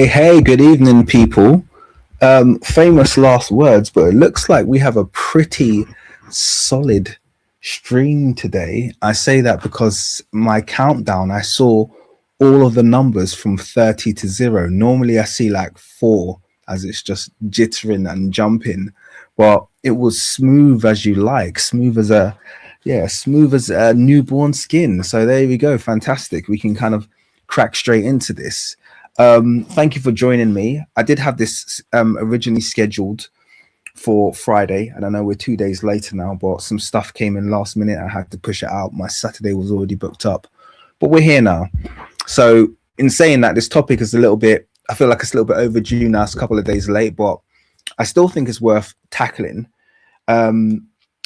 Hey, good evening, people. Famous last words, but it looks like we have a pretty solid stream today. I say that because my countdown, I saw all of the numbers from 30 to 0. Normally, I see like 4 as it's just jittering and jumping, but it was smooth as you like, smooth as a newborn skin. So there we go. Fantastic. We can kind of crack straight into this. Thank you for joining me. I did have this originally scheduled for Friday, and I know we're 2 days later now, but some stuff came in last minute. I had to push it out. My Saturday was already booked up, but we're here now. So in saying that, this topic is a little bit, I feel like it's a little bit overdue now. It's a couple of days late, but I still think it's worth tackling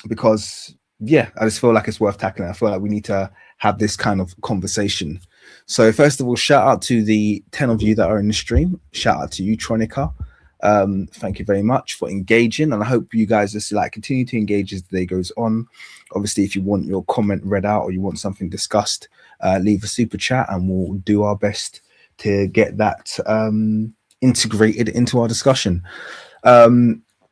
because, yeah, I just feel like it's worth tackling. I feel like we need to have this kind of conversation. So first of all, shout out to the 10 of you that are in the stream. Shout out to you, Tronica. Thank you very much for engaging, and I hope you guys just like continue to engage as the day goes on. Obviously, if you want your comment read out or you want something discussed, leave a super chat and we'll do our best to get that integrated into our discussion.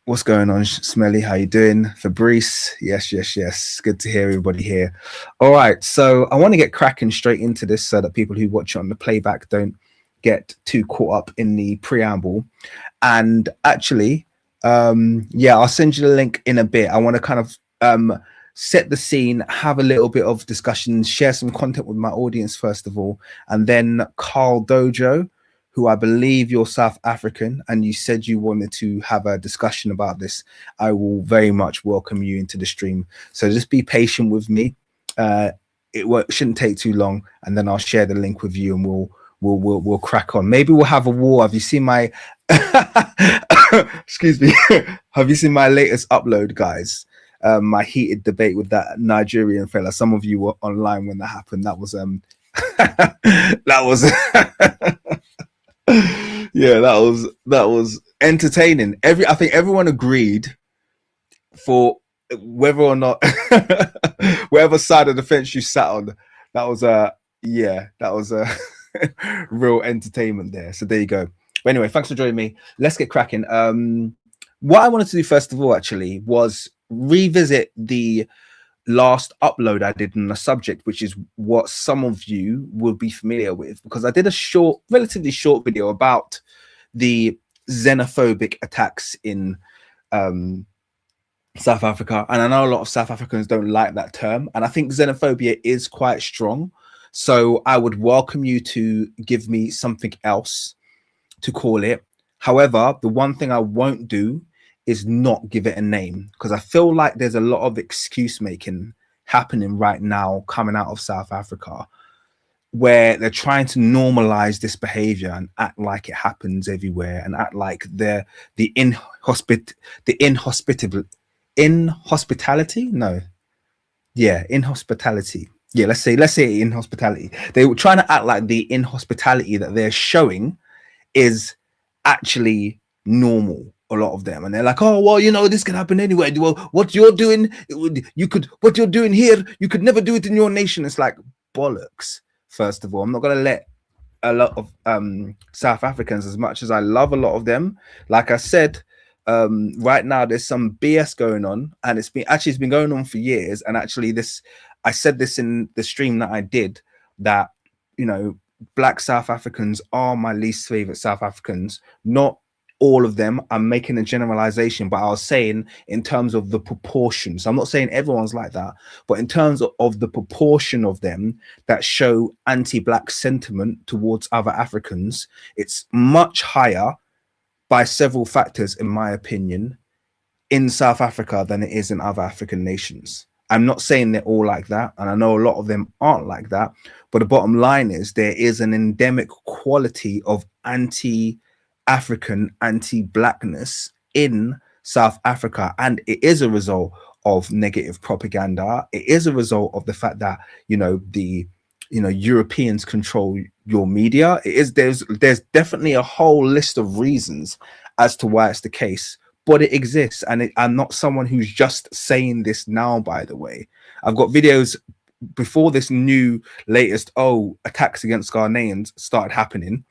What's going on, Smelly? How you doing? Fabrice? Yes. Good to hear everybody here. All right, so I want to get cracking straight into this so that people who watch it on the playback don't get too caught up in the preamble. And actually, I'll send you the link in a bit. I want to kind of set the scene, have a little bit of discussion, share some content with my audience first of all, and then Carl Dojo, who I believe you're South African, and you said you wanted to have a discussion about this. I will very much welcome you into the stream. So just be patient with me. It shouldn't take too long, and then I'll share the link with you, and we'll crack on. Maybe we'll have a war. Have you seen my excuse me? Have you seen my latest upload, guys? My heated debate with that Nigerian fella. Some of you were online when that happened. That was that was yeah, that was entertaining. I think everyone agreed for whether or not whatever side of the fence you sat on. That was real entertainment there. So there you go. But anyway, thanks for joining me. Let's get cracking. What I wanted to do first of all actually was revisit the last upload I did on the subject, which is what some of you will be familiar with, because I did a relatively short video about the xenophobic attacks in South Africa. And I know a lot of South Africans don't like that term, and I think xenophobia is quite strong. So I would welcome you to give me something else to call it. However, the one thing I won't do is not give it a name, because I feel like there's a lot of excuse making happening right now coming out of South Africa, where they're trying to normalize this behavior and act like it happens everywhere, and act like they're the inhospitality. Yeah, let's say inhospitality. They were trying to act like the inhospitality that they're showing is actually normal. A lot of them, and they're like, oh well, you know, this can happen anywhere. Well, what you're doing, what you're doing here, you could never do it in your nation. It's like bollocks. First of all, I'm not gonna let a lot of South Africans, as much as I love a lot of them, like I said, right now there's some BS going on, and it's been going on for years. And actually, I said this in the stream that I did, that, you know, Black South Africans are my least favorite South Africans. Not all of them. I'm making a generalization, but I was saying in terms of the proportion. So I'm not saying everyone's like that, but in terms of the proportion of them that show anti-Black sentiment towards other Africans, it's much higher by several factors, in my opinion, in South Africa than it is in other African nations. I'm not saying they're all like that, and I know a lot of them aren't like that, but the bottom line is there is an endemic quality of anti-African, anti-blackness in South Africa, and it is a result of negative propaganda. It is a result of the fact that the Europeans control your media. It is there's definitely a whole list of reasons as to why it's the case, but it exists. And I'm not someone who's just saying this now, by the way. I've got videos before this new latest attacks against Ghanaians started happening.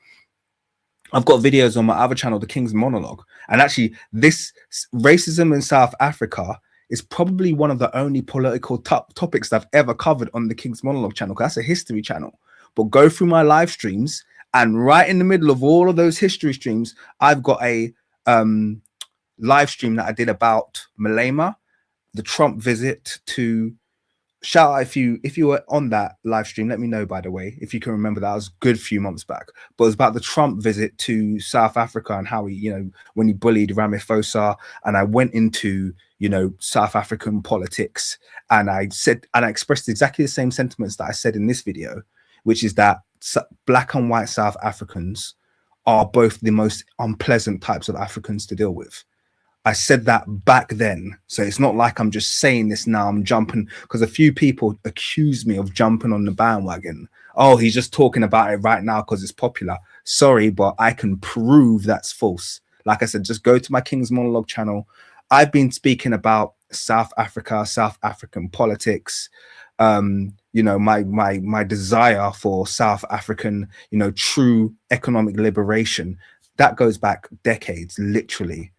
I've got videos on my other channel, The King's Monologue, and actually this racism in South Africa is probably one of the only political topics that I've ever covered on The King's Monologue channel, because that's a history channel. But go through my live streams, and right in the middle of all of those history streams, I've got a live stream that I did about Malema, the Trump visit to... Shout out if you were on that live stream, let me know, by the way, if you can remember. That was a good few months back, but it was about the Trump visit to South Africa and how he, when he bullied Ramaphosa. And I went into South African politics, and I expressed exactly the same sentiments that I said in this video, which is that black and white South Africans are both the most unpleasant types of Africans to deal with. I said that back then. So it's not like I'm just saying this now. I'm jumping, because a few people accuse me of jumping on the bandwagon. Oh, he's just talking about it right now because it's popular. Sorry, but I can prove that's false. Like I said, just go to my King's Monologue channel. I've been speaking about South Africa, South African politics, my desire for South African, true economic liberation. That goes back decades, literally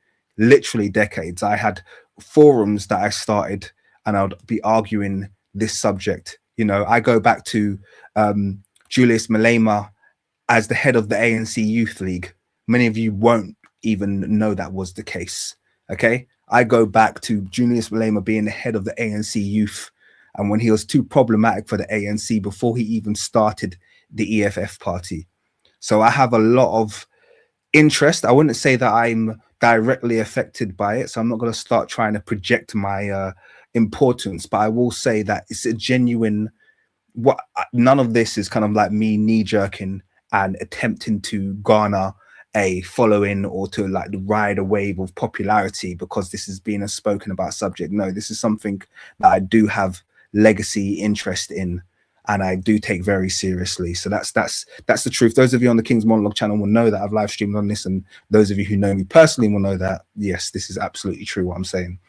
decades. I had forums that I started, and I would be arguing this subject. I go back to Julius Malema as the head of the ANC Youth League. Many of you won't even know that was the case. Okay, I go back to Julius Malema being the head of the ANC Youth, and when he was too problematic for the ANC before he even started the EFF party. So I have a lot of interest. I wouldn't say that I'm directly affected by it, so I'm not going to start trying to project my importance, but I will say that it's a genuine... none of this is kind of like me knee-jerking and attempting to garner a following or to like ride a wave of popularity because this is being a spoken about subject. No, this is something that I do have legacy interest in, and I do take very seriously. So that's the truth. Those of you on the King's Monologue channel will know that I've live streamed on this, and those of you who know me personally will know that yes, this is absolutely true what I'm saying.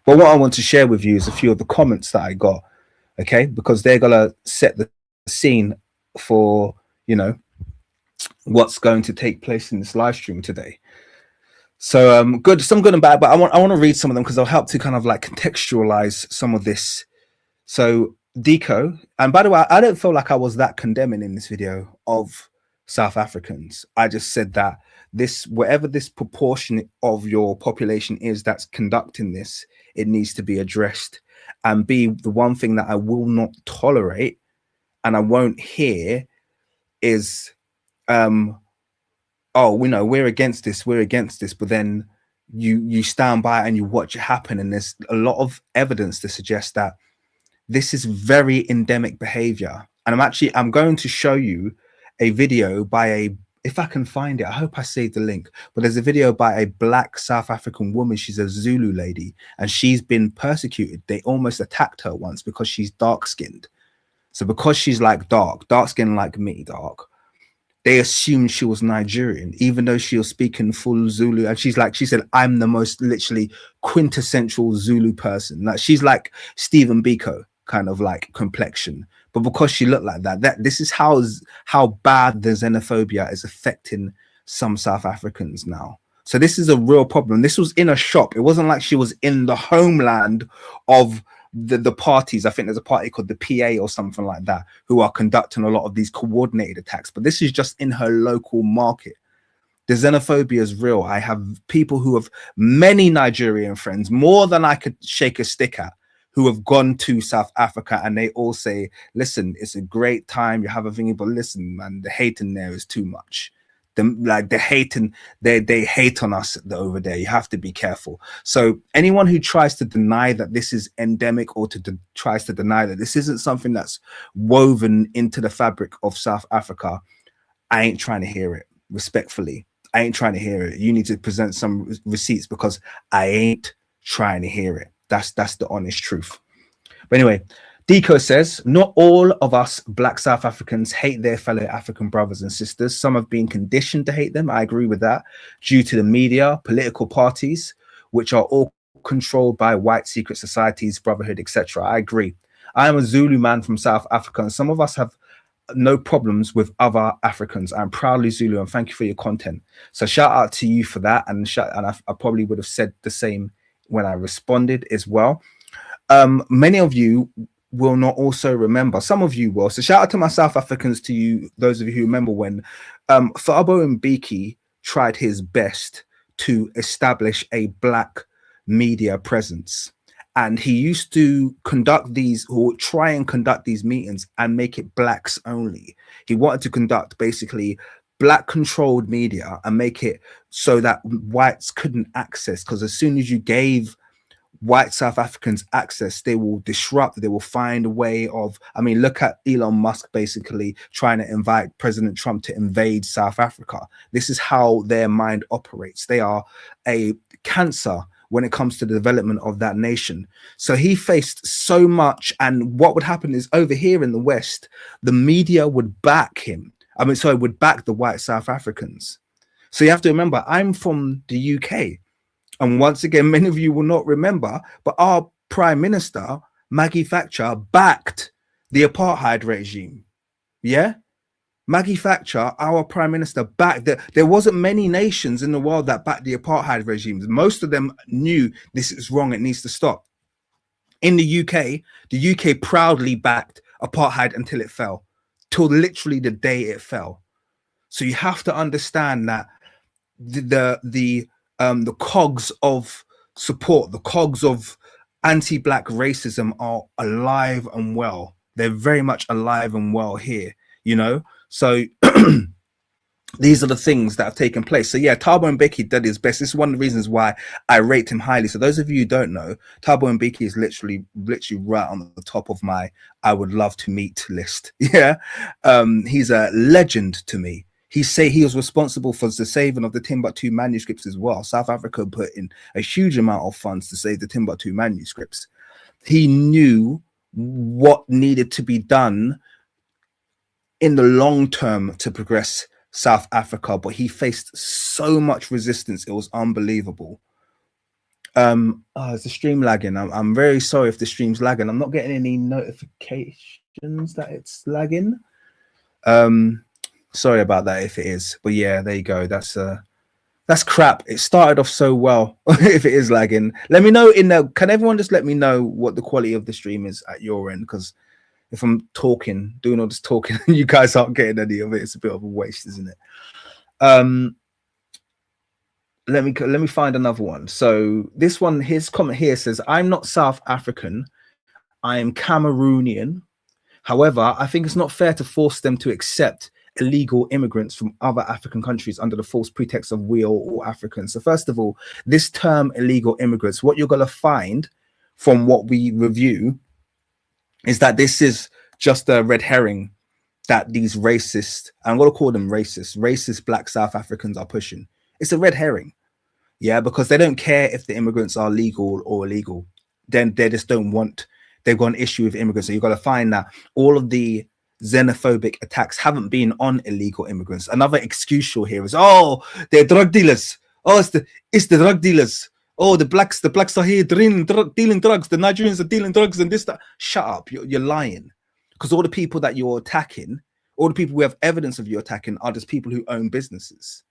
But what I want to share with you is a few of the comments that I got, okay, because they're gonna set the scene for what's going to take place in this live stream today. So good, some good and bad, but I want to read some of them because they'll help to kind of like contextualize some of this. So Deco, and by the way, I don't feel like I was that condemning in this video of South Africans. I just said that whatever this proportion of your population is that's conducting this, it needs to be addressed. And B, the one thing that I will not tolerate and I won't hear is oh, we're against this, but then you stand by and you watch it happen, and there's a lot of evidence to suggest that this is very endemic behavior. And I'm going to show you a video by if I can find it, I hope I saved the link, but there's a video by a black South African woman. She's a Zulu lady, and she's been persecuted. They almost attacked her once because she's dark-skinned. So because she's like dark-skinned like me, they assumed she was Nigerian, even though she was speaking full Zulu. And she said, I'm the most literally quintessential Zulu person. Like she's like Stephen Biko kind of like complexion. But because she looked like that, this is how bad the xenophobia is affecting some South Africans now. So this is a real problem. This was in a shop. It wasn't like she was in the homeland of the parties. I think there's a party called the PA or something like that who are conducting a lot of these coordinated attacks, but this is just in her local market. The xenophobia is real. I have people who have many Nigerian friends, more than I could shake a stick at, who have gone to South Africa, and they all say, listen, it's a great time, you have a thing, but listen, man, the hate in there is too much. like the hate, and they hate on us over there. You have to be careful. So anyone who tries to deny that this is endemic, or tries to deny that this isn't something that's woven into the fabric of South Africa, I ain't trying to hear it. Respectfully, I ain't trying to hear it. You need to present some receipts, because I ain't trying to hear it. That's the honest truth. But anyway, Deco says, not all of us Black South Africans hate their fellow African brothers and sisters. Some have been conditioned to hate them. I agree with that, due to the media, political parties, which are all controlled by white secret societies, brotherhood, etc. I agree. I am a Zulu man from South Africa, and some of us have no problems with other Africans. I'm proudly Zulu, and thank you for your content. So shout out to you for that, and I probably would have said the same when I responded as well. Many of you will not also remember, some of you will. So shout out to my South Africans, to you, those of you who remember when Thabo Mbeki tried his best to establish a Black media presence. And he used to conduct these, or try and conduct these meetings and make it Blacks only. He wanted to conduct basically Black controlled media and make it so that whites couldn't access, because as soon as you gave white South Africans access, they will disrupt, they will find a way of, I mean, look at Elon Musk basically trying to invite President Trump to invade South Africa. This is how their mind operates. They are a cancer when it comes to the development of that nation. So he faced so much, and what would happen is, over here in the West, the media would back him. I mean, sorry, would back the white South Africans. So you have to remember, I'm from the UK. And once again, many of you will not remember, but our Prime Minister, Maggie Thatcher, backed the apartheid regime. Yeah? Maggie Thatcher, our Prime Minister, backed there wasn't many nations in the world that backed the apartheid regimes. Most of them knew this is wrong, it needs to stop. In the UK proudly backed apartheid until it fell, till literally the day it fell. So you have to understand that the cogs of support, the cogs of anti-Black racism are alive and well. They're very much alive and well here, you know. So these are the things that have taken place. So yeah, Thabo Mbeki did his best. This is one of the reasons why I rate him highly. So those of you who don't know, Thabo Mbeki is literally right on the top of my I would love to meet list. Yeah, he's a legend to me. He was responsible for the saving of the Timbuktu manuscripts as well. South Africa put in a huge amount of funds to save the Timbuktu manuscripts. He knew what needed to be done in the long term to progress South Africa, but he faced so much resistance. It was unbelievable. Is the stream lagging? I'm very sorry if the stream's lagging. I'm not getting any notifications that it's lagging. Sorry about that if it is, but yeah, there you go. That's crap. It started off so well. If it is lagging, let me know can everyone just let me know what the quality of the stream is at your end? Because if I'm doing all this talking, and you guys aren't getting any of it, it's a bit of a waste, isn't it? Let me find another one. So this one, his comment here says, I'm not South African, I am Cameroonian. However, I think it's not fair to force them to accept illegal immigrants from other African countries under the false pretext of we are all Africans. So first of all, this term illegal immigrants, what you're going to find from what we review is that this is just a red herring that these racist, I'm going to call them racist Black South Africans are pushing. It's a red herring. Yeah, because they don't care if the immigrants are legal or illegal. Then they just don't want, they've got an issue with immigrants. So you've got to find that all of the xenophobic attacks haven't been on illegal immigrants. Another excuse you'll hear is, oh, they're drug dealers. Oh, it's the drug dealers. Oh, the blacks are here dealing drugs. The Nigerians are dealing drugs and this, that. Shut up. You're lying. Because all the people that you're attacking, all the people we have evidence of you attacking are just people who own businesses.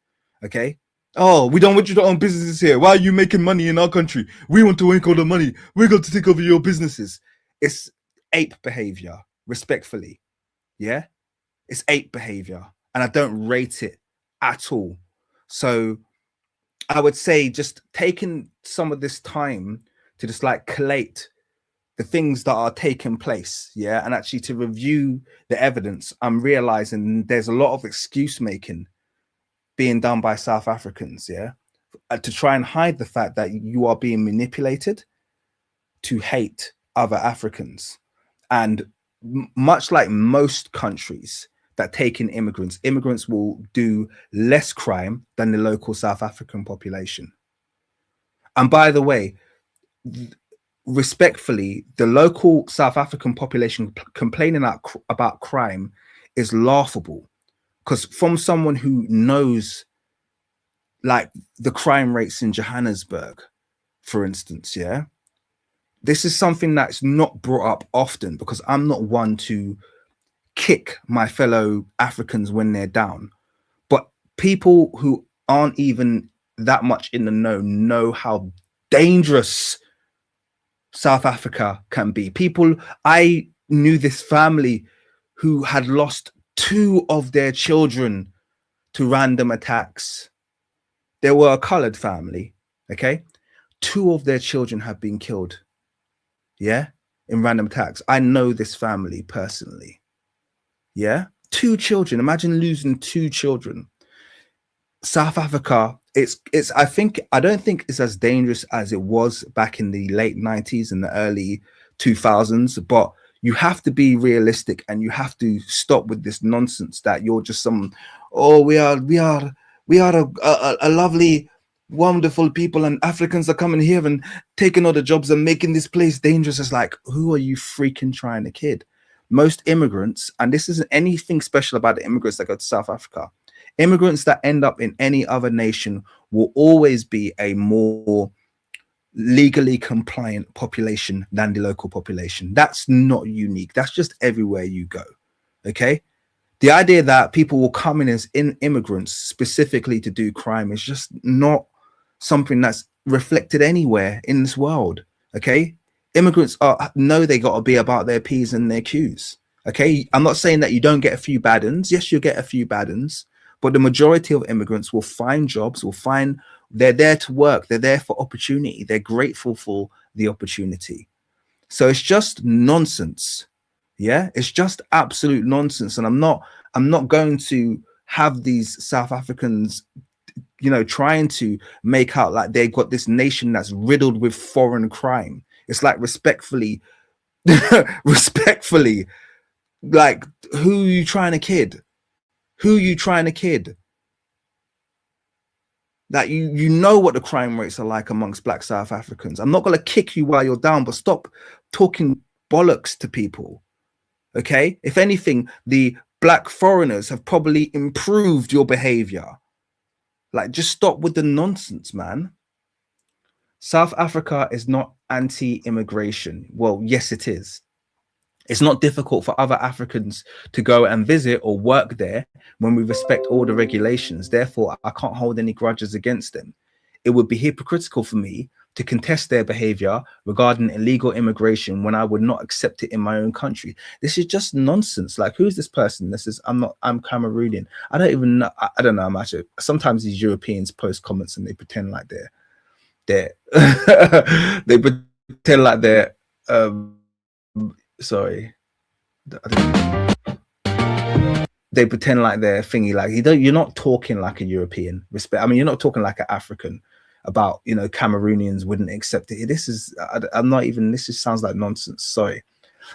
Okay? Oh, we don't want you to own businesses here. Why are you making money in our country? We want to make all the money. We're going to take over your businesses. It's ape behavior, respectfully. Yeah? It's ape behavior. And I don't rate it at all. So I would say just taking some of this time to just like collate the things that are taking place, yeah, and actually to review the evidence, I'm realizing there's a lot of excuse making being done by South Africans, yeah, to try and hide the fact that you are being manipulated to hate other Africans. And much like most countries that take in immigrants, immigrants will do less crime than the local South African population. And by the way, respectfully, the local South African population complaining about crime is laughable, because from someone who knows like the crime rates in Johannesburg, for instance, yeah, this is something that's not brought up often because I'm not one to kick my fellow Africans when they're down. But people who aren't even that much in the know how dangerous South Africa can be. People, I knew this family who had lost 2 of their children to random attacks. They were a colored family, okay? 2 of their children have been killed, yeah, in random attacks. I know this family personally, yeah? 2 children, imagine losing 2 children. South Africa, I don't think it's as dangerous as it was back in the late 90s and the early 2000s, but you have to be realistic and you have to stop with this nonsense that you're just some, oh, we are a lovely, wonderful people, and Africans are coming here and taking all the jobs and making this place dangerous. It's like, who are you freaking trying to kid? Most immigrants, and this isn't anything special about the immigrants that go to South Africa, immigrants that end up in any other nation will always be a more legally compliant population than the local population. That's not unique. That's just everywhere you go. Okay. The idea that people will come in as immigrants specifically to do crime is just not something that's reflected anywhere in this world. Okay. Immigrants know they got to be about their P's and their Q's. Okay. I'm not saying that you don't get a few bad uns. Yes, you'll get a few bad uns, but the majority of immigrants will find jobs, they're there to work. They're there for opportunity. They're grateful for the opportunity. So it's just nonsense. Yeah, it's just absolute nonsense. And I'm not going to have these South Africans, trying to make out like they've got this nation that's riddled with foreign crime. It's like respectfully, like, who are you trying to kid? Who are you trying to kid? That you know what the crime rates are like amongst Black South Africans. I'm not going to kick you while you're down, but stop talking bollocks to people. Okay? If anything, the Black foreigners have probably improved your behavior. Like, just stop with the nonsense, man. South Africa is not anti-immigration. Well, yes, it is. It's not difficult for other Africans to go and visit or work there when we respect all the regulations. Therefore, I can't hold any grudges against them. It would be hypocritical for me to contest their behavior regarding illegal immigration when I would not accept it in my own country. This is just nonsense. Like, who's this person? I'm Cameroonian. I don't even know. I don't know. I'm actually, sometimes these Europeans post comments and they pretend like they're they pretend like they're, sorry, they pretend like they're thingy, like you're not talking like a European. Respect. I mean, you're not talking like an African about, Cameroonians wouldn't accept it. This just sounds like nonsense. Sorry.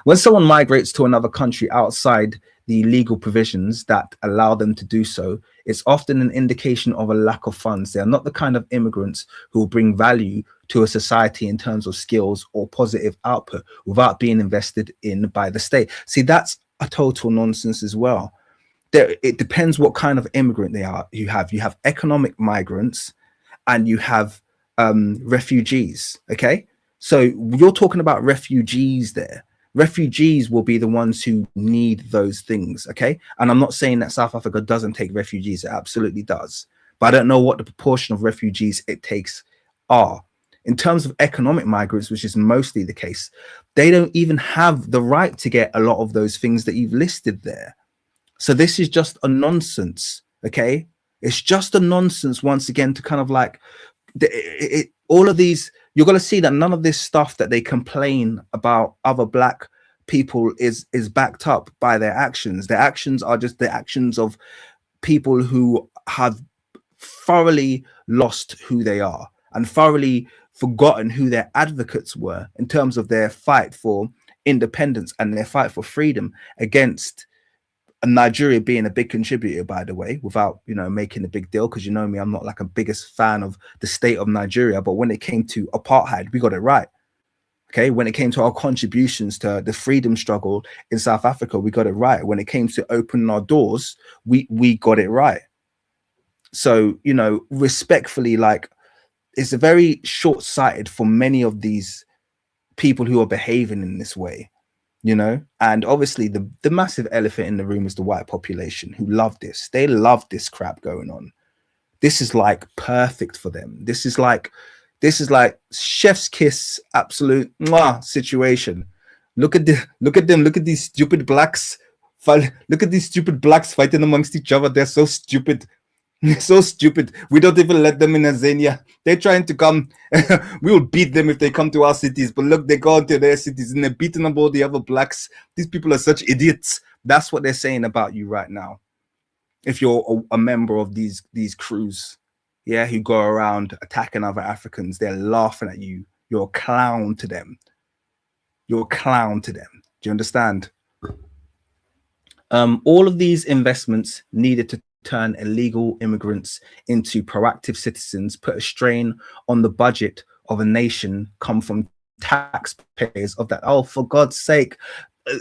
When someone migrates to another country outside the legal provisions that allow them to do so, it's often an indication of a lack of funds. They are not the kind of immigrants who will bring value to a society in terms of skills or positive output without being invested in by the state. See, that's a total nonsense as well. It depends what kind of immigrant you have economic migrants and you have refugees. Okay, so you're talking about refugees there. Refugees will be the ones who need those things. Okay, and I'm not saying that South Africa doesn't take refugees. It absolutely does, but I don't know what the proportion of refugees it takes are. In terms of economic migrants, which is mostly the case, they don't even have the right to get a lot of those things that you've listed there. So this is just a nonsense. Okay, it's just a nonsense once again to kind of like all of these. You're going to see that none of this stuff that they complain about other Black people is backed up by their actions. Their actions are just the actions of people who have thoroughly lost who they are and thoroughly forgotten who their advocates were in terms of their fight for independence and their fight for freedom against Nigeria being a big contributor, by the way, without, you know, making a big deal, because you know me, I'm not like a biggest fan of the state of Nigeria, but when it came to apartheid, we got it right. Okay, when it came to our contributions to the freedom struggle in South Africa, we got it right. When it came to opening our doors, we got it right. So, you know, respectfully, like, it's very short-sighted for many of these people who are behaving in this way, you know. And obviously the massive elephant in the room is the white population, who love this. They love this crap going on. This is like perfect for them. This is like chef's kiss, absolute mwah situation. Look at them. Look at these stupid blacks. Look at these stupid blacks fighting amongst each other. They're so stupid. So stupid. We don't even let them in Azania. They're trying to come. We will beat them if they come to our cities. But look, they go into their cities and they're beating up all the other blacks. These people are such idiots. That's what they're saying about you right now. If you're a member of these crews, yeah, who go around attacking other Africans, they're laughing at you. You're a clown to them. You're a clown to them. Do you understand? All of these investments needed to turn illegal immigrants into proactive citizens, put a strain on the budget of a nation, come from taxpayers of that. Oh, for God's sake,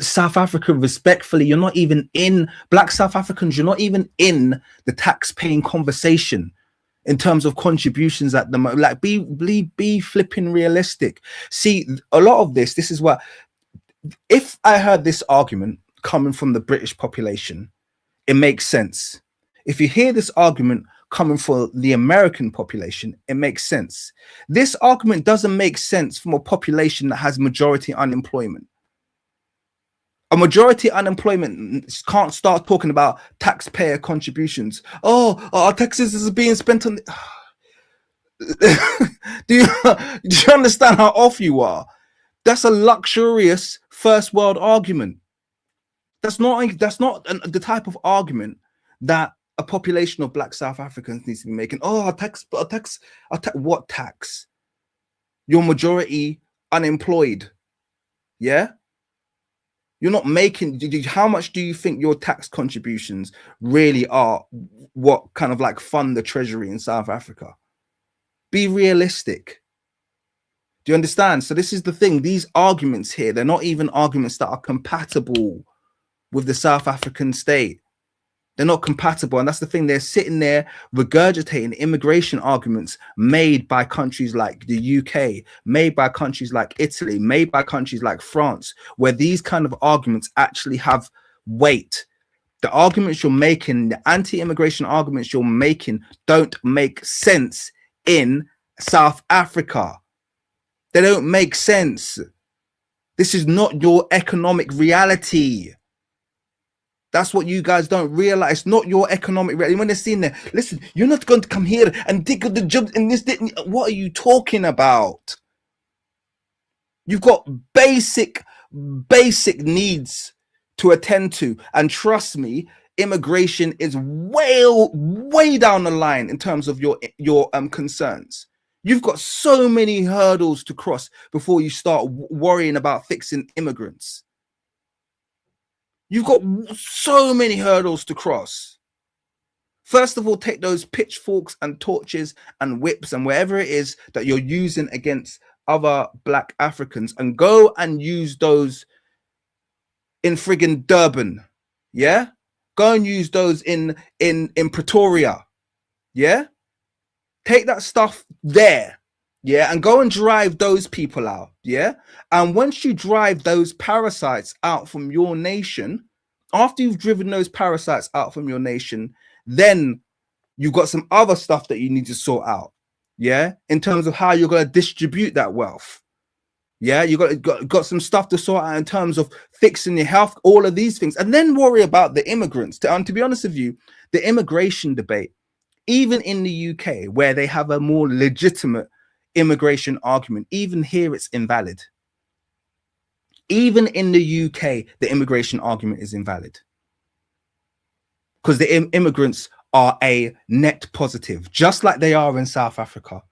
South Africa, respectfully, you're not even in, Black South Africans, you're not even in the tax-paying conversation in terms of contributions at the moment. Like, be flipping realistic. See, a lot of this is what, if I heard this argument coming from the British population, it makes sense. If you hear this argument coming from the American population, it makes sense. This argument doesn't make sense from a population that has majority unemployment. A majority unemployment can't start talking about taxpayer contributions. Oh, our taxes is being spent on. Do you understand how off you are? That's a luxurious first world argument. That's not the type of argument that a population of Black South Africans needs to be making. Oh, what tax? You're majority unemployed. Yeah. You're not making, how much do you think your tax contributions really are what kind of like fund the treasury in South Africa? Be realistic. Do you understand? So this is the thing. These arguments here, they're not even arguments that are compatible with the South African state. They're not compatible. And that's the thing. They're sitting there regurgitating immigration arguments made by countries like the UK, made by countries like Italy, made by countries like France, where these kind of arguments actually have weight. The arguments you're making, the anti-immigration arguments you're making, don't make sense in South Africa. They don't make sense. This is not your economic reality. That's what you guys don't realize. It's not your economic reality. When they're sitting there, listen, you're not going to come here and dig the jobs in this. What are you talking about? You've got basic needs to attend to. And trust me, immigration is way down the line in terms of your concerns. You've got so many hurdles to cross before you start worrying about fixing immigrants. You've got so many hurdles to cross. First of all, take those pitchforks and torches and whips and wherever it is that you're using against other Black Africans and go and use those in friggin' Durban. Yeah? Go and use those in Pretoria. Yeah? Take that stuff there. Yeah, and go and drive those people out. Yeah, and once you drive those parasites out from your nation, after you've driven those parasites out from your nation, then you've got some other stuff that you need to sort out. Yeah, in terms of how you're going to distribute that wealth. Yeah, you got some stuff to sort out in terms of fixing your health, all of these things, and then worry about the immigrants. And to be honest with you, the immigration debate, even in the UK, where they have a more legitimate immigration argument, even here it's invalid. Even in the UK, the immigration argument is invalid because the immigrants are a net positive, just like they are in South Africa.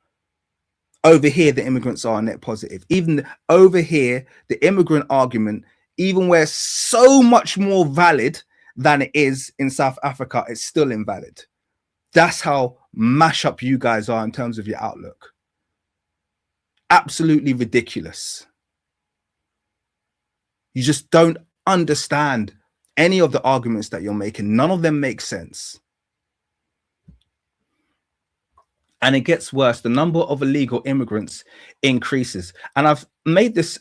Over here, the immigrants are a net positive. Even over here, the immigrant argument, even where it's so much more valid than it is in South Africa, it's still invalid. That's how mash up you guys are in terms of your outlook. Absolutely ridiculous. You just don't understand any of the arguments that you're making. None of them make sense. And it gets worse. The number of illegal immigrants increases. And I've made this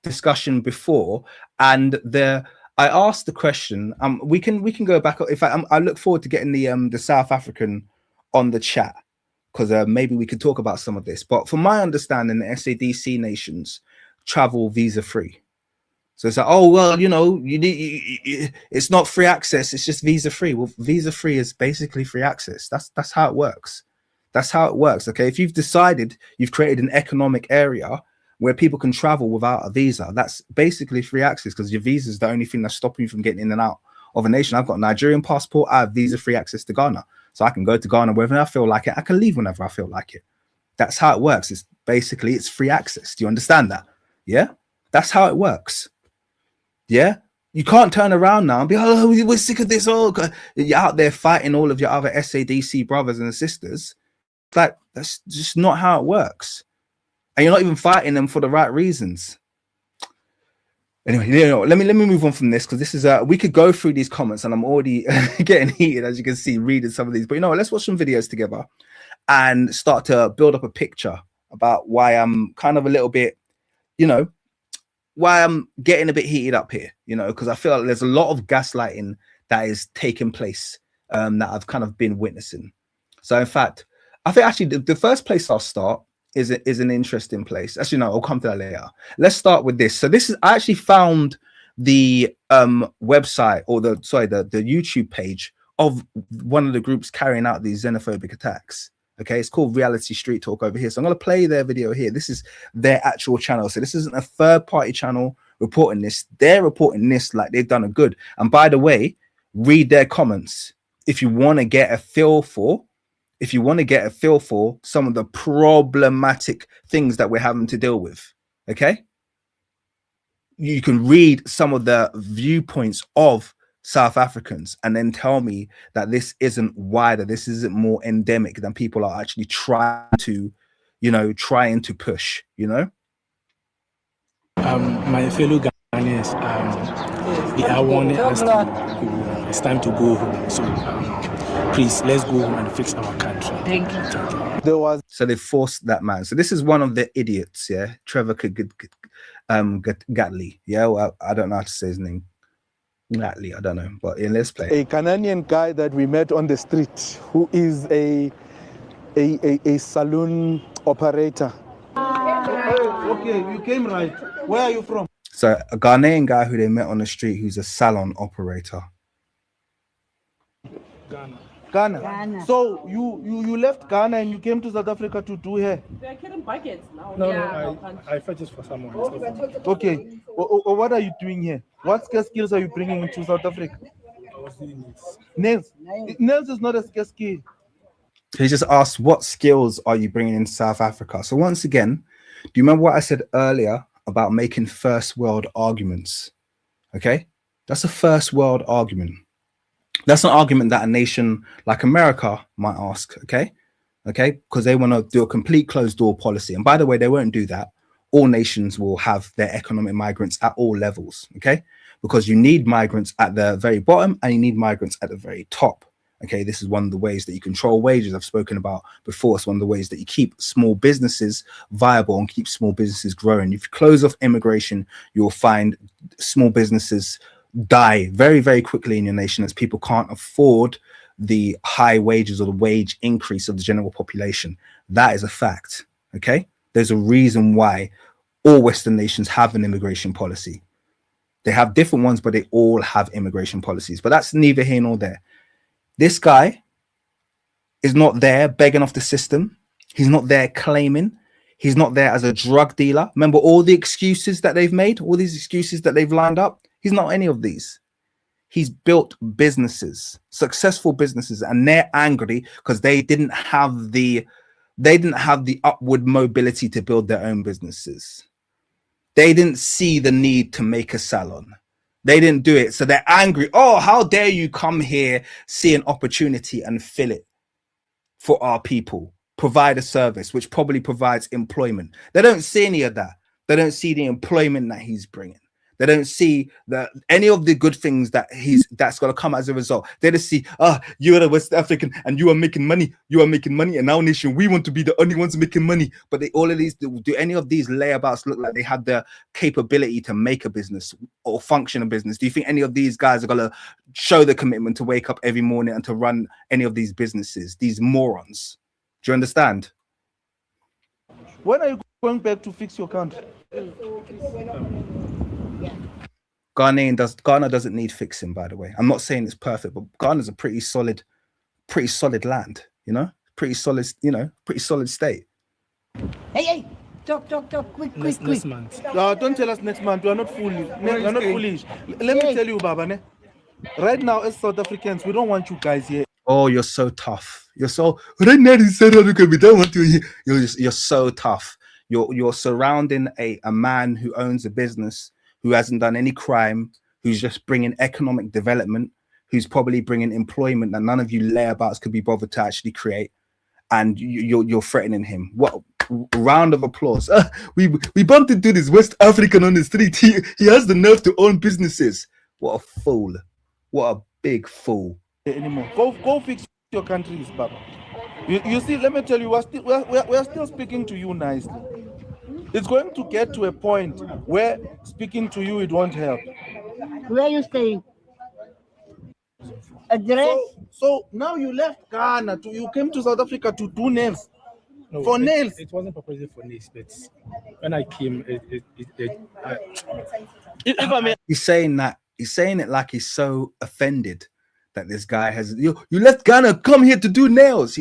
discussion before, and I asked the question. We can go back. In fact, I look forward to getting the South African on the chat, because maybe we could talk about some of this. But from my understanding, the SADC nations travel visa free. So it's like, oh well, you know, it's not free access. It's just visa free. Well, visa free is basically free access. That's how it works. That's how it works. Okay, if you've decided you've created an economic area where people can travel without a visa, that's basically free access, because your visa is the only thing that's stopping you from getting in and out of a nation. I've got a Nigerian passport. I have visa free access to Ghana, so I can go to Ghana whenever I feel like it. I can leave whenever I feel like it. That's how it works. It's basically, it's free access. Do you understand that? Yeah, that's how it works. Yeah, you can't turn around now and be, oh, we're sick of this. Oh, you're out there fighting all of your other SADC brothers and sisters. Like, that's just not how it works. And you're not even fighting them for the right reasons. Anyway, you know, let me move on from this, because this is we could go through these comments, and I'm already getting heated, as you can see, reading some of these. But you know what, let's watch some videos together and start to build up a picture about why I'm kind of a little bit, you know, why I'm getting a bit heated up here, you know, because I feel like there's a lot of gaslighting that is taking place that I've kind of been witnessing. So in fact, I think actually the first place I'll start is an interesting place. Actually, no, I'll come to that later. Let's start with this. So this is, I actually found the website, or the YouTube page of one of the groups carrying out these xenophobic attacks. Okay, it's called Reality Street Talk over here. So I'm going to play their video here. This is their actual channel. So this isn't a third-party channel reporting this. They're reporting this like they've done a good. And by the way, read their comments if you want to get a feel for, some of the problematic things that we're having to deal with. Okay, you can read some of the viewpoints of South Africans and then tell me that this isn't wider, this isn't more endemic than people are actually trying to push, you know. My fellow Ghanaians, they are warning us to, it's time to go home. So please, let's go home and fix our country. Thank you. So they forced that man. So this is one of the idiots, yeah, Trevor Gatley. Yeah, well, I don't know how to say his name. Gatley, I don't know, but yeah, let's play. A Ghanaian guy that we met on the street, who is a saloon operator. Okay, you came right. Where are you from? So a Ghanaian guy who they met on the street, who's a salon operator. Ghana. So you left Ghana and you came to South Africa to do hair? They're carrying buckets now. No, I purchased for someone. Okay. What are you doing here? What skills are you bringing into South Africa? I was doing nails. Nails is not a scarce skill. He just asked, what skills are you bringing into South Africa? So once again, do you remember what I said earlier about making first world arguments? Okay, that's a first world argument. That's an argument that a nation like America might ask, okay, because they want to do a complete closed door policy. And by the way, they won't do that. All nations will have their economic migrants at all levels, okay, because you need migrants at the very bottom and you need migrants at the very top. Okay, this is one of the ways that you control wages I've spoken about before. It's one of the ways that you keep small businesses viable and keep small businesses growing. If you close off immigration, you'll find small businesses die very, very quickly in your nation, as people can't afford the high wages or the wage increase of the general population. That is a fact. Okay, there's a reason why all Western nations have an immigration policy. They have different ones, but they all have immigration policies. But that's neither here nor there. This guy is not there begging off the system. He's not there claiming. He's not there as a drug dealer. Remember all the excuses that they've made, all these excuses that they've lined up? He's not any of these. he's built businesses, successful businesses, and they're angry because they didn't have the upward mobility to build their own businesses. They didn't see the need to make a salon. They didn't do it. So they're angry. Oh, how dare you come here, see an opportunity and fill it for our people, provide a service, which probably provides employment. They don't see any of that. They don't see the employment that he's bringing. They don't see any of the good things that's going to come as a result. They just see, you're a West African and you are making money. You are making money, and our nation, we want to be the only ones making money. But all of these, do any of these layabouts look like they have the capability to make a business or function a business? Do you think any of these guys are going to show the commitment to wake up every morning and to run any of these businesses? These morons. Do you understand? When are you going back to fix your country? Ghana doesn't need fixing, by the way. I'm not saying it's perfect, but Ghana's a pretty solid land, you know, pretty solid state. Hey, talk, quick. Next month. Don't tell us next month. We are not foolish. We are not foolish. Let me tell you, Baba, right now as South Africans, we don't want you guys here. Oh, you're so tough. You're so right now in South Africa, we don't want you here. You're so tough. You're surrounding a man who owns a business, who hasn't done any crime, who's just bringing economic development, who's probably bringing employment that none of you layabouts could be bothered to actually create, and you're threatening him. What round of applause. We bumped into this West African on the street. He has the nerve to own businesses. What a fool. What a big fool. Anymore. Go fix your countries, Baba. You see, let me tell you, we're still speaking to you nicely. It's going to get to a point where speaking to you, it won't help. Where are you staying? Address? So now you left Ghana, you came to South Africa to do nails. No, nails. It wasn't proposed for nails, but when I came, he's saying it like he's so offended that this guy has you left Ghana, come here to do nails.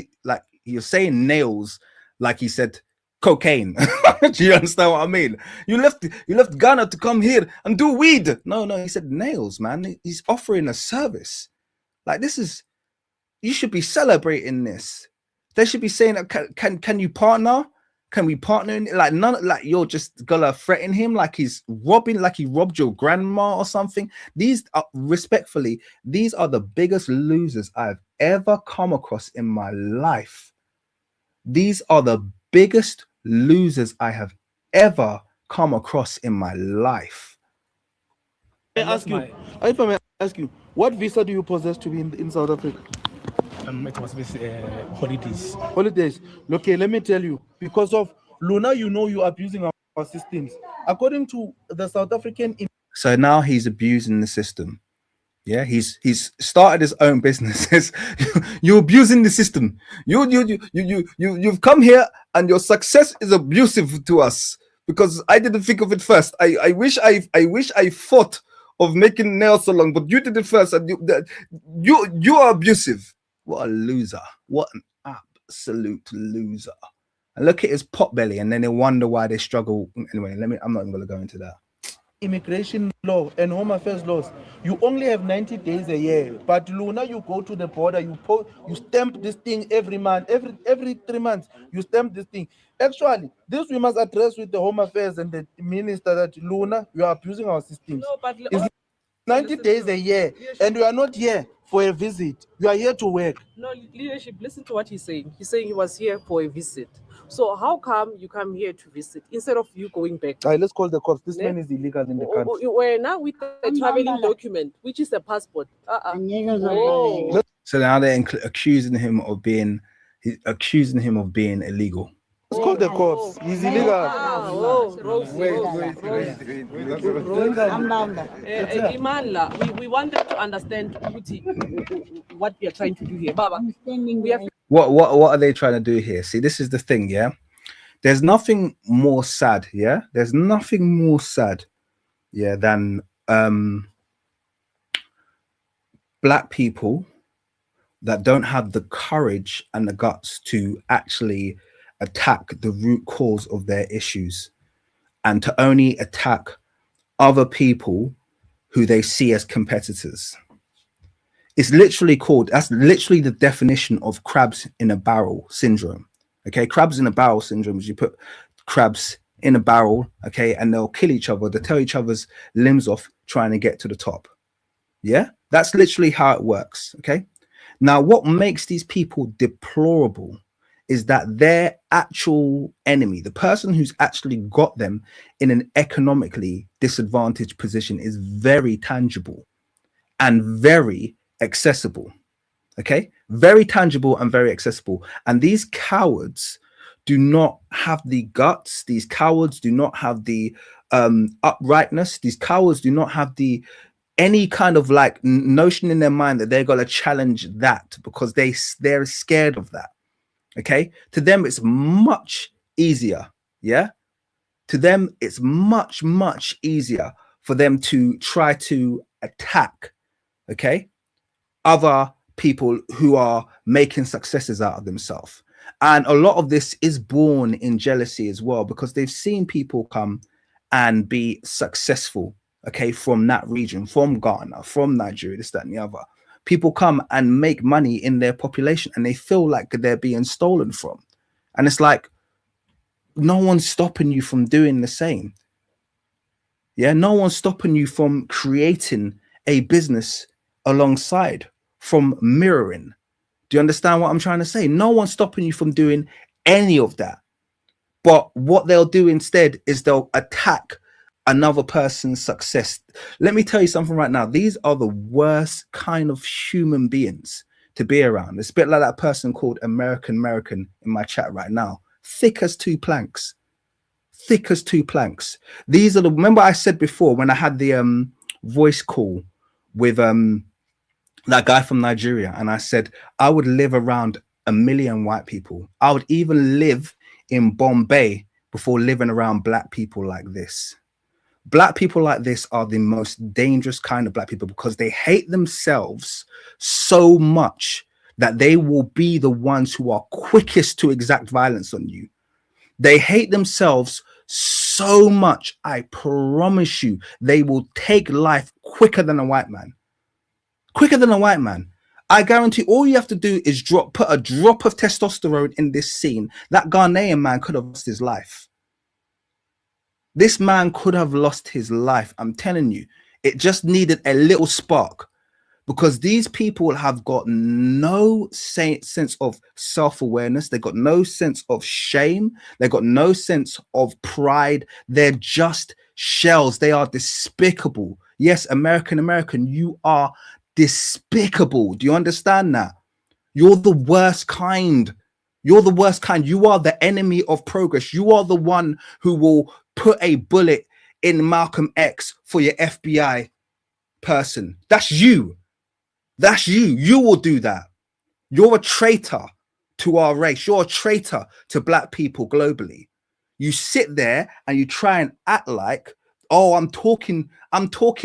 You're saying nails like he said cocaine. Do you understand what I mean? You left Ghana to come here and do weed. No, he said nails, man. He's offering a service. Like, this is, you should be celebrating this. They should be saying, can you partner? Can we partner in, like, none, like you're just gonna threaten him like he's robbing, like he robbed your grandma or something. These are, respectfully, these are the biggest losers I've ever come across in my life. These are the biggest losers I have ever come across in my life. If I may ask you, what visa do you possess to be in South Africa? It was with holidays. Holidays. Okay, let me tell you, because of Luna, you are abusing our systems. According to the South African. So now he's abusing the system. Yeah, he's started his own businesses. You're abusing the system. You've come here and your success is abusive to us because I didn't think of it first. I wish I thought of making nail salon, but you did it first, and you are abusive. What a loser! What an absolute loser! And look at his pot belly, and then they wonder why they struggle. Anyway, I'm not even going to go into that. Immigration law and home affairs laws, you only have 90 days a year. But Luna, you go to the border, you stamp this thing every month, every 3 months, you stamp this thing. Actually, this we must address with the home affairs and the minister that Luna, you are abusing our systems. No, but it's 90 days a year, and you are not here for a visit. You are here to work. No, leadership, listen to what he's saying. He's saying he was here for a visit. So how come you come here to visit instead of you going back? All right, let's call the cops. This man is illegal in the country. We're now with the traveling document, which is a passport. So now they're accusing him of being illegal. Let's call the cops. He's illegal. Imandla, we wanted to understand what we are trying to do here. Baba, what are they trying to do here? See, this is the thing, yeah? There's nothing more sad, yeah? There's nothing more sad, yeah, than black people that don't have the courage and the guts to actually attack the root cause of their issues and to only attack other people who they see as competitors. It's literally called, that's literally the definition of crabs in a barrel syndrome. Okay, crabs in a barrel syndrome is you put crabs in a barrel, okay, and they'll kill each other, they'll tear each other's limbs off trying to get to the top. Yeah, that's literally how it works. Okay, now what makes these people deplorable is that their actual enemy, the person who's actually got them in an economically disadvantaged position, is very tangible and very accessible. Okay, very tangible and very accessible. And these cowards do not have the guts, these cowards do not have the uprightness, these cowards do not have the any kind of like notion in their mind that they're going to challenge that, because they're scared of that. Okay, to them it's much easier. Yeah, to them it's much easier for them to try to attack, okay, other people who are making successes out of themselves. And a lot of this is born in jealousy as well, because they've seen people come and be successful, okay, from that region, from Ghana, from Nigeria, this, that, and the other. People come and make money in their population and they feel like they're being stolen from. And it's like, no one's stopping you from doing the same. Yeah, no one's stopping you from creating a business alongside, from mirroring. Do you understand what I'm trying to say? No one's stopping you from doing any of that. But what they'll do instead is they'll attack another person's success. Let me tell you something right now. These are the worst kind of human beings to be around. It's a bit like that person called American in my chat right now. Thick as two planks. Thick as two planks. These are the, remember I said before when I had the voice call with that guy from Nigeria, and I said I would live around 1 million white people. I would even live in Bombay before living around black people like this. Black people like this are the most dangerous kind of black people, because they hate themselves so much that they will be the ones who are quickest to exact violence on you. They hate themselves so much, I promise you, they will take life quicker than a white man. Quicker than a white man. I guarantee all you have to do is put a drop of testosterone in this scene. That Ghanaian man could have lost his life. This man could have lost his life. I'm telling you, it just needed a little spark, because these people have got no sense of self-awareness. They got no sense of shame. They got no sense of pride. They're just shells. They are despicable. Yes, American, you are despicable. Do you understand that? You're the worst kind. You're the worst kind. You are the enemy of progress. You are the one who will put a bullet in Malcolm X for your FBI person. That's you. That's you. You will do that. You're a traitor to our race. You're a traitor to black people globally. You sit there and you try and act like, oh, I'm talking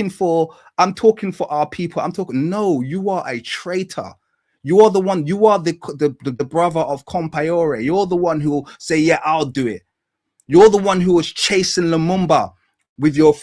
for our people. No, you are a traitor. You are the one, you are the brother of Compaore. You're the one who will say, yeah, I'll do it. You're the one who was chasing Lumumba with your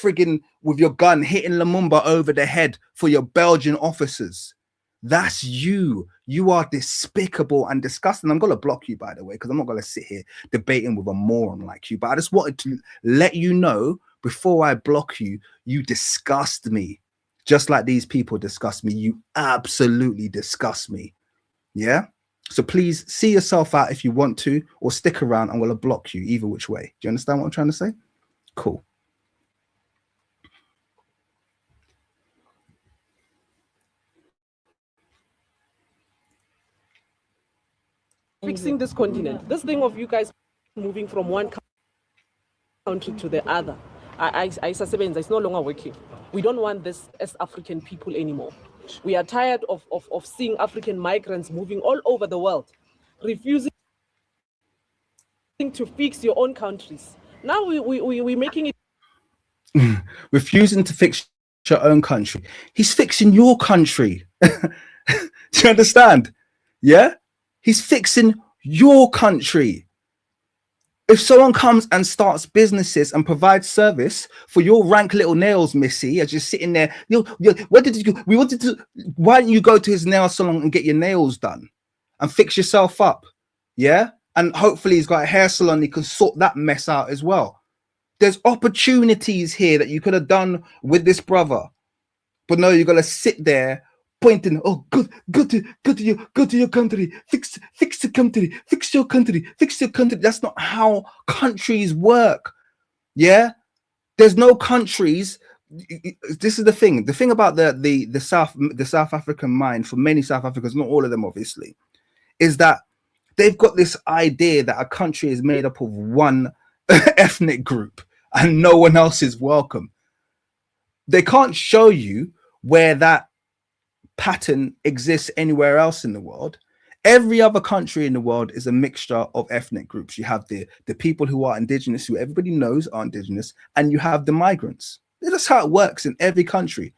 gun, hitting Lumumba over the head for your Belgian officers. That's you. You are despicable and disgusting. I'm going to block you, by the way, because I'm not going to sit here debating with a moron like you. But I just wanted to let you know, before I block you, you disgust me. Just like these people disgust me. You absolutely disgust me. Yeah? So please see yourself out if you want to, or stick around. I'm going to block you either which way. Do you understand what I'm trying to say? Cool. Fixing this continent, this thing of you guys moving from one country to the other, it's no longer working. We don't want this as African people anymore. We are tired of seeing African migrants moving all over the world, refusing to fix your own countries. Now we're making it. Refusing to fix your own country. He's fixing your country. Do you understand? Yeah? He's fixing your country. If someone comes and starts businesses and provides service for your rank little nails, Missy, as you're sitting there, what did you? We wanted to. Why don't you go to his nail salon and get your nails done, and fix yourself up? Yeah, and hopefully he's got a hair salon. He can sort that mess out as well. There's opportunities here that you could have done with this brother, but no, you're gonna sit there pointing. Oh, go to your country. Fix the country. Fix your country. Fix your country. That's not how countries work. Yeah, there's no countries. This is the thing. The thing about the South African mind, for many South Africans, not all of them, obviously, is that they've got this idea that a country is made up of one ethnic group and no one else is welcome. They can't show you where that pattern exists anywhere else in the world. Every other country in the world is a mixture of ethnic groups. You have the people who are indigenous, who everybody knows are indigenous, and you have the migrants. That's how it works in every country.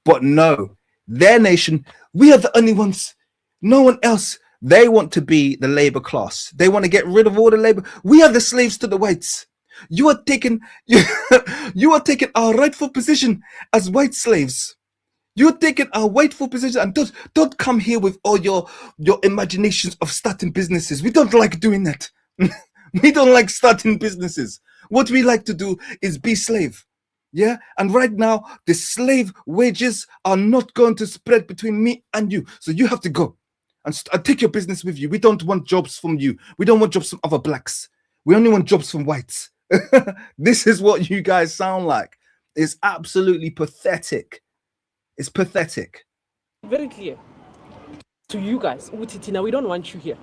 But no, their nation, we are the only ones. No one else. They want to be the labor class. They want to get rid of all the labor. We are the slaves to the whites. You are taking you are taking our rightful position as white slaves. You're taking our rightful position, and don't come here with all your imaginations of starting businesses. We don't like doing that. We don't like starting businesses. What we like to do is be slave. Yeah, and right now the slave wages are not going to spread between me and you. So you have to go and take your business with you. We don't want jobs from you. We don't want jobs from other blacks. We only want jobs from whites. This is what you guys sound like. It's absolutely pathetic. It's pathetic. Very clear to you guys. Utitina, we don't want you here.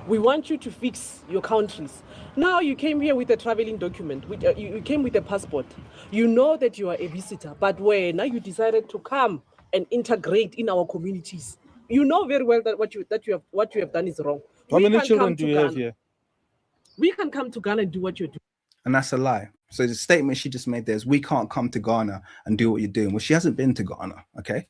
We want you to fix your countries. Now you came here with a traveling document. You came with a passport. You know that you are a visitor, but when now you decided to come and integrate in our communities, you know very well that what you have done is wrong. How many children do you have here? We can come to Ghana and do what you're doing. And that's a lie. So the statement she just made there is, we can't come to Ghana and do what you're doing. Well, she hasn't been to Ghana, okay?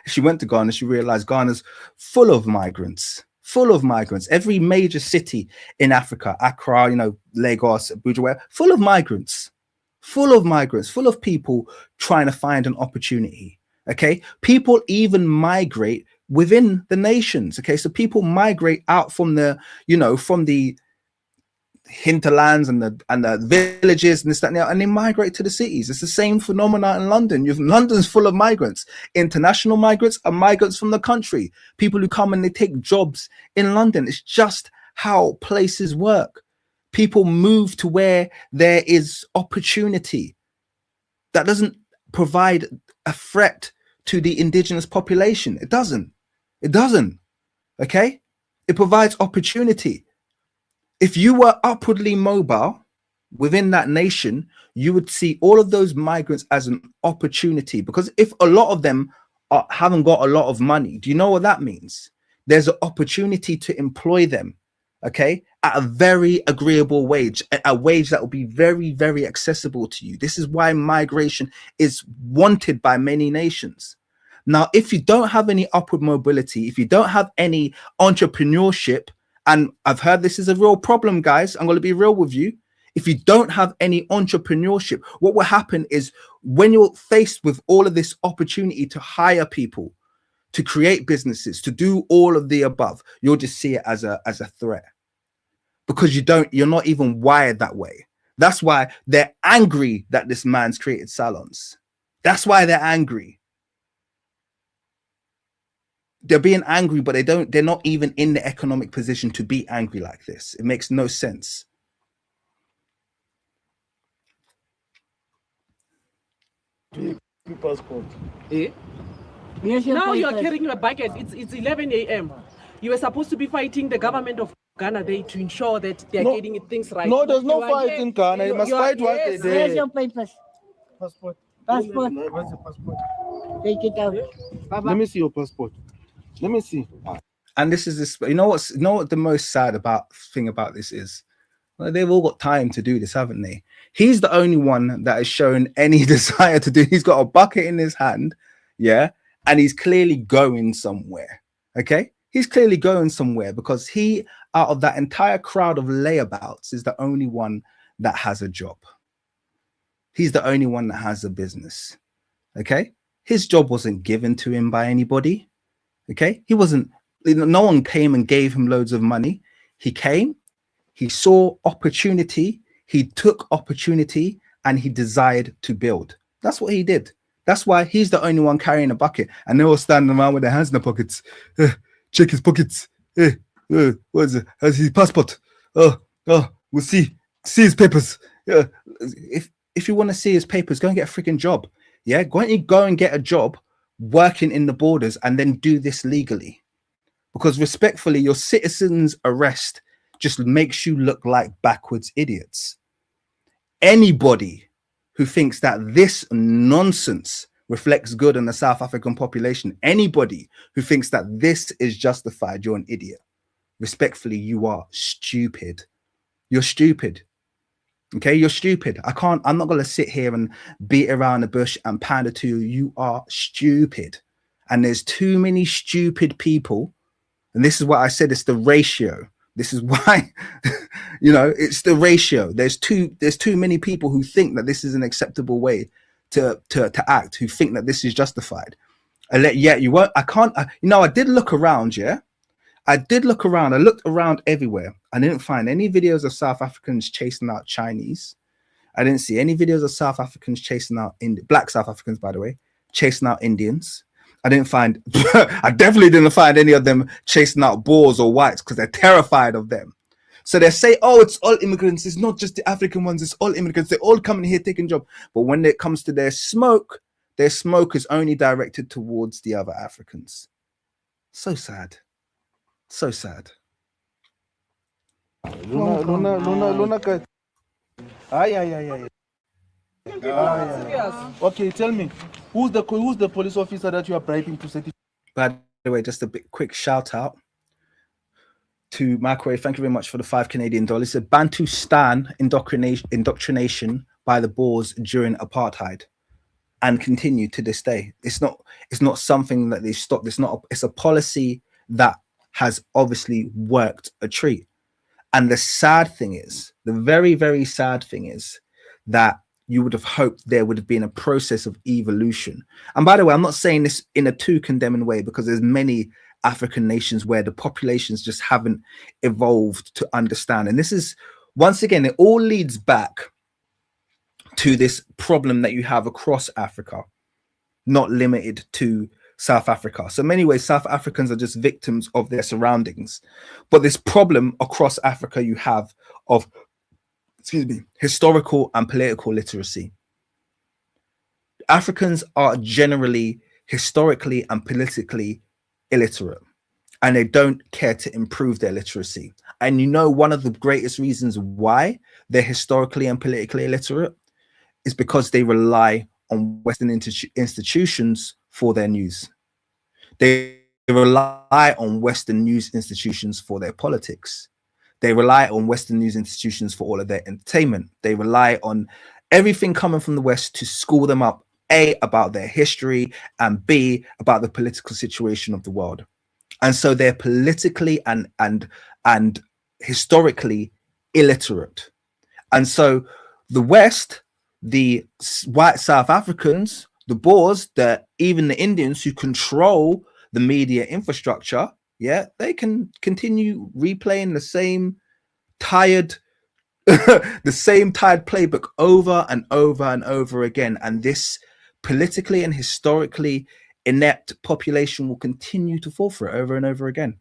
She went to Ghana, she realized Ghana's full of migrants. Full of migrants. Every major city in Africa, Accra, Lagos, Abuja, full of migrants. Full of migrants, full of people trying to find an opportunity, okay? People even migrate within the nations, okay? So people migrate out from the, from the hinterlands and the villages and this, that, and the other, and they migrate to the cities. It's the same phenomenon in London. London's full of migrants, international migrants and migrants from the country, people who come and they take jobs in London. It's just how places work. People move to where there is opportunity. That doesn't provide a threat to the indigenous population. It doesn't. Okay? It provides opportunity. If you were upwardly mobile within that nation, you would see all of those migrants as an opportunity, because if a lot of them haven't got a lot of money, do you know what that means? There's an opportunity to employ them, okay, at a very agreeable wage, a wage that will be very, very accessible to you. This is why migration is wanted by many nations. Now, if you don't have any upward mobility, if you don't have any entrepreneurship, and I've heard this is a real problem, guys. I'm going to be real with you. If you don't have any entrepreneurship, what will happen is when you're faced with all of this opportunity to hire people, to create businesses, to do all of the above, you'll just see it as a threat, because you're not even wired that way. That's why they're angry that this man's created salons. That's why they're angry. They're being angry, but they're not even in the economic position to be angry like this. It makes no sense. Passport. Eh? Now you are carrying your bucket. It's 11 a.m. You were supposed to be fighting the government of Ghana there to ensure that they're getting things right. No, there's no fight in Ghana. You must fight what they Where's did. your papers? Passport. Passport. Where's the passport? Take it out. Let me see your passport. Let me see. And this is this. You know what the most sad thing about this is? Well, they've all got time to do this, haven't they? He's the only one that has shown any desire to do. He's got a bucket in his hand, yeah, and he's clearly going somewhere. Okay, he's clearly going somewhere because he out of that entire crowd of layabouts, is the only one that has a job. He's the only one that has a business. Okay. His job wasn't given to him by anybody. Okay. He wasn't, no one came and gave him loads of money. He came, he saw opportunity, he took opportunity, and he desired to build. That's what he did. That's why he's the only one carrying a bucket, and they're all standing around with their hands in their pockets. Check his pockets. What is it? Has his passport? Oh, we'll see his papers. If you want to see his papers, go and get a freaking job. Yeah, why don't you go and get a job working in the borders and then do this legally? Because respectfully, your citizen's arrest just makes you look like backwards idiots. Anybody who thinks that this nonsense reflects good on the South African population, anybody who thinks that this is justified, you're an idiot. Respectfully, you are stupid. You're stupid. Okay, you're stupid. I'm not going to sit here and beat around the bush and pander to you. You are stupid. And there's too many stupid people. And this is what I said, it's the ratio. This is why, it's the ratio. There's too many people who think that this is an acceptable way to act, who think that this is justified. I did look around, yeah. I did look around. I looked around everywhere. I didn't find any videos of South Africans chasing out Chinese. I didn't see any videos of South Africans chasing out black South Africans, by the way, chasing out Indians. I definitely didn't find any of them chasing out Boers or whites because they're terrified of them. So they say, oh, it's all immigrants. It's not just the African ones. It's all immigrants. They're all coming here taking jobs. But when it comes to their smoke is only directed towards the other Africans. So sad. So sad. Luna. Okay, tell me, who's the police officer that you are bribing to certify? By the way, just a quick shout out to Microwave. Thank you very much for the $5 Canadian. It's a Bantustan indoctrination by the Boers during apartheid, and continue to this day. It's not something that they stopped. It's a policy that has obviously worked a treat. And the sad thing is, the very, very sad thing is that you would have hoped there would have been a process of evolution. And by the way, I'm not saying this in a too condemning way, because there's many African nations where the populations just haven't evolved to understand. And this is, once again, it all leads back to this problem that you have across Africa, not limited to South Africa. So in many ways, South Africans are just victims of their surroundings. But this problem across Africa you have of, historical and political literacy. Africans are generally historically and politically illiterate, and they don't care to improve their literacy. And one of the greatest reasons why they're historically and politically illiterate is because they rely on Western institutions for their news. They rely on Western news institutions for their politics. They rely on Western news institutions for all of their entertainment. They rely on everything coming from the West to school them up, A, about their history, and B, about the political situation of the world. And so they're politically and historically illiterate. And so the West, the white South Africans, the Boers, even the Indians who control the media infrastructure, yeah, they can continue replaying the same tired playbook over and over and over again. And this politically and historically inept population will continue to fall for it over and over again,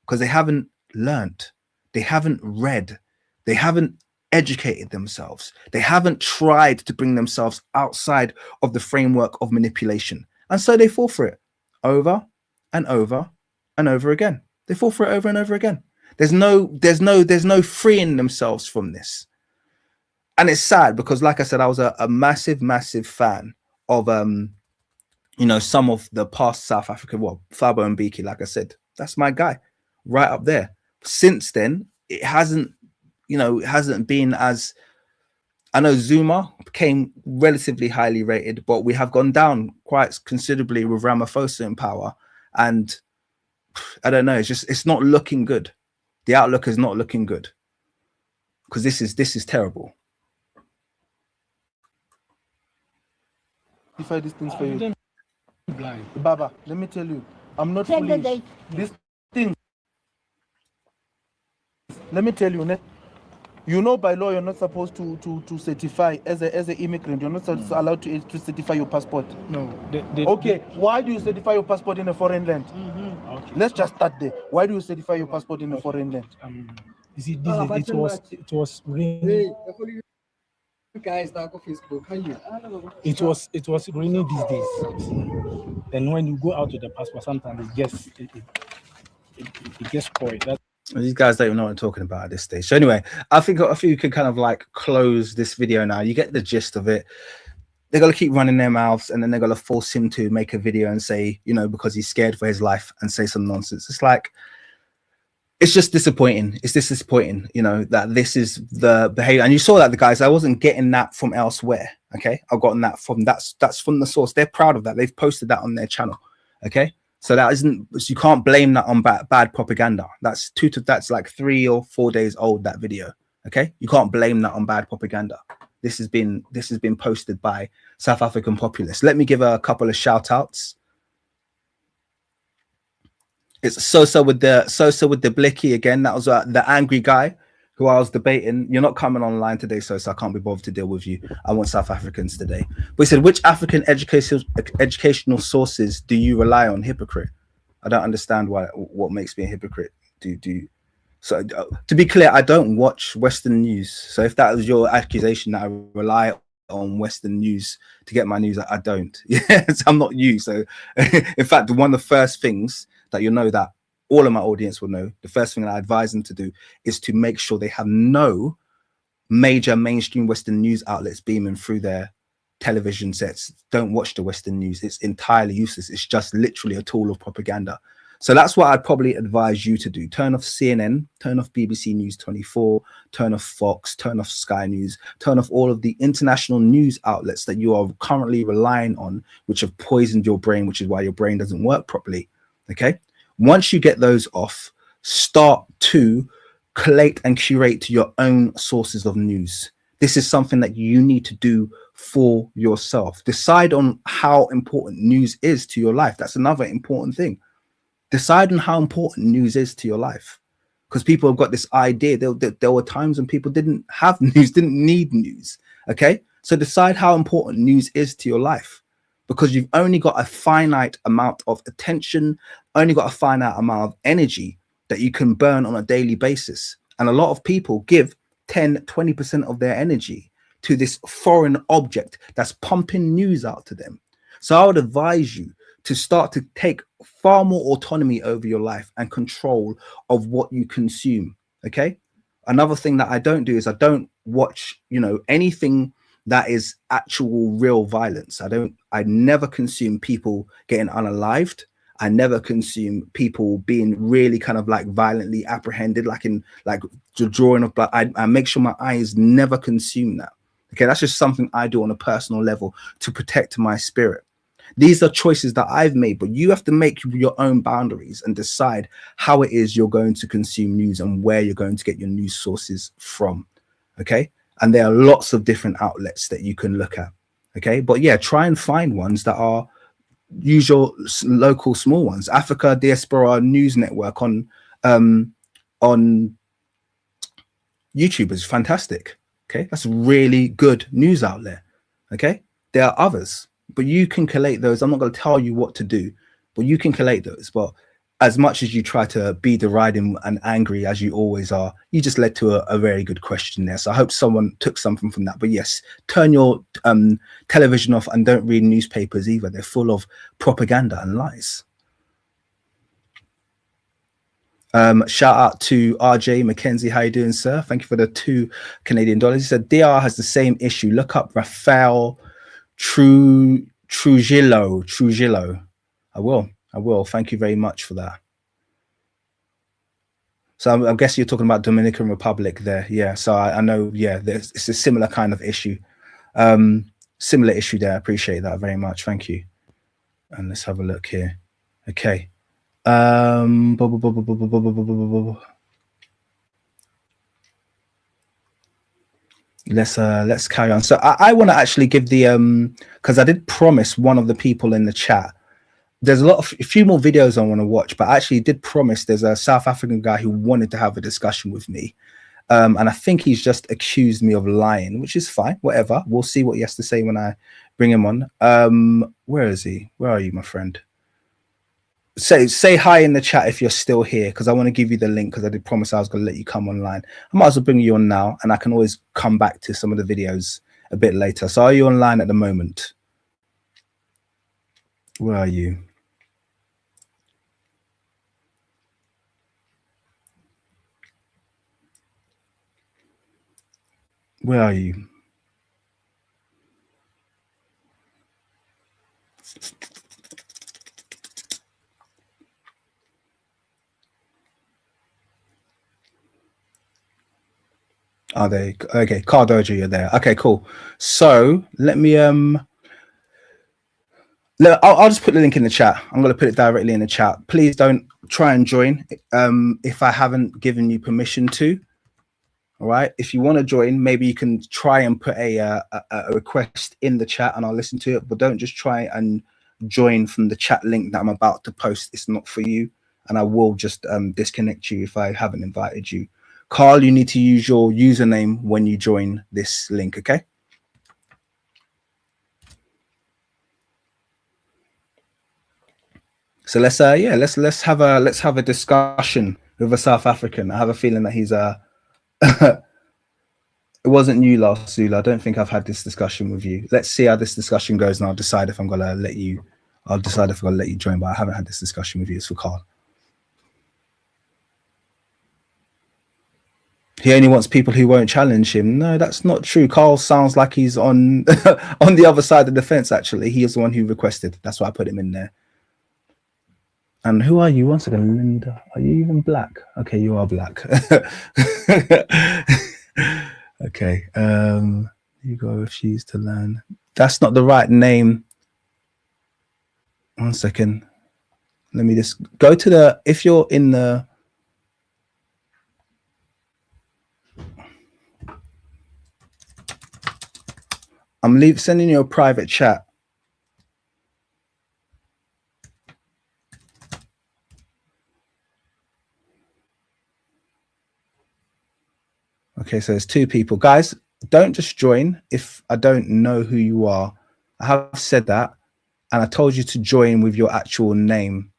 because they haven't learned, they haven't read, they haven't educated themselves, they haven't tried to bring themselves outside of the framework of manipulation. And so they fall for it over and over and over again. They fall for it over and over again. There's no freeing themselves from this. And it's sad because, like I said, I was a massive fan of some of the past South African, Thabo Mbeki, like I said, that's my guy right up there. Since then, it hasn't been as, I know Zuma became relatively highly rated, but we have gone down quite considerably with Ramaphosa in power. And I don't know, it's not looking good. The outlook is not looking good, because this is terrible. Defy these things for you. Blind. Baba, let me tell you, I'm not Check the foolish. date. This thing, let me tell you, you know, by law, you're not supposed to certify as an immigrant. You're not allowed to certify your passport. No. Okay, why do you certify your passport in a foreign land? Okay. Let's just start there. Why do you certify your passport in a foreign land? You see, it was raining. Guys, now go Facebook. How you? It was raining these days. Then when you go out with the passport, sometimes it gets spoiled. These guys don't even know what I'm talking about at this stage. So anyway, I think you can kind of like close this video now. You get the gist of it. They're going to keep running their mouths, and then they're going to force him to make a video and say, you know, because he's scared for his life, and say some nonsense. It's like, it's just disappointing. It's just disappointing, you know, that this is the behavior. And you saw that, the guys, I wasn't getting that from elsewhere. Okay. I've gotten that from, that's from the source. They're proud of that. They've posted that on their channel. Okay. So that isn't, you can't blame that on bad propaganda. That's that's like 3 or 4 days old, that video. Okay. You can't blame that on bad propaganda. This has been posted by South African populists. Let me give a couple of shout outs. It's Sosa with the blicky again. That was the angry guy who I was debating. You're not coming online today, Sosa. I can't be bothered to deal with you. I want South Africans today. But he said, which African educational sources do you rely on? Hypocrite. I don't understand what makes me a hypocrite. So to be clear, I don't watch Western news. So if that was your accusation that I rely on Western news to get my news, I don't. Yes, I'm not you. So in fact, one of the first things that you'll know, that all of my audience will know, the first thing that I advise them to do is to make sure they have no major mainstream Western news outlets beaming through their television sets. Don't watch the Western news. It's entirely useless. It's just literally a tool of propaganda. So that's what I'd probably advise you to do. Turn off CNN, turn off BBC News 24, turn off Fox, turn off Sky News, turn off all of the international news outlets that you are currently relying on, which have poisoned your brain, which is why your brain doesn't work properly. Okay. Once you get those off, start to collate and curate your own sources of news. This is something that you need to do for yourself. Decide on how important news is to your life. That's another important thing. Decide on how important news is to your life, because people have got this idea. There were times when people didn't have news, didn't need news. Okay. So decide how important news is to your life, because you've only got a finite amount of attention, only got a finite amount of energy that you can burn on a daily basis. And a lot of people give 10, 20% of their energy to this foreign object that's pumping news out to them. So I would advise you to start to take far more autonomy over your life and control of what you consume. Okay. Another thing that I don't do is I don't watch, you know, anything that is actual real violence. I never consume people getting unalived. I never consume people being really kind of like violently apprehended, like in like the drawing of blood. I make sure my eyes never consume that. Okay, that's just something I do on a personal level to protect my spirit. These are choices that I've made, but you have to make your own boundaries and decide how it is you're going to consume news and where you're going to get your news sources from. Okay. And there are lots of different outlets that you can look at. Okay. But yeah, try and find ones that are usual local small ones. Africa Diaspora News Network on YouTube is fantastic. Okay. That's a really good news outlet. Okay. There are others, but you can collate those. I'm not going to tell you what to do, but you can collate those. But as much as you try to be deriding and angry as you always are, you just led to a very good question there. So I hope someone took something from that. But yes, turn your television off and don't read newspapers either. They're full of propaganda and lies. Shout out to RJ Mackenzie. How you doing, sir? Thank you for the $2 Canadian. He said DR has the same issue. Look up Rafael Trujillo. I will. Thank you very much for that. So I guess you're talking about Dominican Republic there. Yeah. So I know, yeah, it's a similar kind of issue. Similar issue there. I appreciate that very much. Thank you. And let's have a look here. Okay. Let's carry on. So I want to actually give the because I did promise one of the people in the chat. There's a few more videos I want to watch, but I actually did promise there's a South African guy who wanted to have a discussion with me. And I think he's just accused me of lying, which is fine. Whatever. We'll see what he has to say when I bring him on. Where is he? Where are you, my friend? Say hi in the chat if you're still here, because I want to give you the link, because I did promise I was going to let you come online. I might as well bring you on now, and I can always come back to some of the videos a bit later. So are you online at the moment? Where are you? Where are you? Are they okay? Car Dojo, you're there. Okay, cool. So let me I'll just put the link in the chat. I'm going to put it directly in the chat. Please don't try and join if I haven't given you permission to. All right. If you want to join, maybe you can try and put a request in the chat and I'll listen to it. But don't just try and join from the chat link that I'm about to post. It's not for you. And I will just disconnect you if I haven't invited you. Carl, you need to use your username when you join this link. Okay. So let's have a discussion with a South African. I have a feeling that he's it wasn't you last, Zula. I don't think I've had this discussion with you. Let's see how this discussion goes, and I'll decide if I'm gonna let you. I'll decide if I'm gonna let you join. But I haven't had this discussion with you. It's for Carl. He only wants people who won't challenge him. No, that's not true. Carl sounds like he's on on the other side of the fence. Actually, he is the one who requested. That's why I put him in there. And who are you? Once again, Linda. Are you even black? Okay, you are black. Okay. You go if she used to learn. That's not the right name. 1 second. Let me just go to the. If you're in the. I'm sending you a private chat. Okay, so there's 2 people. Guys, don't just join if I don't know who you are. I have said that, and I told you to join with your actual name.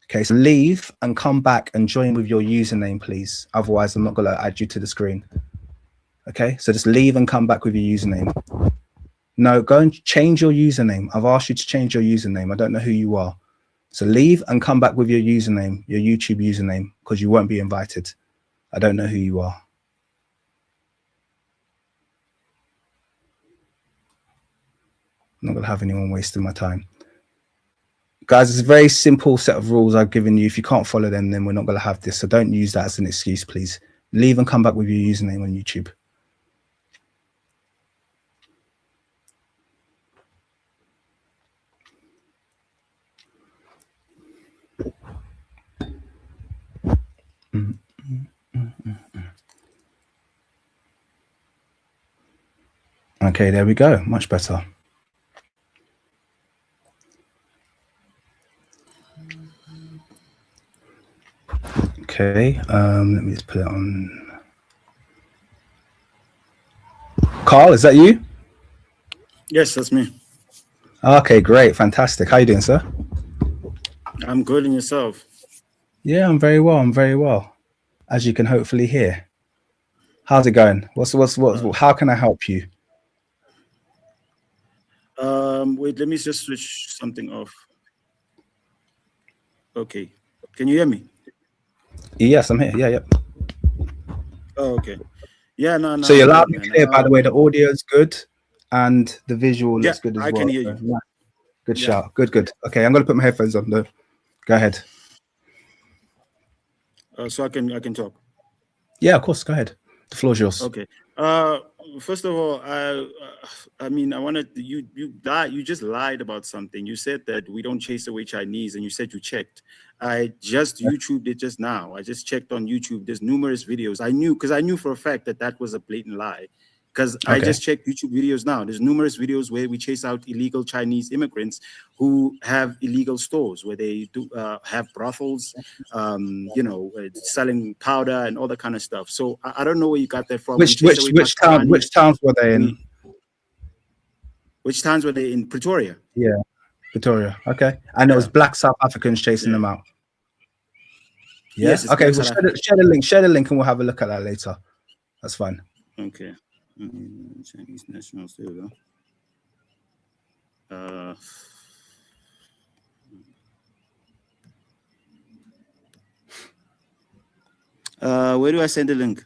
Okay, so leave and come back and join with your username, please. Otherwise, I'm not going to add you to the screen. Okay, so just leave and come back with your username. No, go and change your username. I've asked you to change your username. I don't know who you are. So leave and come back with your username, your YouTube username, because you won't be invited. I don't know who you are. I'm not going to have anyone wasting my time. Guys, it's a very simple set of rules I've given you. If you can't follow them, then we're not going to have this. So don't use that as an excuse, please. Leave and come back with your username on YouTube. Okay, there we go. Much better. Okay, let me just put it on. Carl, is that you? Yes, that's me. Okay, great. Fantastic. How you doing, sir? I'm good, and yourself? Yeah, I'm very well. I'm very well, as you can hopefully hear. How's it going? How can I help you? Wait, let me just switch something off. Okay. Can you hear me? Yes, I'm here. Yeah, yep. Oh, okay. Yeah, no. So you're loud and clear, by the way. The audio is good, and the visual looks good as well. I can hear you. Yeah. Good shout. Good. Okay, I'm going to put my headphones on, though. Go ahead. So I can talk. Yeah, of course. Go ahead. The floor is yours. Okay. First of all, I mean, I wanted you just lied about something. You said that we don't chase away Chinese, and you said you checked. I just YouTubed it just now. I just checked on YouTube. There's numerous videos. I knew for a fact that was a blatant lie. Because I just checked YouTube videos now. There's numerous videos where we chase out illegal Chinese immigrants who have illegal stores where they do have brothels, you know, selling powder and all that kind of stuff. So I don't know where you got that from. Which towns were they in? Which towns were they in? Pretoria. Yeah, Pretoria. Okay, and it was black South Africans chasing them out. Yeah. Yes, okay. Well, share the link, and we'll have a look at that later. That's fine. Okay. Chinese nationals. There we go. Where do I send the link?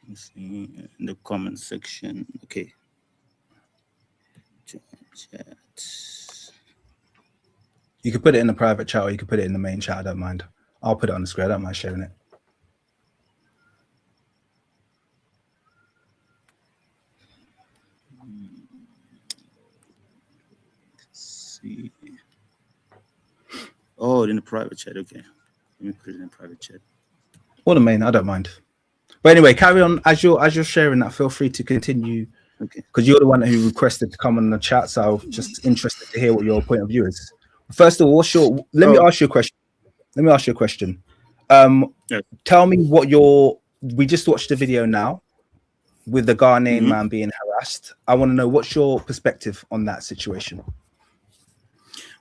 Let's see, in the comment section. Okay. Chat. You could put it in the private chat or you could put it in the main chat. I don't mind. I'll put it on the screen. I don't mind sharing it. Let's see. Oh, in the private chat. Okay. Let me put it in the private chat. Or the main. I don't mind. But anyway, carry on. As you're sharing that, feel free to continue. Okay. Because you're the one who requested to come on the chat. So I'm just interested to hear what your point of view is. First of all, let me ask you a question. Tell me what we just watched the video now with the Ghanaian man being harassed. I want to know what's your perspective on that situation.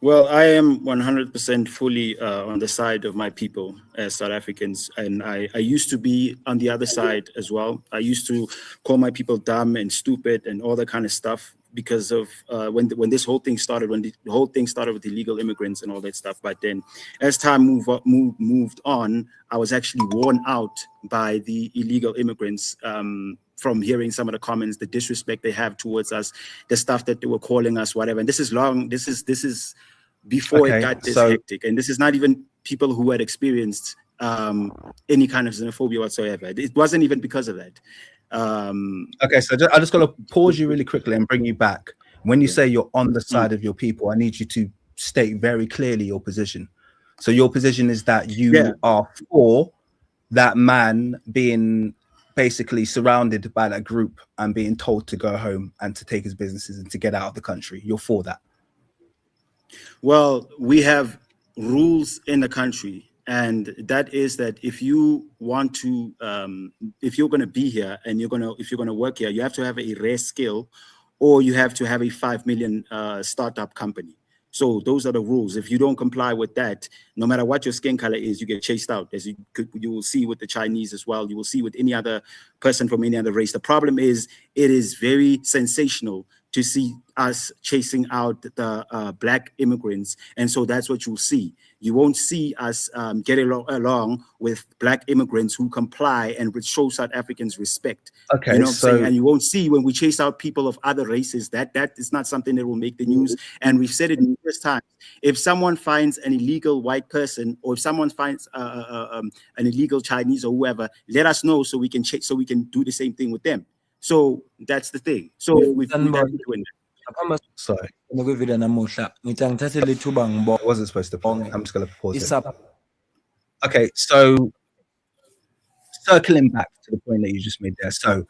Well, I am 100% fully on the side of my people as South Africans. And I used to be on the other side as well. I used to call my people dumb and stupid and all that kind of stuff because of when this whole thing started, when the whole thing started with illegal immigrants and all that stuff. But then as time moved on, I was actually worn out by the illegal immigrants from hearing some of the comments, the disrespect they have towards us, the stuff that they were calling us, whatever. And this is before it got this hectic. And this is not even people who had experienced any kind of xenophobia whatsoever. It wasn't even because of that. Okay, so I just got to pause you really quickly and bring you back. When you say you're on the side of your people, I need you to state very clearly your position. So your position is that you are for that man being basically surrounded by that group and being told to go home and to take his businesses and to get out of the country. You're for that? Well, we have rules in the country, and that is that if you want to, if you're going to be here and if you're going to work here, you have to have a rare skill, or you have to have a 5 million startup company. So those are the rules. If you don't comply with that, no matter what your skin color is, you get chased out, as you will see with the Chinese as well. You will see with any other person from any other race. The problem is it is very sensational to see us chasing out the black immigrants. And so that's what you'll see. You won't see us get along with black immigrants who comply and show South Africans respect. Okay, you know what I'm saying? And you won't see when we chase out people of other races, that is not something that will make the news. And we've said it numerous times. If someone finds an illegal white person, or if someone finds an illegal Chinese or whoever, let us know so we can do the same thing with them. So that's the thing. So we've doing that. Sorry. I wasn't supposed to pause it. I'm just going to pause it. Okay, so circling back to the point that you just made there. So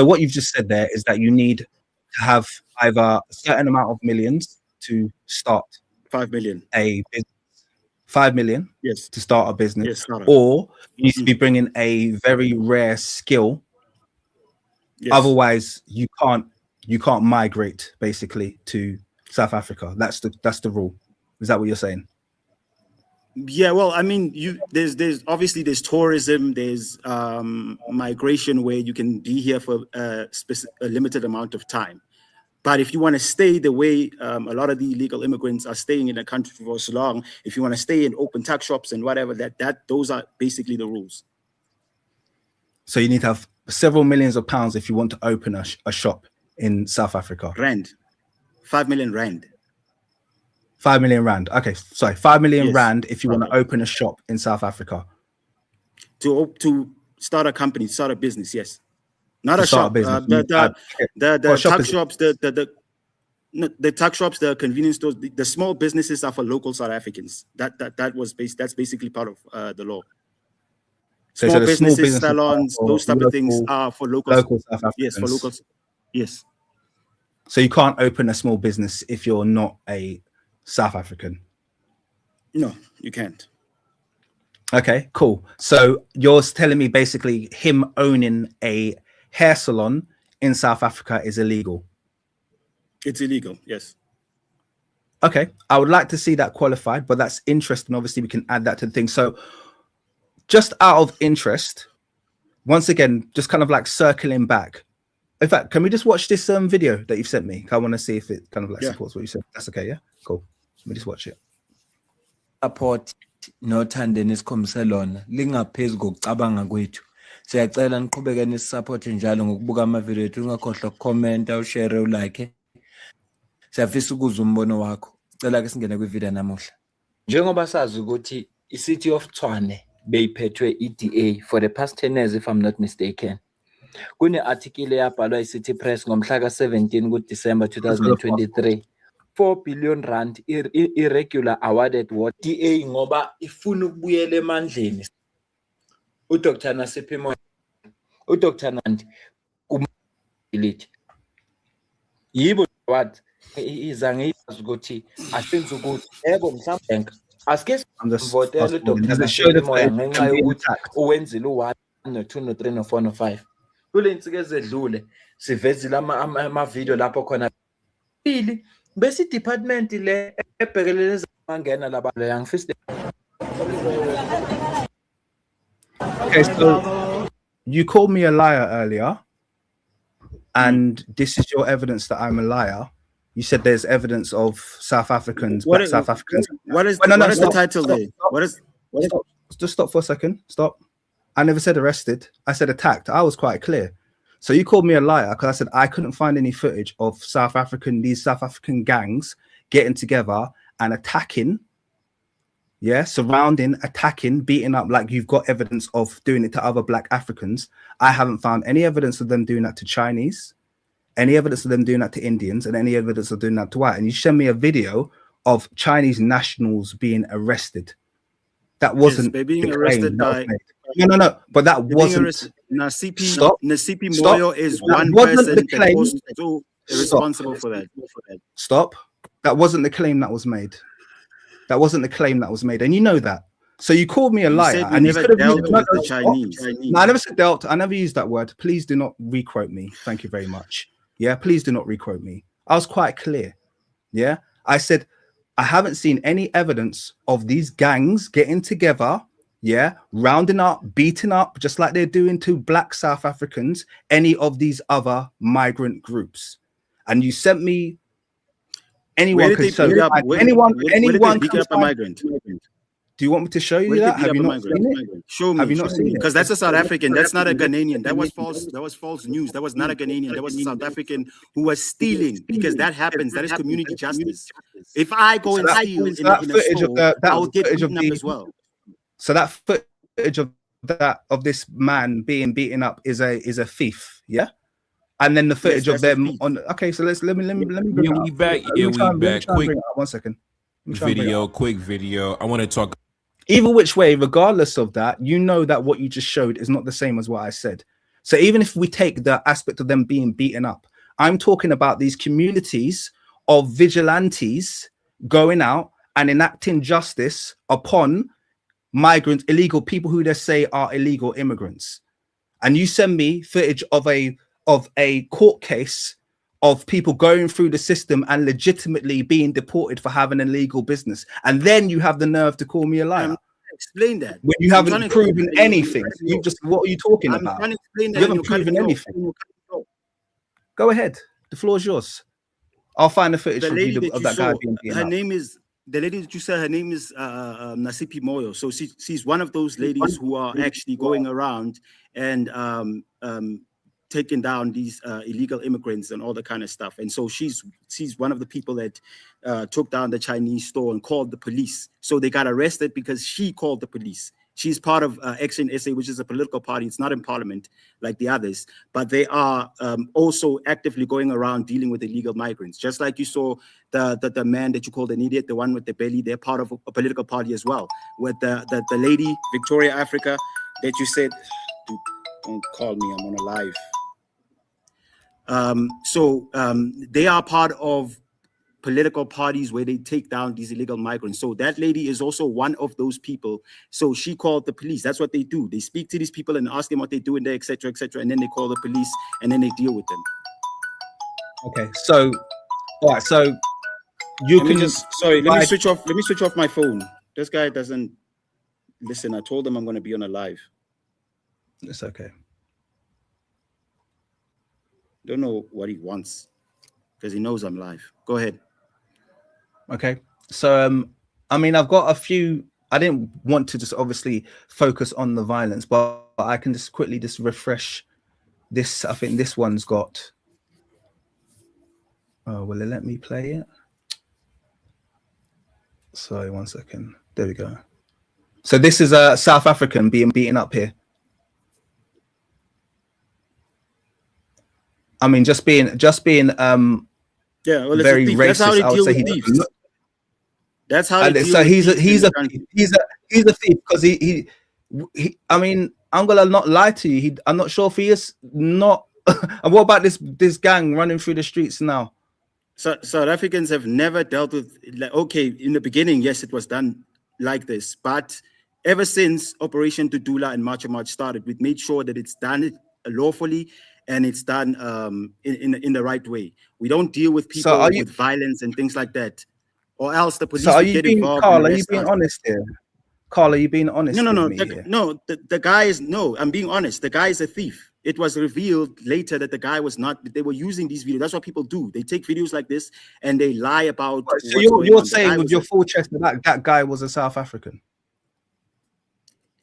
what you've just said there is that you need to have either a certain amount of millions to start 5 million. A business. 5 million, yes, to start a business, yes, or you need to be bringing a very rare skill. Yes. Otherwise, you can't migrate basically to South Africa. That's the rule. Is that what you're saying? Yeah, well, I mean, there's obviously tourism, there's migration where you can be here for a limited amount of time. But if you want to stay the way a lot of the illegal immigrants are staying in the country for so long, if you want to stay and open tuck shops and whatever, those are basically the rules. So you need to have several millions of pounds if you want to open a shop in South Africa. Rand. 5 million rand. 5 million rand. Okay, sorry, 5 million rand if you want to open a shop in South Africa. To start a company, start a business, yes. Not a shop. The tuck shops, the tuck shops, the convenience stores, the small businesses are for local South Africans. That's basically part of the law. So Small the businesses, salons, for those type of things are for locals. local South Africans. Yes, for locals. Yes. So you can't open a small business if you're not a South African. No, you can't. Okay, cool. So you're telling me basically him owning a hair salon in South Africa is illegal? It's illegal, yes. Okay, I would like to see that qualified, but that's interesting. Obviously, we can add that to the thing. So just out of interest, once again, just kind of like circling back. In fact, can we just watch this video that you've sent me? I want to see if it kind of like supports what you said. That's okay, yeah? Cool. Let me just watch it. Support nothandeni isikhombise lona lingaphezulu kokucabanga kwethu. Siyacela niqhubeke nisupport njalo ngokubuka ama-video ethu, ungakhohlwa ukucomment, ushare, ulike. Siyafisa ukuzwa umbono wakho. Cela ke singene kwivideo namuhla. Njengoba sazi ukuthi iCity of Tshwane beyiphethwe iDA for the past 10 years if I'm not mistaken. Kune article yabhalwa iCity Press ngomhla ka-17 kuDisemba 2023. 4 billion rand irregular awarded what DA ngoba ifuna ukubuyela emandleni. UDr Nasiphi Moyo, uDr Nandi kumilithi. Yibo what izange iyazi ukuthi asenze ukuthi yebo mhlawumbe asike sivotele uDr Nasiphi Moyo ngenxa yokuthi uwenzile u1 no2 no3 no4 no5. Kule insike ezedlule sivezile ama-video lapho khona pili bese department le ebhekelele zamangena labantu yangifisa. Okay, so you called me a liar earlier, and this is your evidence that I'm a liar. You said there's evidence of South Africans, black South Africans. What is the title there? What is Just stop for a second. Stop. I never said arrested. I said attacked. I was quite clear. So you called me a liar because I said I couldn't find any footage of these South African gangs getting together and attacking, surrounding, attacking, beating up, like you've got evidence of doing it to other black Africans. I haven't found any evidence of them doing that to Chinese, any evidence of them doing that to Indians, and any evidence of doing that to white. And you send me a video of Chinese nationals being arrested. That wasn't being arrested by... No, but that wasn't... Nasiphi Moyo is one person that was so responsible for that. Stop. That wasn't the claim that was made. That wasn't the claim that was made, and you know that. So you called me a liar. And you never dealt with the Chinese. No, I never said dealt. I never used that word. Please do not requote me. Thank you very much. Yeah, please do not requote me. I was quite clear. Yeah, I said I haven't seen any evidence of these gangs getting together, rounding up, beating up, just like they're doing to black South Africans, any of these other migrant groups. And you sent me anyone concerned. Anyone beat up a migrant. Do you want me to show you that? Have you not seen it? Show me. Have you not seen it? Because that's a South African. That's not a Ghanaian. That was false. That was false news. That was not a Ghanaian. That was a South African who was stealing. Because that happens. That is community justice. If I go and steal in a store, I'll get beaten up as well. So that footage of this man being beaten up is a thief, yeah. And then the footage of them on. Okay, so let me. We back. We back. Quick. 1 second. Quick video. I want to talk. Either which way, regardless of that, you know that what you just showed is not the same as what I said. So even if we take the aspect of them being beaten up, I'm talking about these communities of vigilantes going out and enacting justice upon migrants, illegal people who they say are illegal immigrants. And you send me footage of a court case of people going through the system and legitimately being deported for having an illegal business. And then you have the nerve to call me a liar. Explain that. When you haven't proven anything. You just, what are you talking about? You haven't proven anything. Go ahead. The floor is yours. I'll find the footage of that guy being beaten up. Her name is, the lady that you said, her name is Nasiphi Moyo. So she's one of those ladies who are actually going around and taking down these illegal immigrants and all that kind of stuff. And so she's one of the people that took down the Chinese store and called the police. So they got arrested because she called the police. She's part of Action SA, which is a political party. It's not in parliament like the others, but they are also actively going around dealing with illegal migrants. Just like you saw the man that you called an idiot, the one with the belly, they're part of a political party as well. With the lady, Victoria Africa, that you said, dude, don't call me, I'm on a live. They are part of political parties where they take down these illegal migrants. So that lady is also one of those people. So she called the police. That's what they do. They speak to these people and ask them what they do in there, etc., etc., and then they call the police and then they deal with them. Okay, so all right, so you let can me let me switch off. Let me switch off my phone. This guy doesn't listen. I told him I'm going to be on a live. It's okay. Don't know what he wants because he knows I'm live. Go ahead. Okay, so I mean, I've got a few. I didn't want to just obviously focus on the violence, but I can just quickly just refresh this. I think this one's got. Oh, will it let me play it? Sorry, 1 second. There we go. So this is a South African being beaten up here. I mean, just being yeah, well, very racist. I would say he's. That's how. So he's a thief because he. I mean, I'm gonna not lie to you. I'm not sure if he is not. And what about this gang running through the streets now? So South Africans have never dealt with. Like, okay, in the beginning, yes, it was done like this, but ever since Operation Tudula and March started, we've made sure that it's done lawfully and it's done in the right way. We don't deal with people with violence and things like that. Or else the police would get involved. Carl, are you being honest here? Carl, are you being honest? No. The guy is I'm being honest. The guy is a thief. It was revealed later that the guy was not. They were using these videos. That's what people do. They take videos like this and they lie about. So you're saying with your full chest that guy was a South African?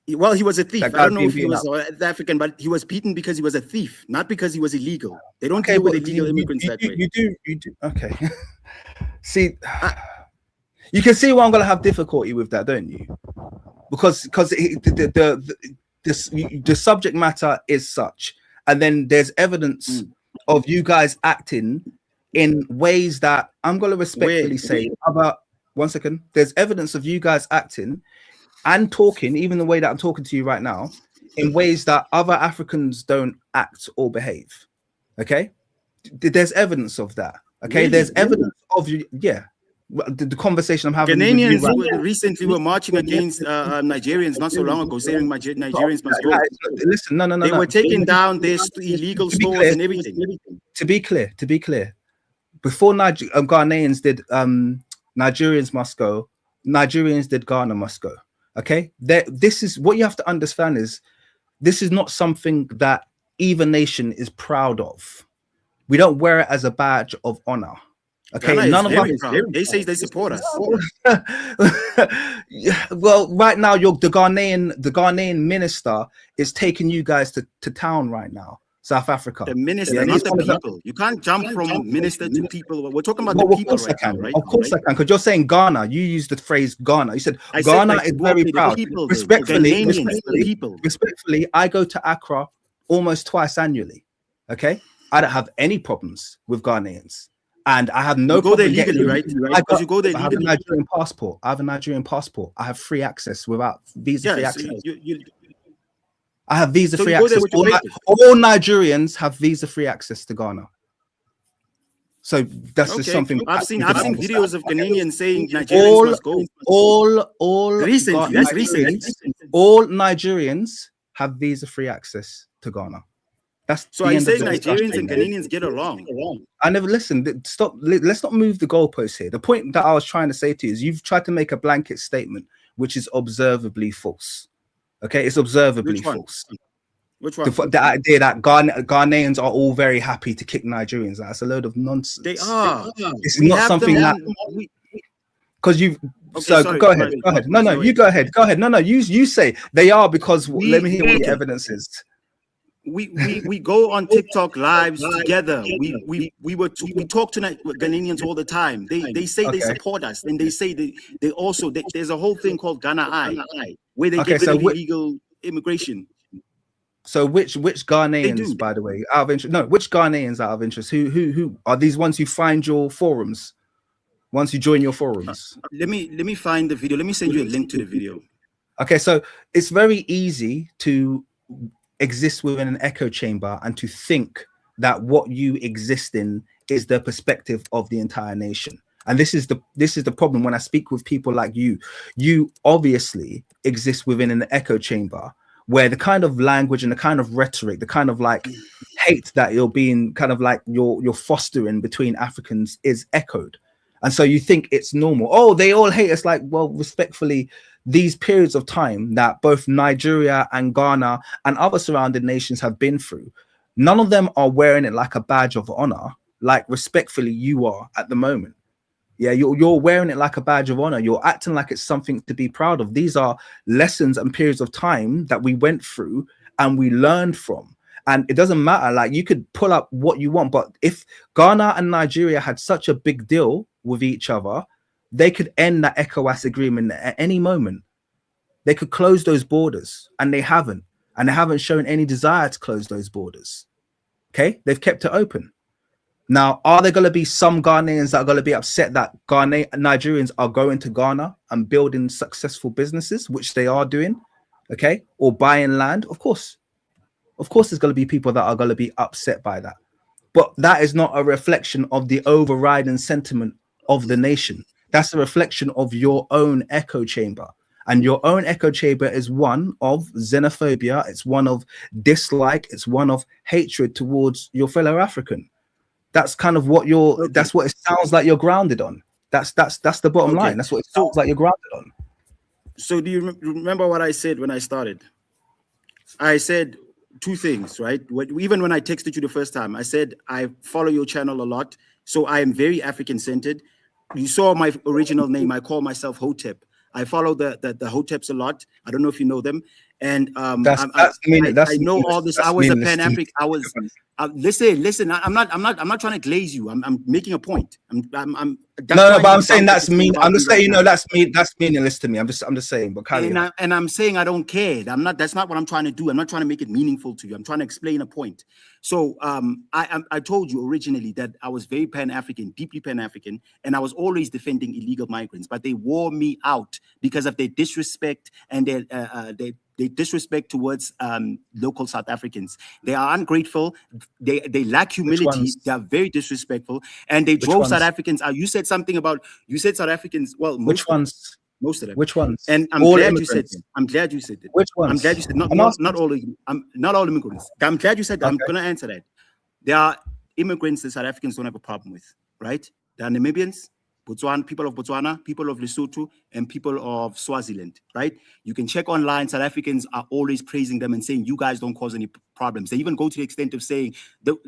Well, he was a thief. I don't know if he was South African, but he was beaten because he was a thief, not because he was illegal. They don't deal with illegal immigrants that way. You do. Okay. See. You can see why I'm going to have difficulty with that, don't you? Because the subject matter is such, and then there's evidence of you guys acting in ways that I'm going to respectfully say. About 1 second, there's evidence of you guys acting and talking, even the way that I'm talking to you right now, in ways that other Africans don't act or behave. Okay, there's evidence of that. Okay, really? There's evidence of you. Yeah. The conversation I'm having. Ghanaians recently were marching against Nigerians not so long ago, saying Nigerians must go. Listen, no. They were taking down their illegal stores and everything. To be clear, before Ghanaians did Nigerians must go, Nigerians did Ghana must go. Okay, this is what you have to understand is this is not something that either nation is proud of. We don't wear it as a badge of honor. Okay, none of us. They say they support us. Well, right now, the Ghanaian minister is taking you guys to town right now, South Africa. The minister, not the people. You can't jump from minister to people. We're talking about the people right now, right? Of course I can, because you're saying Ghana. You used the phrase Ghana. You said Ghana is very proud. Respectfully, I go to Accra almost twice annually. Okay, I don't have any problems with Ghanaians. And I have no problem. You go there legally, right? Because you go there legally. I have a Nigerian passport. I have free access without visa-free access. I have visa-free access. All Nigerians have visa-free access to Ghana. So that's just something. I've seen videos of Ghanaians saying Nigerians must go. All recently. That's recent. All Nigerians have visa-free access to Ghana. So are you saying Nigerians and Ghanaians get along? I never listened. Stop. Let's not move the goalposts here. The point that I was trying to say to you is you've tried to make a blanket statement, which is observably false. Okay, it's observably false. Which one? The idea that Ghanaians are all very happy to kick Nigerians. That's a load of nonsense. They are. It's not something that. Because you've. Okay, go ahead. No, you go ahead. No, you say they are because let me hear what the evidence is. We go on TikTok lives together. We talk to Ghanaians all the time. They say they support us, and they say they also there's a whole thing called Ghana Eye, where they get rid of illegal immigration. So which Ghanaians, by the way, out of interest? No, which Ghanaians out of interest? Who are these ones who find your forums? Once you join your forums? Let me find the video. Let me send you a link to the video. Okay, so it's very easy to exist within an echo chamber and to think that what you exist in is the perspective of the entire nation. And this is the problem when I speak with people like you. You obviously exist within an echo chamber where the kind of language and the kind of rhetoric, the kind of like hate that you're being kind of like you're fostering between Africans is echoed. And so you think it's normal. Oh, they all hate us. Like, well, respectfully, these periods of time that both Nigeria and Ghana and other surrounding nations have been through, none of them are wearing it like a badge of honor, like respectfully you are at the moment. Yeah, you're wearing it like a badge of honor. You're acting like it's something to be proud of. These are lessons and periods of time that we went through and we learned from. And it doesn't matter, like you could pull up what you want, but if Ghana and Nigeria had such a big deal with each other, they could end that ECOWAS agreement at any moment. They could close those borders, and they haven't. And they haven't shown any desire to close those borders. Okay, they've kept it open. Now, are there going to be some Ghanaians that are going to be upset that Nigerians are going to Ghana and building successful businesses, which they are doing, okay, or buying land? Of course, there's going to be people that are going to be upset by that. But that is not a reflection of the overriding sentiment of the nation. That's a reflection of your own echo chamber. And your own echo chamber is one of xenophobia. It's one of dislike. It's one of hatred towards your fellow African. That's kind of what that's what it sounds like you're grounded on. That's the bottom line. That's what it sounds like you're grounded on. So do you remember what I said when I started? I said two things, right? Even when I texted you the first time, I said, I follow your channel a lot. So I am very African-centered. You saw my original name. I call myself Hotep. I follow the Hoteps a lot. I don't know if you know them. And I know all this. I was a Pan-African. Listen. I'm not trying to glaze you. I'm making a point. But I'm saying that's mean. I'm just saying, that's meaningless to me. I'm just saying. But I'm saying I don't care. That's not what I'm trying to do. I'm not trying to make it meaningful to you. I'm trying to explain a point. So I told you originally that I was very Pan-African, deeply Pan-African, and I was always defending illegal migrants. But they wore me out because of their disrespect and their disrespect towards local South Africans. They are ungrateful. They lack humility. They are very disrespectful, and they drove South Africans out. You said something about South Africans. Well, which ones? Most of them. Which ones? And I'm glad you said. I'm glad you said it. Which ones? I'm glad you said not all. Not all immigrants. I'm glad you said that. Okay. I'm going to answer that. There are immigrants that South Africans don't have a problem with, right? There are Namibians, people of Botswana, people of Lesotho, and people of Swaziland, right? You can check online. South Africans are always praising them and saying, you guys don't cause any problems. They even go to the extent of saying,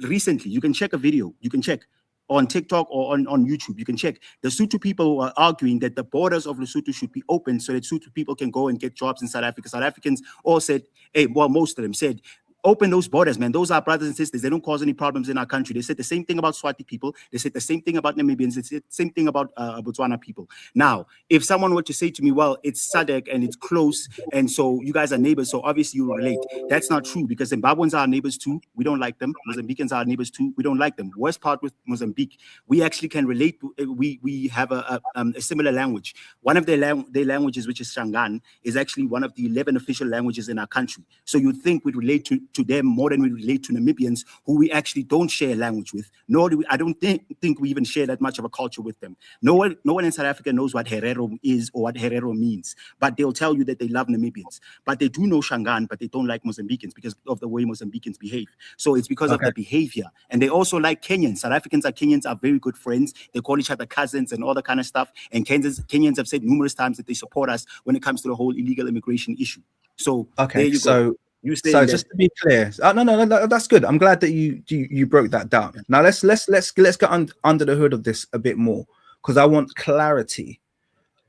recently, you can check a video, you can check on TikTok or on YouTube, you can check. The Lesotho people were arguing that the borders of Lesotho should be open so that Lesotho people can go and get jobs in South Africa. South Africans all said, most of them said, open those borders, man. Those are brothers and sisters. They don't cause any problems in our country. They said the same thing about Swati people. They said the same thing about Namibians. They said the same thing about Botswana people. Now, if someone were to say to me, well, it's SADC and it's close, and so you guys are neighbors, so obviously you relate. That's not true, because Zimbabweans are our neighbors too. We don't like them. Mozambicans are our neighbors too. We don't like them. Worst part with Mozambique, we actually can relate. We have a similar language. One of their languages, which is Shangaan, is actually one of the 11 official languages in our country. So you'd think we'd relate to them more than we relate to Namibians, who we actually don't share language with. Nor do we, I don't think we even share that much of a culture with them. No one in South Africa knows what Herero is or what Herero means, but they'll tell you that they love Namibians. But they do know Shangaan, but they don't like Mozambicans because of the way Mozambicans behave. So it's because of their behavior. And they also like Kenyans. South Africans are very good friends. They call each other cousins and all that kind of stuff. And Kenyans have said numerous times that they support us when it comes to the whole illegal immigration issue. So there you go. So just to be clear, no, that's good. I'm glad that you broke that down. Now let's get under the hood of this a bit more, because I want clarity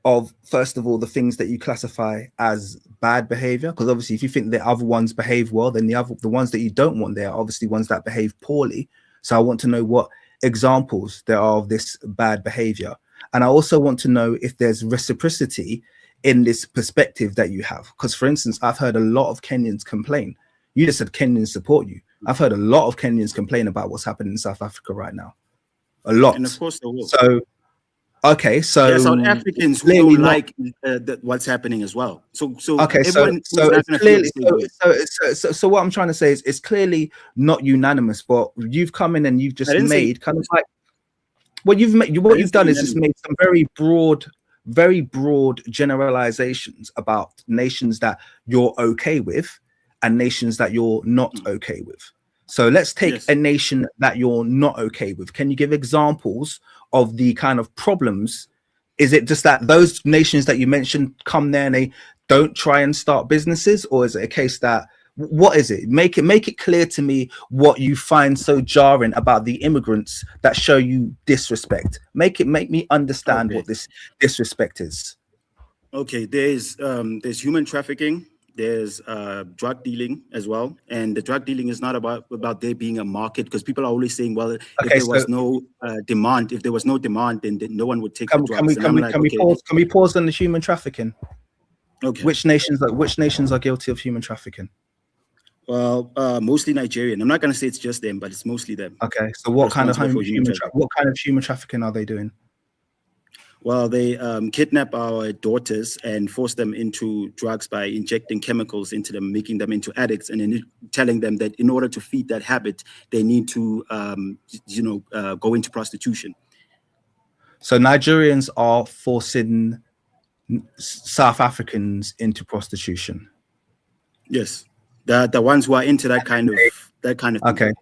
of, first of all, the things that you classify as bad behavior. Because obviously, if you think the other ones behave well, then the ones that you don't want, there are obviously ones that behave poorly. So I want to know what examples there are of this bad behavior, and I also want to know if there's reciprocity in this perspective that you have. Because, for instance, I've heard a lot of Kenyans complain. You just said Kenyans support you. I've heard a lot of Kenyans complain about what's happening in South Africa right now. A lot. And of course they will. So Okay, so there are South Africans who don't like what's happening as well. So okay, everyone so is it's not going to feel clearly the same way. so what I'm trying to say is it's clearly not unanimous, but you've come in and you've just made kind of like what you've done is just made some very broad generalizations about nations that you're okay with and nations that you're not okay with. So let's take a nation that you're not okay with. Can you give examples of the kind of problems? Is it just that those nations that you mentioned come there and they don't try and start businesses, or is it a case that what is it? Make it clear to me what you find so jarring about the immigrants that show you disrespect. Make me understand what this disrespect is. Okay, there's human trafficking. There's drug dealing as well, and the drug dealing is not about there being a market, because people are always saying, well, if there was no demand, then no one would take the drugs. Can we pause on the human trafficking? Okay. Which nations are guilty of human trafficking? Well, mostly Nigerian. I'm not going to say it's just them, but it's mostly them. Okay, so what kind of human trafficking are they doing? Well, they kidnap our daughters and force them into drugs by injecting chemicals into them, making them into addicts, and then telling them that in order to feed that habit, they need to, go into prostitution. So Nigerians are forcing South Africans into prostitution. Yes, the ones who are into that kind of thing.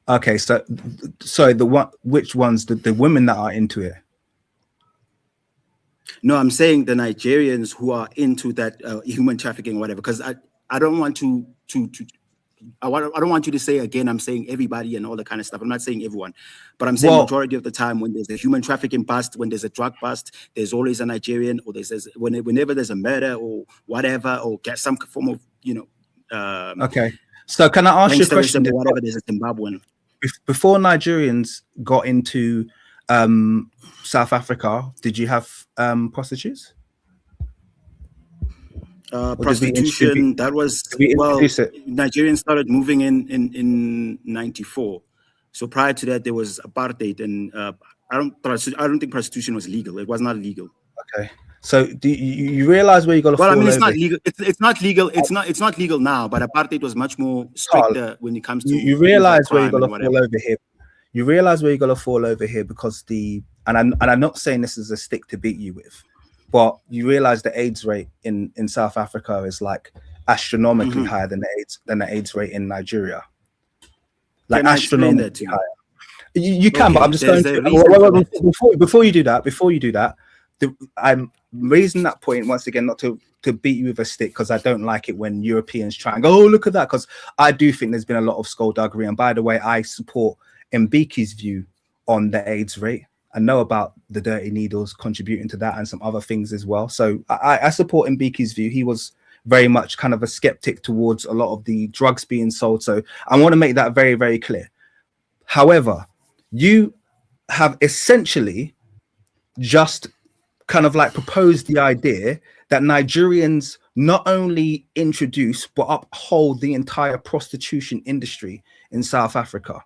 Okay. So which ones? The women that are into it? No, I'm saying the Nigerians who are into that human trafficking, or whatever. Because I don't want I don't want you to say again, I'm saying everybody and all that kind of stuff. I'm not saying everyone, but I'm saying majority of the time when there's a human trafficking bust, when there's a drug bust, there's always a Nigerian, or whenever there's a murder or whatever, or get some form of, okay. So can I ask you a question? Or whatever, there's a Zimbabwean. Before Nigerians got into South Africa, did you have prostitutes? Prostitution, that was, Nigerians started moving in 94. So prior to that, there was apartheid, and I don't think prostitution was legal. It was not legal. Okay. So do you realize where you got to fall over? It's not legal. It's not legal. It's not legal now, but apartheid was much more stricter when it comes to. You realize where you got to fall over here. You realize where you got to fall over here because I'm not saying this is a stick to beat you with, but you realize the AIDS rate in South Africa is like astronomically higher than the AIDS rate in Nigeria. Like astronomically higher. You can, but I'm just going to before you do that. I'm raising that point once again, not to beat you with a stick, because I don't like it when Europeans try and go, oh, look at that, because I do think there's been a lot of skullduggery. And by the way, I support Mbiki's view on the AIDS rate. I know about the dirty needles contributing to that and some other things as well. So I support Mbiki's view. He was very much kind of a skeptic towards a lot of the drugs being sold. So I want to make that very, very clear. However, you have essentially just kind of like proposed the idea that Nigerians not only introduce but uphold the entire prostitution industry in South Africa.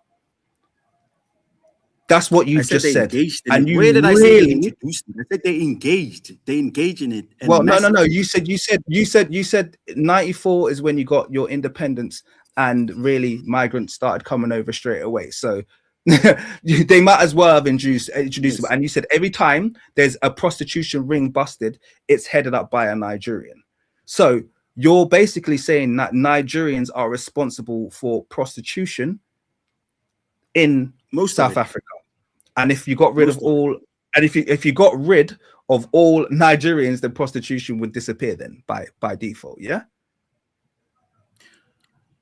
That's what you've just said. And where did I say they introduced it? I said they engaged. They engage in it. Well, no. You said 94 is when you got your independence, and really migrants started coming over straight away. So they might as well have introduced them. And you said every time there's a prostitution ring busted, it's headed up by a Nigerian. So you're basically saying that Nigerians are responsible for prostitution in South Africa. And if you got rid of all, and if you got rid of all Nigerians, then prostitution would disappear then by default. Yeah.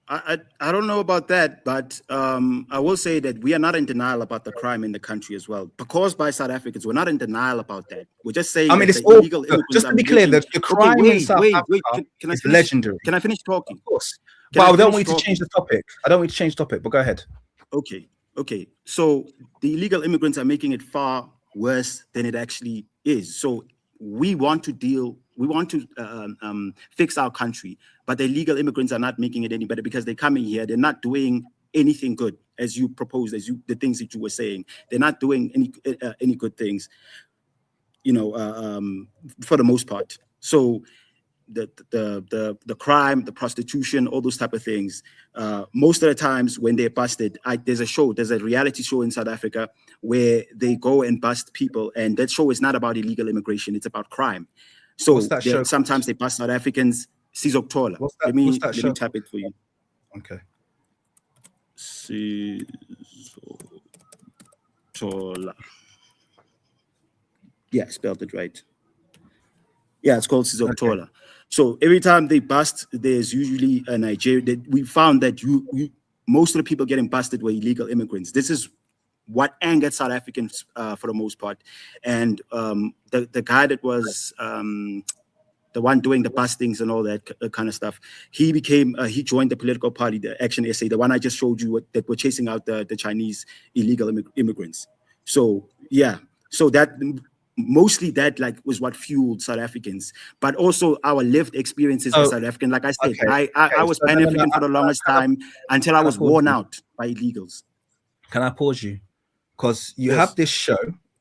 I don't know about that, but I will say that we are not in denial about the crime in the country as well. Because by South Africans, we're not in denial about that. We're just saying. I mean, it's all just to be clear. The crime in South Africa is legendary. Can I finish talking? Of course. But I don't want you to change the topic. But go ahead. Okay. So the illegal immigrants are making it far worse than it actually is. So we want to fix our country, but the illegal immigrants are not making it any better because they're coming here. They're not doing anything good, as you proposed, the things that you were saying. They're not doing any good things. you know, for the most part. So the crime, the prostitution, all those type of things. Most of the times when they're busted, there's a reality show in South Africa where they go and bust people, and that show is not about illegal immigration; it's about crime. So sometimes they bust South Africans. Sizokuthola. Let me type it for you. Okay. Sizokuthola. Yeah, I spelled it right. Yeah, it's called Sizokuthola. Okay. So every time they bust, there's usually a Nigerian. We found that most of the people getting busted were illegal immigrants. This is what angered South Africans for the most part. And the guy that was the one doing the bustings and all that kind of stuff, he joined the political party, the Action SA, the one I just showed you, that were chasing out the Chinese illegal immigrants. So yeah, so that mostly that was what fueled South Africans, but also our lived experiences as South African. Like I said, I was Pan-African for the longest time until I was worn out by illegals. Can I pause you? Because you have this show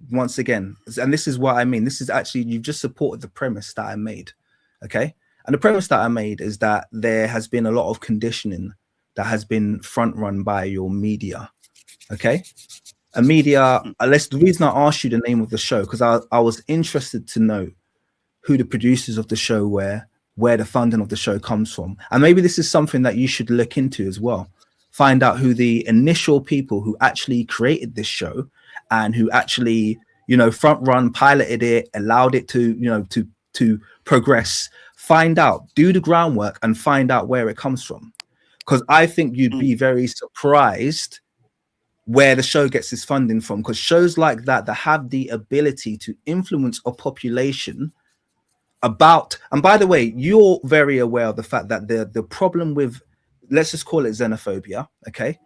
once again, and this is what I mean. This is actually, you've just supported the premise that I made. Okay. And the premise that I made is that there has been a lot of conditioning that has been front run by your media. Okay. A media, the reason I asked you the name of the show, because I was interested to know who the producers of the show were, where the funding of the show comes from. And maybe this is something that you should look into as well. Find out who the initial people who actually created this show and who actually, front run, piloted it, allowed it to, to progress. Find out, do the groundwork and find out where it comes from. Because I think you'd be very surprised where the show gets its funding from, because shows like that have the ability to influence a population about, and by the way, you're very aware of the fact that the problem with, let's just call it xenophobia, okay,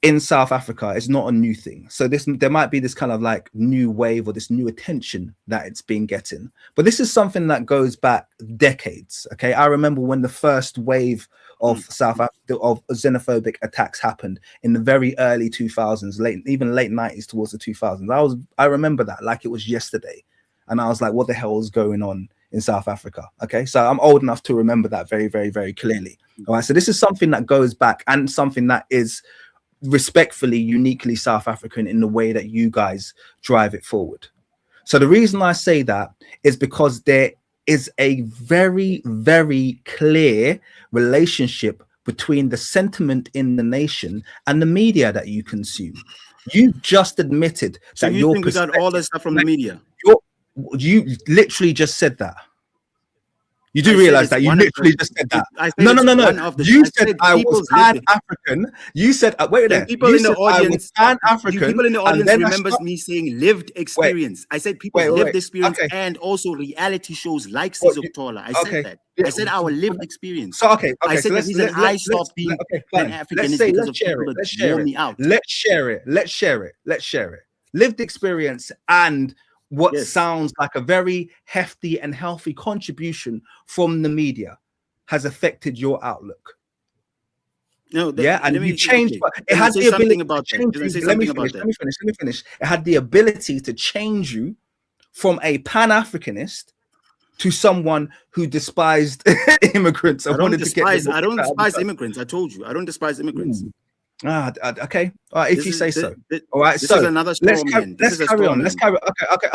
in South Africa is not a new thing. So there might be this kind of new wave or this new attention that it's been getting, but this is something that goes back decades. Okay, I remember when the first wave of South Africa of xenophobic attacks happened in the very early 2000s, even late 90s towards the 2000s. I remember that like it was yesterday, and I was like, what the hell is going on in South Africa? Okay, so I'm old enough to remember that very, very, very clearly. All right, so this is something that goes back and something that is respectfully uniquely South African in the way that you guys drive it forward. So the reason I say that is because there is a very, very clear relationship between the sentiment in the nation and the media that you consume. You just admitted that you think we got all this stuff from the media. You literally just said that. You do realize that you literally just said that. No. You said I was Pan-African. You said wait there. People in the audience, Pan-African. People in the audience remembers me saying lived experience. I said people's lived experience and also reality shows like Sizokuthola. I said that. I said our lived experience. So okay. I said the reason I stopped being Pan-African is because of people that wore me out. Let's share it. Lived experience and what sounds like a very hefty and healthy contribution from the media has affected your outlook. No, and you changed. It had the ability to change you. Let me finish. It had the ability to change you from a Pan-Africanist to someone who despised immigrants. I don't despise immigrants. I told you, I don't despise immigrants. Okay. All right, if you say so. All right. This is another straw man. Let's carry on. Okay.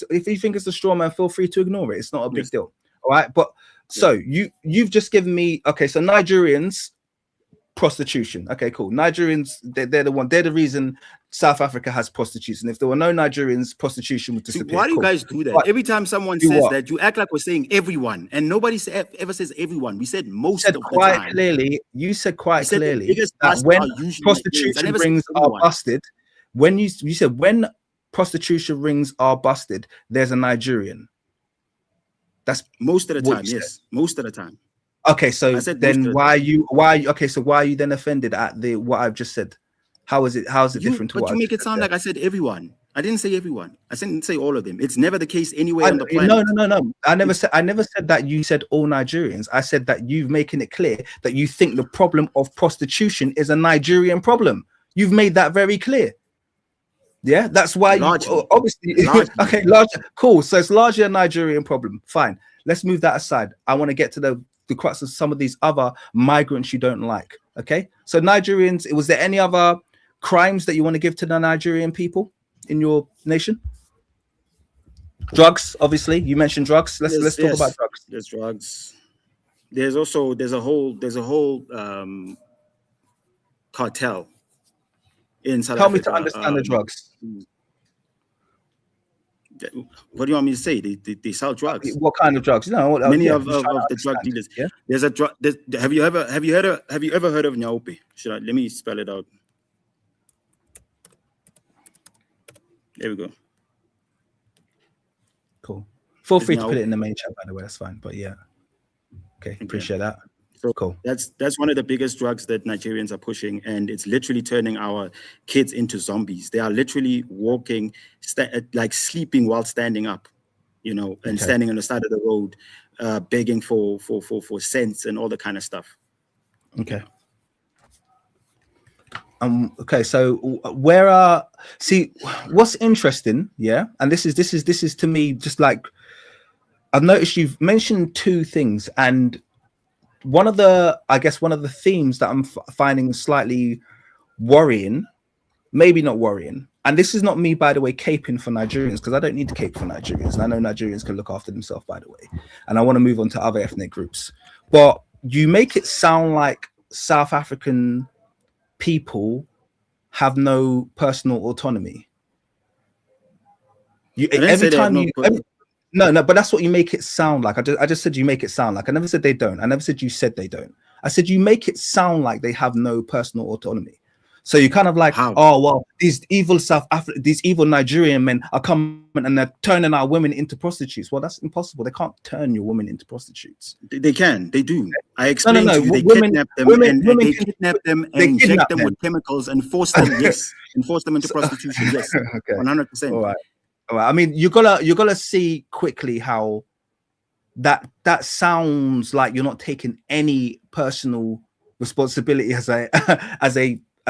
If you think it's a straw man, feel free to ignore it. It's not a big deal. All right. But so you've just given me. Okay. So Nigerians, prostitution. Okay, cool. Nigerians, they're the reason South Africa has prostitutes. And if there were no Nigerians, prostitution would disappear. Why do you guys do that? Every time someone says that, you act like we're saying everyone, and nobody ever says everyone. We said most of the time. You said quite clearly that when prostitution rings are busted, when you said when prostitution rings are busted, there's a Nigerian. That's most of the time. Yes, most of the time. Okay, so then why are you then offended at what I've just said? How is it different to what you make it sound like I said everyone. I didn't say everyone. I didn't say all of them. It's never the case anywhere on the planet. No. I never said that you said all Nigerians. I said that you've making it clear that you think the problem of prostitution is a Nigerian problem. You've made that very clear. Yeah, that's why you obviously okay, cool. So it's largely a Nigerian problem. Fine. Let's move that aside. I want to get to the crux of some of these other migrants you don't like. Okay. So Nigerians, was there any other crimes that you want to give to the Nigerian people in your nation? Drugs, obviously. You mentioned drugs. Let's talk about drugs. There's drugs. There's a whole cartel in South Africa. Help me to understand the drugs. What do you want me to say? They sell drugs. What kind of drugs? No, many of the drug dealers. Yeah, there's a drug. Have you ever heard of Nyaope? Let me spell it out. There we go. Cool. Feel free to put it in the main chat, by the way. That's fine. But yeah, okay, appreciate that. So cool. That's one of the biggest drugs that Nigerians are pushing, and it's literally turning our kids into zombies. They are literally walking, like sleeping while standing up, and standing on the side of the road, begging for cents and all the kind of stuff. Okay. Okay. So what's interesting, yeah, and this is to me just like I've noticed you've mentioned two things, and one of the themes that I'm finding slightly worrying, maybe not worrying, and this is not me, by the way, caping for Nigerians, because I don't need to cape for Nigerians, and I know Nigerians can look after themselves, by the way, and I want to move on to other ethnic groups, but you make it sound like South African people have no personal autonomy. No, but that's what you make it sound like. I just said you make it sound like. I never said they don't. I never said you said they don't. I said you make it sound like they have no personal autonomy. So you kind of like, oh well, these evil Nigerian men are coming and they're turning our women into prostitutes. Well, that's impossible. They can't turn your women into prostitutes. They can. They do. I explained to you. They kidnap them and they kidnap them and inject them with chemicals and force them. Yes, and force them into prostitution. Yes, 100%. All right. I mean, you gotta see quickly how that sounds like you're not taking any personal responsibility as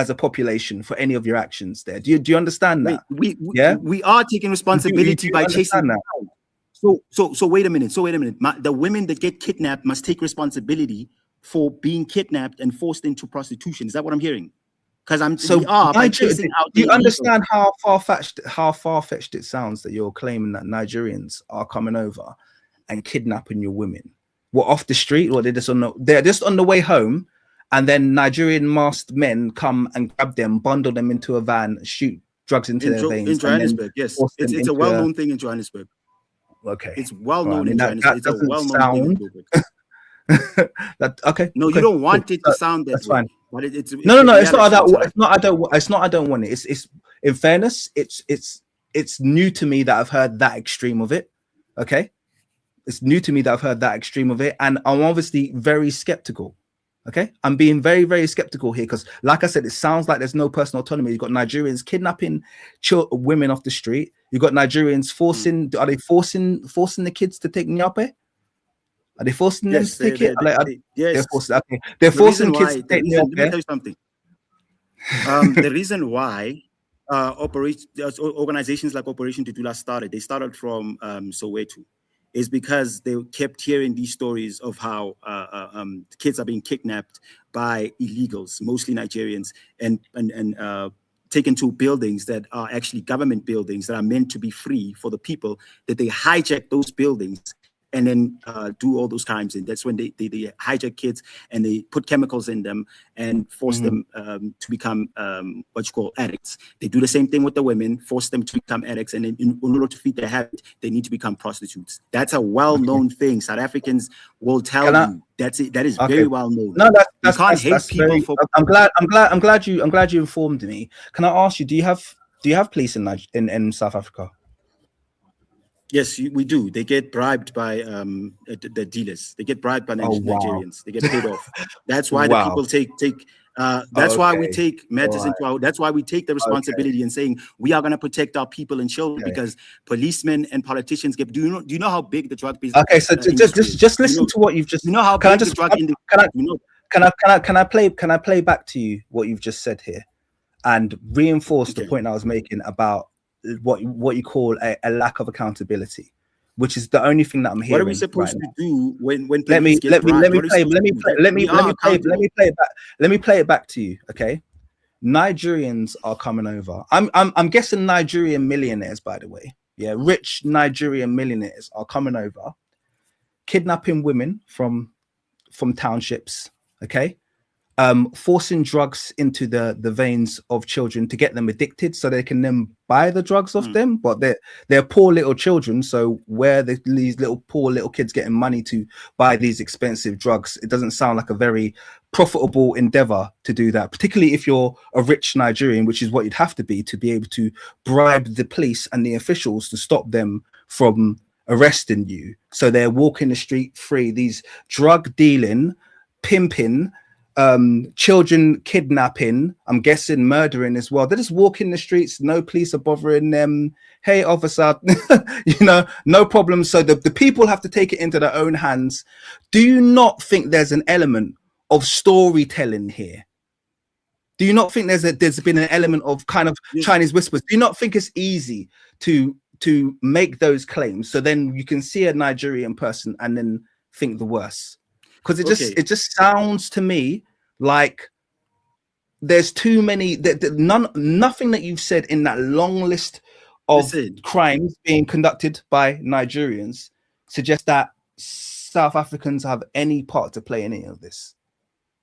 a population for any of your actions there. Do you understand that? We are taking responsibility by chasing that. So wait a minute. The women that get kidnapped must take responsibility for being kidnapped and forced into prostitution. Is that what I'm hearing? Because do you understand how far-fetched it sounds that you're claiming that Nigerians are coming over and kidnapping your women? What, off the street, or they're just on the way home, and then Nigerian masked men come and grab them, bundle them into a van, shoot drugs into their veins? In Johannesburg, yes, it's a well-known thing in Johannesburg. Okay, it's well-known in Johannesburg. It's a well-known thing in okay. No, you don't want it to sound that that's way. fine. But it's no. It's not that. It's not. I don't want it. It's. In fairness, it's new to me that I've heard that extreme of it. Okay, it's new to me that I've heard that extreme of it, and I'm obviously very skeptical. Okay, I'm being very, very skeptical here because, like I said, it sounds like there's no personal autonomy. You've got Nigerians kidnapping women off the street. You've got Nigerians forcing. Are they forcing the kids to take Nyaope? Are they forcing them to take it? Yes, they're forcing kids to take Let me tell you something. The reason why organizations like Operation Tutula started, they started from Soweto, is because they kept hearing these stories of how kids are being kidnapped by illegals, mostly Nigerians, and taken to buildings that are actually government buildings that are meant to be free for the people, that they hijack those buildings and then do all those crimes. And that's when they hijack kids and they put chemicals in them and force them to become addicts. They do the same thing with the women, force them to become addicts, and then in order to feed their habit, they need to become prostitutes. That's a well-known thing. South Africans will tell you that's it. That is very well known. No, I'm glad you informed me. Can I ask you, do you have police in South Africa? Yes, we do. They get bribed by the dealers. They get bribed by Nigerians. They get paid off. That's why the people take. That's why we take matters into our. That's why we take the responsibility in saying we are going to protect our people and children, because policemen and politicians get. Do you know how big the drug business? Okay, so just listen to what you've just. You know how big the drug industry. Can I play back to you what you've just said here? and reinforce the point I was making about what you call a lack of accountability, which is the only thing that I'm hearing. What are we supposed to do when let me play it back to you, okay? Nigerians are coming over. I'm guessing Nigerian millionaires, by the way. Yeah, rich Nigerian millionaires are coming over, kidnapping women from townships, okay? Forcing drugs into the veins of children to get them addicted so they can then buy the drugs off them. But they're poor little children, so where these little poor little kids getting money to buy these expensive drugs, it doesn't sound like a very profitable endeavor to do that, particularly if you're a rich Nigerian, which is what you'd have to be able to bribe the police and the officials to stop them from arresting you. So they're walking the street free. These drug dealing, pimping, children kidnapping, I'm guessing murdering as well. They just walk in the streets, no police are bothering them. Hey, officer, no problem. So the people have to take it into their own hands. Do you not think there's an element of storytelling here? Do you not think there's been an element of kind of Chinese whispers? Do you not think it's easy to make those claims so then you can see a Nigerian person and then think the worst? Because it just sounds to me like there's too many nothing that you've said in that long list of crimes being conducted by Nigerians suggests that South Africans have any part to play in any of this.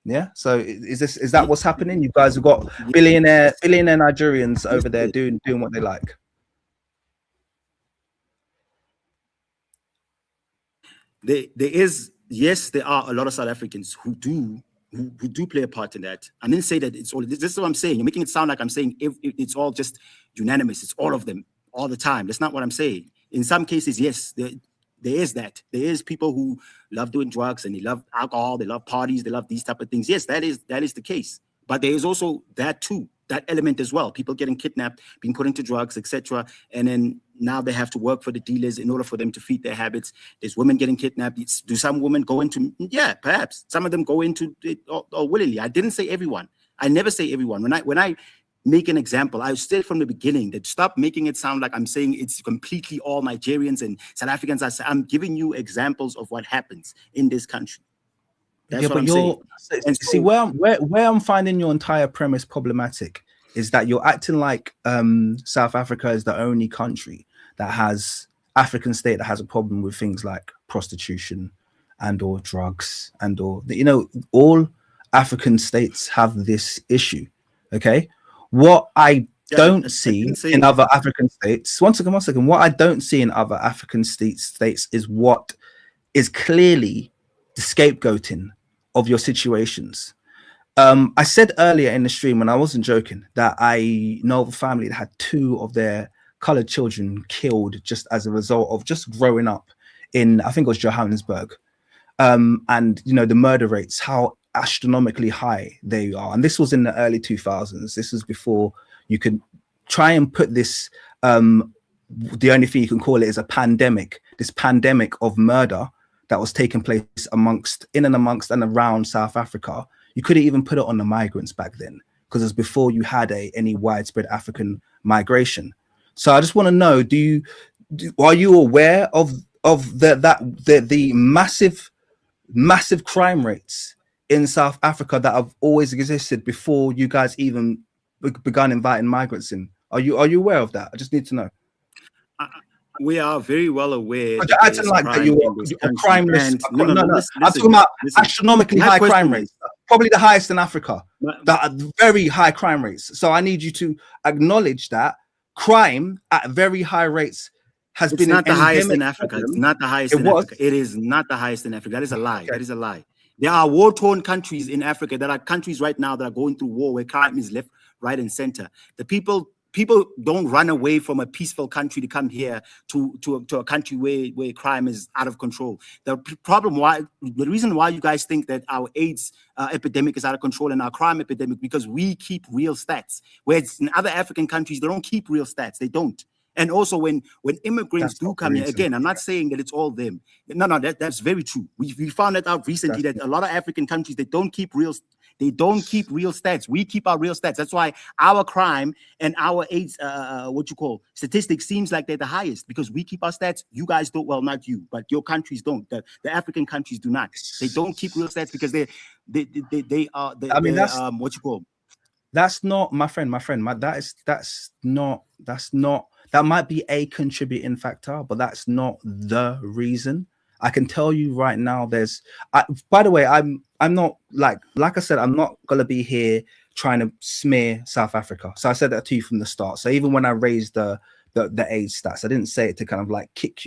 Yeah. So is that what's happening? You guys have got billionaire Nigerians over there doing what they like. Yes, there are a lot of South Africans who do play a part in that. I didn't say that it's all. This is what I'm saying. You're making it sound like I'm saying it's all just unanimous. It's all of them all the time. That's not what I'm saying. In some cases, yes, there is that. There is people who love doing drugs and they love alcohol. They love parties. They love these type of things. Yes, that is the case. But there is also that too. That element as well. People getting kidnapped, being put into drugs, etc. And then now they have to work for the dealers in order for them to feed their habits. There's women getting kidnapped. Do some women go into? Yeah, perhaps some of them go into it or willingly. I didn't say everyone. I never say everyone. When I make an example, I said from the beginning that stop making it sound like I'm saying it's completely all Nigerians and South Africans. I'm giving you examples of what happens in this country. That's what I'm saying. See, where I'm finding your entire premise problematic is that you're acting like South Africa is the only country that has African state that has a problem with things like prostitution and or drugs and or all African states have this issue. Okay, what I don't see in other African states. One second. What I don't see in other African states is what is clearly the scapegoating of your situations. I said earlier in the stream, and I wasn't joking, that I know of a family that had 2 of their colored children killed just as a result of just growing up in, I think it was Johannesburg. And the murder rates, how astronomically high they are. And this was in the early 2000s. This was before you could try and put this, the only thing you can call it is a pandemic, this pandemic of murder that was taking place in and amongst and around South Africa. You couldn't even put it on the migrants back then because it was before you had any widespread African migration. So I just want to know, are you aware of the massive crime rates in South Africa that have always existed before you guys even begun inviting migrants in? Are you aware of that? I just need to know. We are very well aware. But you're acting like that you're crimeless. No. I'm talking about astronomically high crime rates. Probably the highest in Africa. Very high crime rates. So I need you to acknowledge that crime at very high rates has been not the highest in Africa. It's not the highest in Africa. It is not the highest in Africa. That is a lie. That is a lie. There are war-torn countries in Africa. There are countries right now that are going through war where crime is left, right, and center. The people don't run away from a peaceful country to come here to a country where crime is out of control. The reason why you guys think that our AIDS epidemic is out of control and our crime epidemic, because we keep real stats. Whereas in other African countries, they don't keep real stats. They don't. And also when immigrants do come here, again, I'm not saying that it's all them. No, that's very true. We found that out recently that a lot of African countries, they don't keep real They don't keep real stats. We keep our real stats. That's why our crime and our AIDS, statistics seems like they're the highest, because we keep our stats. You guys don't. Well, not you, but your countries don't. The African countries do not. They don't keep real stats because they are. That's not my friend. That might be a contributing factor, but that's not the reason. I can tell you right now, by the way, I'm not like I said, I'm not gonna be here trying to smear South Africa. So I said that to you from the start. So even when I raised the AIDS stats, I didn't say it to kind of like kick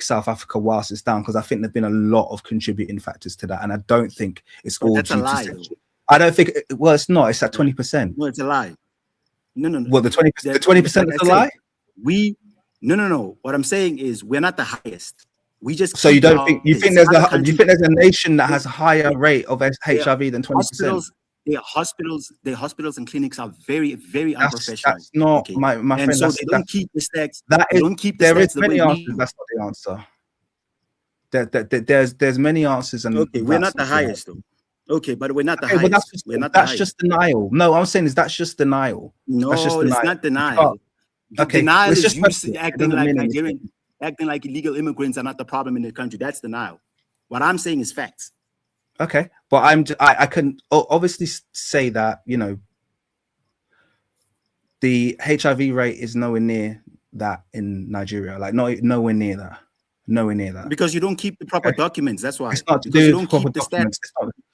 South Africa whilst it's down, because I think there've been a lot of contributing factors to that, and I don't think it's all that's due a lie, to I don't think. Well, it's not. It's at 20%. No, it's a lie. No. Well, the 20%. The 20% is a lie. No. What I'm saying is we're not the highest. We just. So you don't think there's a nation that has a higher rate of HIV than 20%? Their hospitals and clinics are very, very unprofessional. That's not my friend. So they don't keep the stats. There is many answers. That's not the answer. There's many answers, and okay, we're not the highest though. Okay, but we're not the highest. That's just denial. No, I'm saying is that's just denial. No, that's just it's not denial. Okay, denial is just acting like Nigerian, acting like illegal immigrants are not the problem in the country. That's denial. What I'm saying is facts. Okay, but I can obviously say that, the HIV rate is nowhere near that in Nigeria. Like nowhere near that. Nowhere near that. Because you don't keep the proper documents. That's why. It's not to do with proper documents.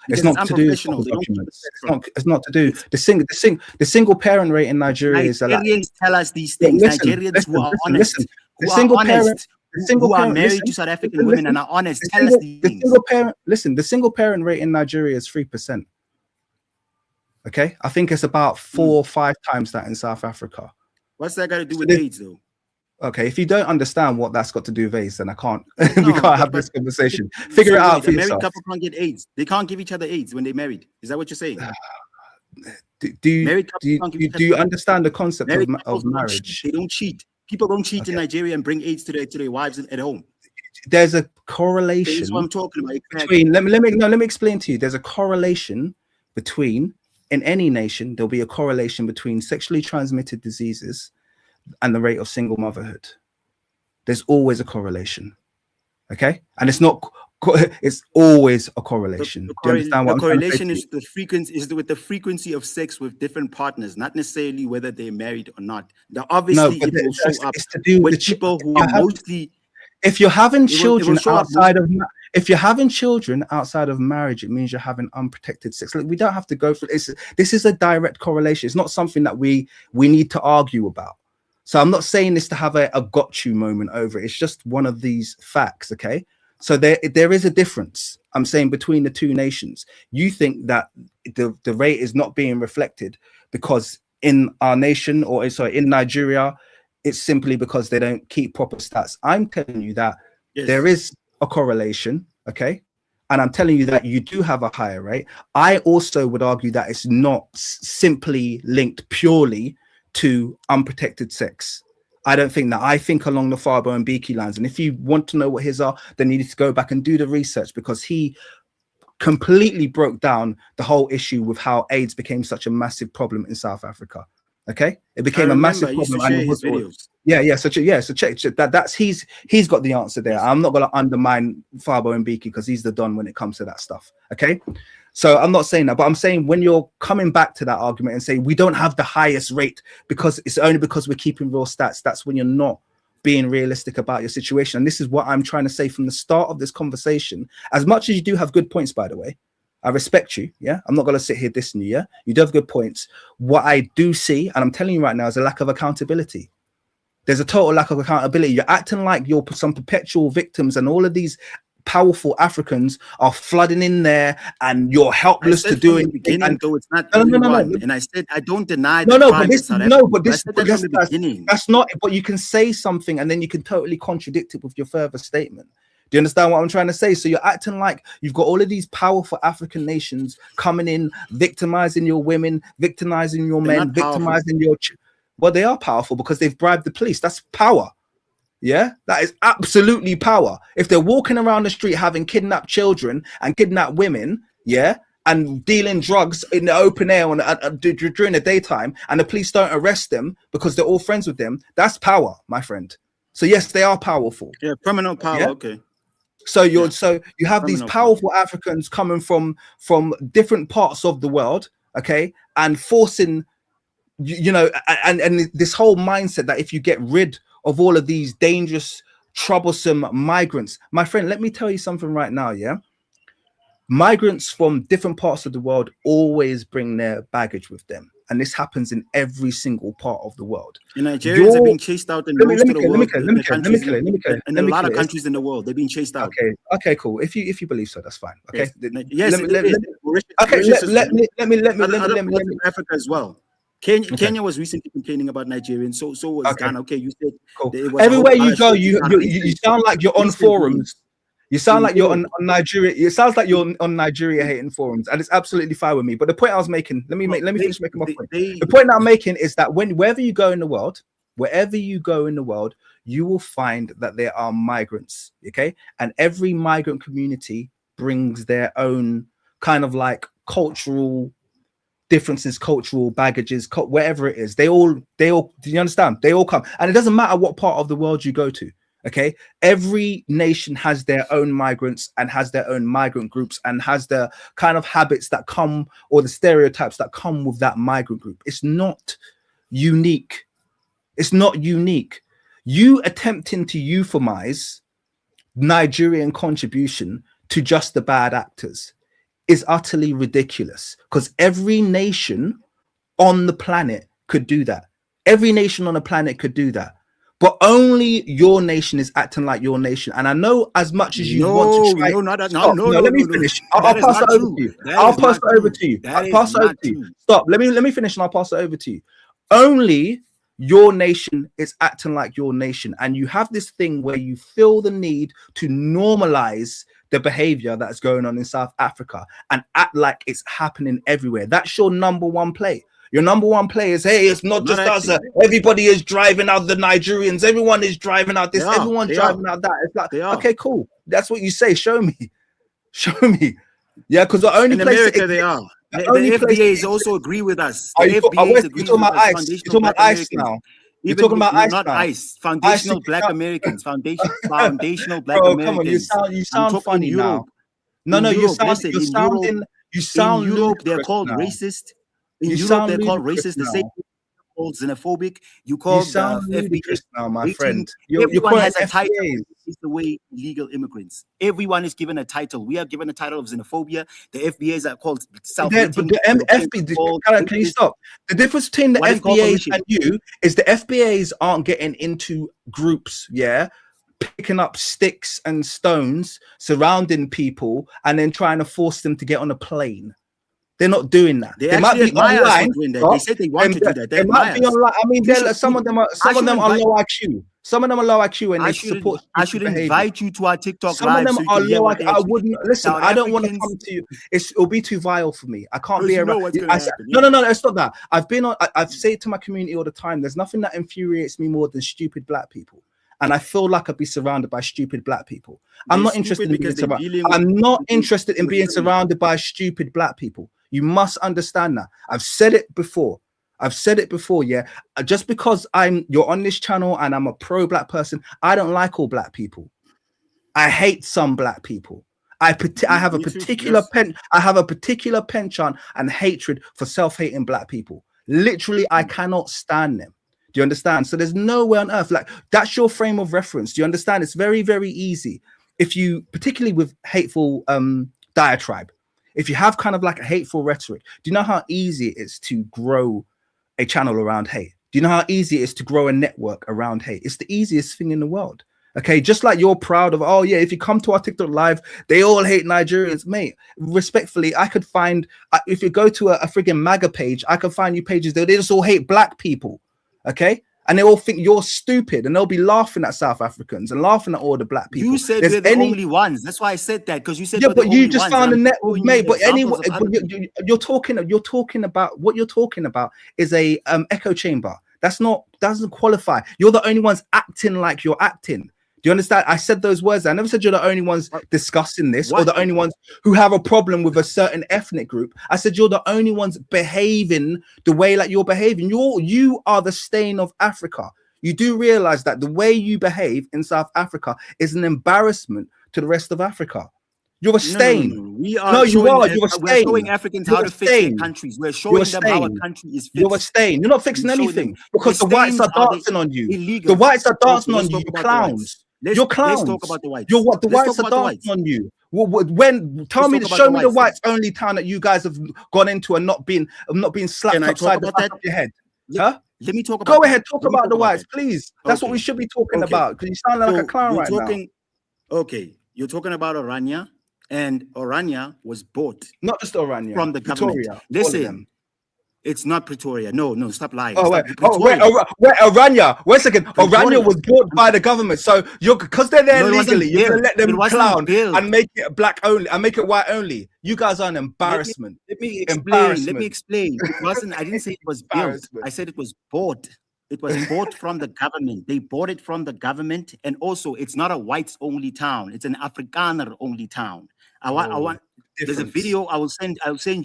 It's not to do with proper documents. It's not to do. The single parent rate in Nigeria is like. Nigerians tell us these things. Nigerians who are honest, who are married to South African women and are honest, tell us these things. The single parent rate in Nigeria is 3%. Okay, I think it's about 4 or 5 times that in South Africa. What's that got to do with AIDS, though? Okay, if you don't understand what that's got to do with AIDS, then I can't. We can't have this conversation. Figure it out for yourself. Married couple can't get AIDS. They can't give each other AIDS when they're married. Is that what you're saying? Do you understand the concept of marriage? They don't cheat. People don't cheat in Nigeria and bring AIDS to their wives at home. There's a correlation. This is what I'm talking about. Between, let me explain to you. There's a correlation between, in any nation, there'll be a correlation between sexually transmitted diseases and the rate of single motherhood. There's always a correlation. Okay, and it's always a correlation. Do you understand what the correlation is? The frequency is with the frequency of sex with different partners, not necessarily whether they're married or not. Now, obviously, it will show up to do with people who are mostly. If you're having children if you're having children outside of marriage, it means you're having unprotected sex. Look, we don't have to go through this. This is a direct correlation. It's not something that we need to argue about. So I'm not saying this to have a got you moment over it. It's just one of these facts, okay? So there is a difference, I'm saying, between the two nations. You think that the rate is not being reflected because in our nation, or sorry, in Nigeria, it's simply because they don't keep proper stats. I'm telling you that there is a correlation, okay? And I'm telling you that you do have a higher rate. I also would argue that it's not simply linked purely to unprotected sex. I don't think that. I think along the Fabo and Beaky lines. And if you want to know what his are, then you need to go back and do the research, because he completely broke down the whole issue with how AIDS became such a massive problem in South Africa. Okay, it became a massive problem. So check that. That's he's got the answer there. I'm not going to undermine Fabo and Beaky because he's the don when it comes to that stuff. Okay, so I'm not saying that, but I'm saying when you're coming back to that argument and saying we don't have the highest rate because it's only because we're keeping real stats, that's when you're not being realistic about your situation. And this is what I'm trying to say from the start of this conversation. As much as you do have good points, by the way, I respect you. Yeah, I'm not going to sit here dissing you. Yeah, you do have good points. What I do see, and I'm telling you right now, is a lack of accountability. There's a total lack of accountability. You're acting like you're some perpetual victims, and all of these powerful Africans are flooding in there, and you're helpless to do it. Beginning, though, it's not everyone. And I said I don't deny. That's not. But you can say something, and then you can totally contradict it with your further statement. Do you understand what I'm trying to say? So you're acting like you've got all of these powerful African nations coming in, victimizing your women, victimizing your men, victimizing your. Well, they are powerful because they've bribed the police. That's power. Yeah, that is absolutely power. If they're walking around the street having kidnapped children and kidnapped women, yeah, and dealing drugs in the open air during the daytime, and the police don't arrest them because they're all friends with them, that's power, my friend. So yes, they are powerful. Yeah, criminal power. Yeah? Okay. So you have these Criminal powerful Africans coming from different parts of the world, okay, and forcing, you know, and this whole mindset that if you get rid of all of these dangerous, troublesome migrants, my friend, let me tell you something right now, yeah. Migrants from different parts of the world always bring their baggage with them, and this happens in every single part of the world. And Nigerians are being chased out in most of the world. In a lot of countries in the world, they're being chased out. Okay, cool. If you believe so, that's fine. Okay. Yes. Let me Africa as well. Kenya was recently complaining about Nigerians. So was Ghana. Okay, you said cool. Everywhere you go, you sound like you're on forums. You sound like you're on Nigeria. It sounds like you're on Nigeria hating forums, and it's absolutely fine with me. But the point I was making, let me finish making my point. The point I'm making is that wherever you go in the world, you will find that there are migrants. Okay, and every migrant community brings their own kind of like cultural differences, cultural baggages, whatever it is. They all. Do you understand? They all come, and it doesn't matter what part of the world you go to. Okay, every nation has their own migrants and has their own migrant groups and has the kind of habits that come, or the stereotypes that come with that migrant group. It's not unique. It's not unique. You attempting to euphemize Nigerian contribution to just the bad actors is utterly ridiculous, because every nation on the planet could do that. Every nation on the planet could do that. But only your nation is acting like your nation. And I know as much as you want to try. Let me finish. I'll pass it over to you. I'll pass it over to you. I'll pass it over to you. Stop. Let me finish and I'll pass it over to you. Only your nation is acting like your nation. And you have this thing where you feel the need to normalize the behavior that's going on in South Africa and act like it's happening everywhere. That's your number one play. Your number one play is, hey, it's not just us. Everybody is driving out the Nigerians. Everyone is driving out this. Everyone's driving out that. It's like, okay, cool. That's what you say. Show me. Show me. Yeah, because the only in place America they are. The FBAs also agree with us. You're talking about ICE. You're talking about ICE now. You're talking about ICE not now. ICE. Foundational Black Americans. Foundational Black Americans. Come on, you sound funny now. No, you sound. You sound. In Europe, they're called racist. In Europe, they're called racist. The same called xenophobic. You call ludicrous now, my friend. Everyone has a title. It's the way illegal immigrants. Everyone is given a title. We are given a title of xenophobia. The FBAs are called self-hating. Can you stop? The difference between the FBAs and you is the FBAs aren't getting into groups, picking up sticks and stones, surrounding people, and then trying to force them to get on a plane. They're not doing that. They might be online. They said they want to do that. They might be online. I mean, some of them are low IQ. Some of them are low IQ, and they support. I should invite you to our TikTok live. Some of them are low IQ. I wouldn't listen. I don't want to come to you. It'll be too vile for me. I can't be around. No. It's not that. I've said to my community all the time. There's nothing that infuriates me more than stupid black people. And I feel like I'd be surrounded by stupid black people. I'm not interested in being surrounded. I'm not interested in being surrounded by stupid black people. You must understand that. I've said it before. Yeah. Just because you're on this channel and I'm a pro-black person, I don't like all black people. I hate some black people. I have a particular penchant and hatred for self-hating black people. Literally, I cannot stand them. Do you understand? So there's nowhere on earth, like, that's your frame of reference. Do you understand? It's very, very easy. If you, particularly with hateful diatribe, if you have kind of like a hateful rhetoric, do you know how easy it is to grow a channel around hate? Do you know how easy it is to grow a network around hate? It's the easiest thing in the world. Okay, just like you're proud of, oh yeah, if you come to our TikTok live, they all hate Nigerians, mate. Respectfully, I could find, if you go to a friggin' MAGA page, I could find you pages that they just all hate black people. Okay, and they all think you're stupid, and they'll be laughing at South Africans and laughing at all the black people. You said we're the only ones. That's why I said that, because you said but you just found a network, mate. But anyway, you're talking about what you're talking about is a echo chamber. Doesn't qualify. You're the only ones acting like you're acting. Do you understand? I said those words. I never said you're the only ones discussing this or What? the only ones who have a problem with a certain ethnic group. I said you're the only ones behaving the way like you're behaving. You are the stain of Africa. You do realize that the way you behave in South Africa is an embarrassment to the rest of Africa. You're a stain. No. We are No, you are. You're a we're stain. showing Africans You're how a to fix their stain. countries. We're You're showing a them how a stain. country is fixed. You're a stain. You're not fixing We're showing anything them. because the whites are dancing on you. Illegal. The whites are dancing Okay, on let's you. talk You about the whites. clowns. Let's You're clowns. talk about the whites. You're what? The Let's whites talk are about the dancing whites. on you. When tell Let's me, talk about show the me the whites whites only town that you guys have gone into and not being slapped Can I talk upside the about back that? of your head. Let me talk about Go that. ahead, talk Let me about the whites, that. please. That's what we should be talking about because you sound like a clown right now. Okay, you're talking about Orania, and Orania was bought not just Orania from the government. Pretoria, Listen, it's not Pretoria. No, stop lying. Oh, stop. wait, Orania. Wait a second. Orania was bought by the government. So because they're there legally, you're gonna let them clown and make it black only and make it white only. You guys are an embarrassment. Let me explain. It wasn't. I didn't say it was built. I said it was bought. It was bought from the government. They bought it from the government, and also it's not a whites only town. It's an Afrikaner only town. I want. There's a video I'll send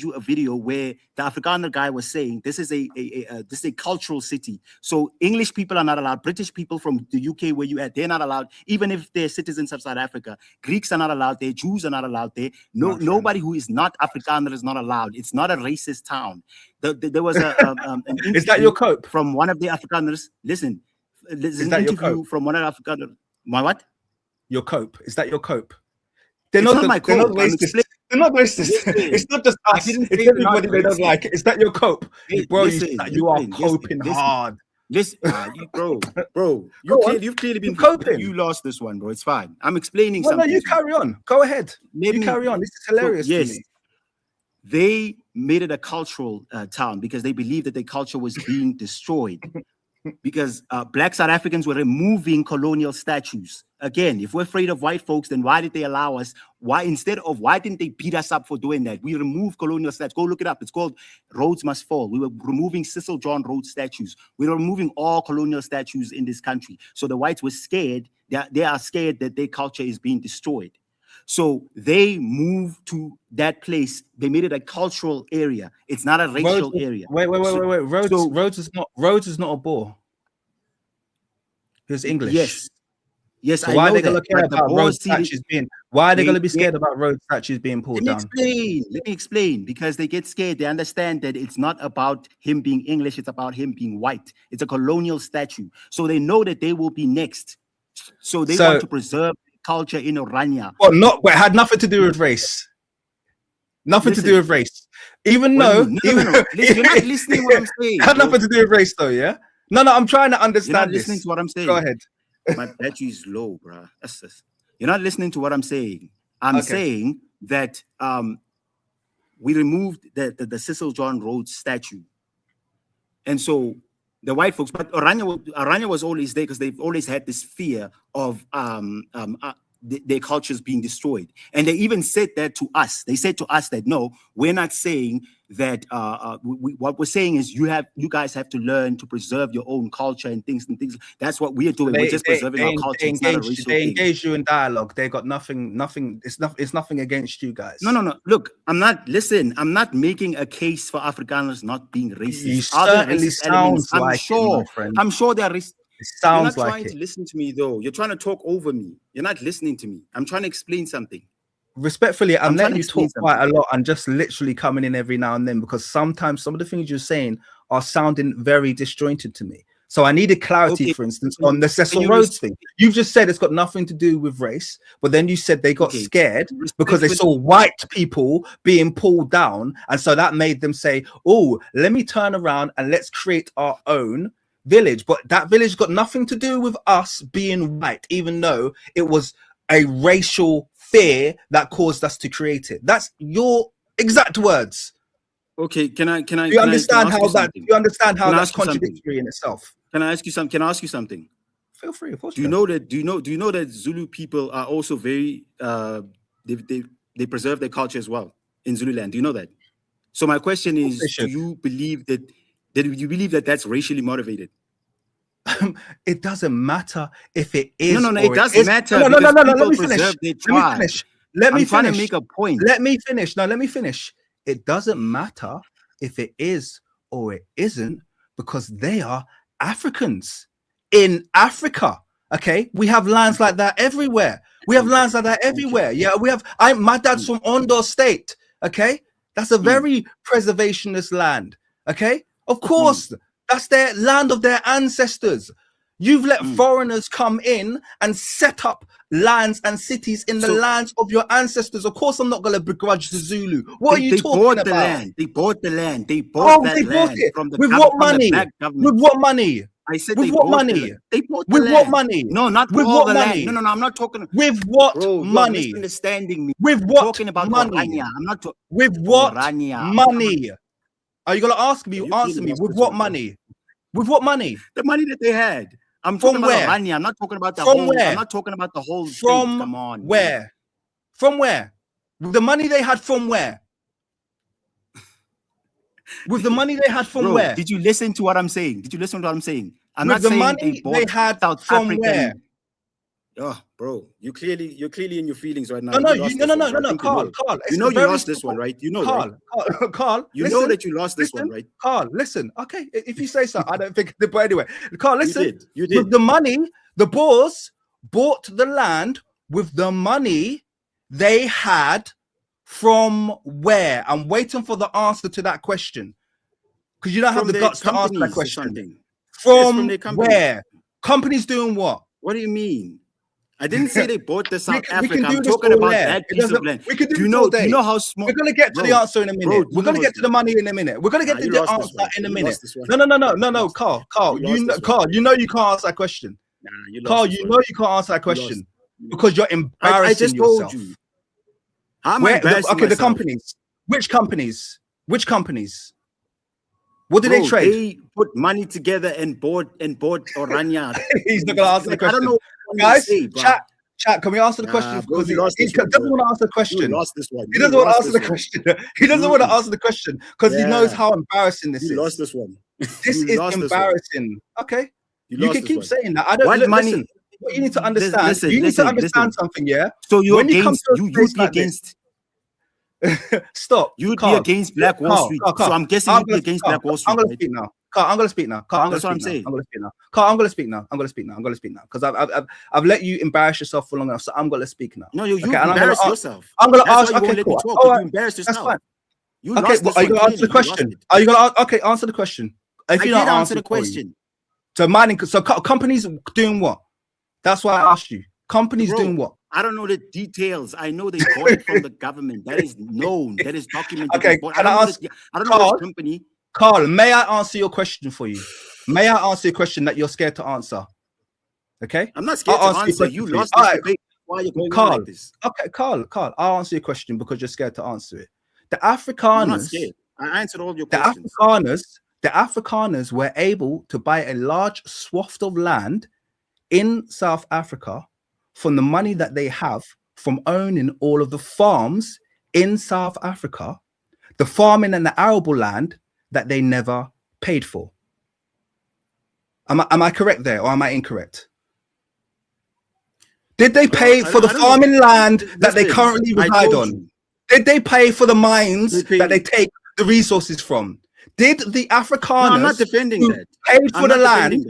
you a video where the Afrikaner guy was saying this is a cultural city. So English people are not allowed. British people from the UK where you at, they're not allowed. Even if they're citizens of South Africa, Greeks are not allowed there. Jews are not allowed there. Nobody who is not Afrikaner is not allowed. It's not a racist town. There was an is that your cope from one of the Afrikaners? Listen, there's an interview from one of the Afrikaners. My what? Your cope. Is that your cope? They're not my cope. They're not racist. It's not just us. It's everybody they don't like. Is that your cope? Bro, you are coping hard. Listen, bro. You've clearly been coping. You lost this one, bro. It's fine. I'm explaining something. No, you carry on. Go ahead. You carry on. This is hilarious to me. They made it a cultural town because they believed that their culture was being destroyed. Because black South Africans were removing colonial statues. Again, if we're afraid of white folks, then why did they allow us? Why didn't they beat us up for doing that? We removed colonial statues. Go look it up. It's called Rhodes Must Fall. We were removing Cecil John Rhodes statues. We were removing all colonial statues in this country. So the whites were scared. They are scared that their culture is being destroyed. So they moved to that place. They made it a cultural area. It's not a racial area. Wait. Rhodes is not a Boer. He's English. Yes. So why are they going to care about Rhodes statues being? Why are they going to be scared about Rhodes statues being pulled down? Let me explain. Because they get scared. They understand that it's not about him being English. It's about him being white. It's a colonial statue. So they know that they will be next. So they want to preserve culture in Orania. Well, it had nothing to do with race. Nothing to do with race. Even though you're not listening to what I'm saying. Had nothing to do with race, though. Yeah. No. I'm trying to understand. You're not listening to what I'm saying. Go ahead. My battery is low, bro. You're not listening to what I'm saying. I'm saying that we removed the Cecil John Rhodes statue, and so the white folks, but Orania was always there because they've always had this fear of their cultures being destroyed. And they even said that to us. They said to us that, no, we're not saying that what we're saying is you guys have to learn to preserve your own culture and things. That's what we are doing. We're just preserving our culture. They engage you in dialogue. They got nothing. It's nothing against you guys. No. Look, I'm not making a case for Afrikaners not being racist. You certainly sounds like it, I'm sure they're racist. It sounds You're not like trying to listen to me, though. You're trying to talk over me. You're not listening to me. I'm trying to explain something. Respectfully, I'm letting you talk quite a lot and just literally coming in every now and then because sometimes some of the things you're saying are sounding very disjointed to me. So I needed clarity, for instance, on the Cecil Rhodes thing. You've just said it's got nothing to do with race, but then you said they got scared because they saw white people being pulled down. And so that made them say, oh, let me turn around and let's create our own village. But that village got nothing to do with us being white, even though it was a racial fear that caused us to create it. That's your exact words. Okay, can I you understand how that's contradictory in itself? Can I ask you something? Feel free, of course. Do you know that Zulu people are also very they preserve their culture as well in Zululand? Do you know that? So my question is, do you believe that that's racially motivated? It doesn't matter if it is. No, or it does is. matter. No. Because Let people me preserve finish. their Let me tribe. finish. Let me I'm trying to finish. make a point. Let me finish. No, let me finish. It doesn't matter if it is or it isn't, because they are Africans in Africa. Okay, we have lands like that everywhere. We have lands like that everywhere. Yeah, we have. My dad's from Ondo State. Okay, that's a very preservationist land. Okay, of course, that's their land of their ancestors. You've let foreigners come in and set up lands and cities in the lands of your ancestors. Of course, I'm not going to begrudge the Zulu. What are you talking about? They bought the land. They bought that land from the with what money? government. With what money? I said with they what bought money? They bought the with land. What money? No, not with all what the money? land. No, I'm not talking. With what Bro, money? You're misunderstanding me. With I'm what talking about money? Orania. I'm not talking. With what Orania. money? Are you gonna ask me? Answer me. With what money? With what money? The money that they had. I'm From talking about where? Orania. I'm not talking about the From whole. where? I'm not talking about the whole From state. Come on. Where? Man. From where? The money they had from where? With the money they had from Bro, where? did you listen to what I'm saying? Did you listen to what I'm saying? I'm With not the saying money they bought had South from African. where? Oh, bro, you're clearly in your feelings right now. No, Carl. You know you lost this one, right? You know, Carl, right? Carl, you listen, know that you lost this one, right? Carl, listen. Okay, if you say so, I don't think. But anyway, Carl, listen. You did. With the money, the Boers bought the land with the money they had from where? I'm waiting for the answer to that question, because you don't have the guts to answer that question. From where? Companies doing what? What do you mean? I didn't say they bought the South we can Africa. do I'm this talking all about there. that piece of land. We can do, you know how small? We're gonna get to the answer in a minute. We're gonna get to the money in a minute. We're gonna get to the answer in a minute. No, Carl, you know you can't answer that question. Carl, you know you can't answer that question because you're embarrassing I just told yourself. you. I'm embarrassing the myself. companies. Which companies? Which companies? What did they trade? They put money together and bought Orania. He's not gonna answer the question. I don't know, guys. Chat. Can we answer the question? Because he doesn't want to answer the question. You lost this one. He doesn't want to answer the question. He doesn't want to answer the question because he knows how embarrassing this is. You lost this one. This is embarrassing. Okay. You can keep saying that. I don't. What money? Listen, what you need to understand. You need to understand something. Yeah. So you're against. You'd be against. Stop. You'd be against Black Wall Street. So I'm guessing you'd be against Black Wall Street. I'm gonna speak now. Carl, I'm gonna speak now. Carl, that's what I'm saying. I'm gonna speak now. Carl, I'm gonna speak now. I'm gonna speak now because I've let you embarrass yourself for long enough. So I'm gonna speak now. No, you embarrass yourself. I'm gonna ask. Okay, cool. You embarrass yourself. That's fine. Okay, are you gonna answer the question? Are you gonna answer the question? If you don't answer the question. So mining. So companies doing what? That's why I asked you. Companies doing what? I don't know the details. I know they bought it from the government. That is known. That is documented. Okay, can I ask? I don't know which company. Carl, may I answer your question for you? May I answer your question that you're scared to answer? Okay, I'm not scared to answer. You lost this debate. Why are you going on like this? Okay, Carl, I'll answer your question because you're scared to answer it. The Afrikaners. I'm not scared. I answered all your questions. The Afrikaners were able to buy a large swath of land in South Africa from the money that they have from owning all of the farms in South Africa, the farming and the arable land that they never paid for. Am I correct there or am I incorrect? Did they pay for the farming land that they currently reside on? Did they pay for the mines that they take the resources from? Did the Afrikaners I'm not defending that. Paid for the land?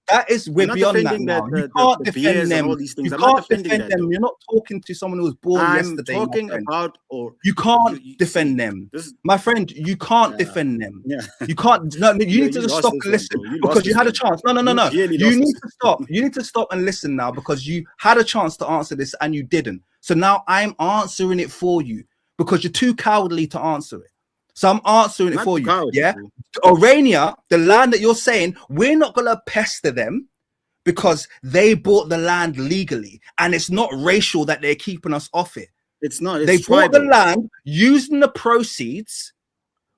That is, we're beyond that now. You can't defend them. You can't defend them. You're not talking to someone who was born yesterday. I'm talking about, you can't defend them, my friend. You can't defend them. You can't. No, you need to just stop and listen because you had a chance. No. You need to stop. You need to stop and listen now because you had a chance to answer this and you didn't. So now I'm answering it for you because you're too cowardly to answer it. So I'm answering it for you. Yeah. Orania, the land that you're saying, we're not going to pester them because they bought the land legally and it's not racial that they're keeping us off it. It's not. They bought the land using the proceeds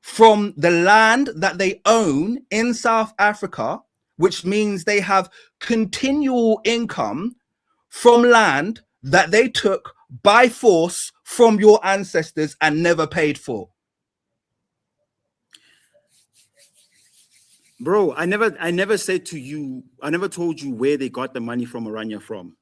from the land that they own in South Africa, which means they have continual income from land that they took by force from your ancestors and never paid for. Bro, I never said to you, I never told you where they got the money from Orania from.